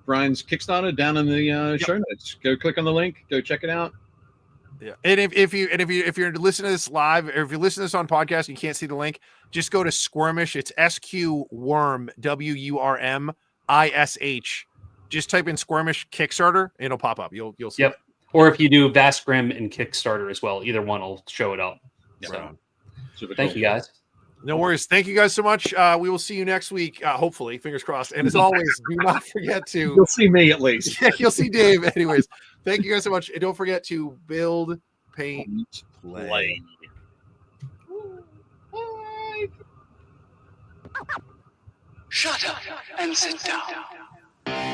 Brian's Kickstarter down in the show notes. Go click on the link. Go check it out. Yeah, and if you're listening to this live, or if you listen to this on podcast, and you can't see the link. Just go to Sqwurmish. It's Sqwurm WURMISH. Just type in Sqwurmish Kickstarter, and it'll pop up. You'll see. Yep. Or if you do Vast Grim and Kickstarter as well, either one will show it up. Yeah. So, Super thank cool. you guys. No worries. Thank you guys so much. We will see you next week. Hopefully, fingers crossed. And as always, do not forget to. You'll see me at least. Yeah, you'll see Dave. Anyways, thank you guys so much. And don't forget to build, paint, play. Shut up and sit down.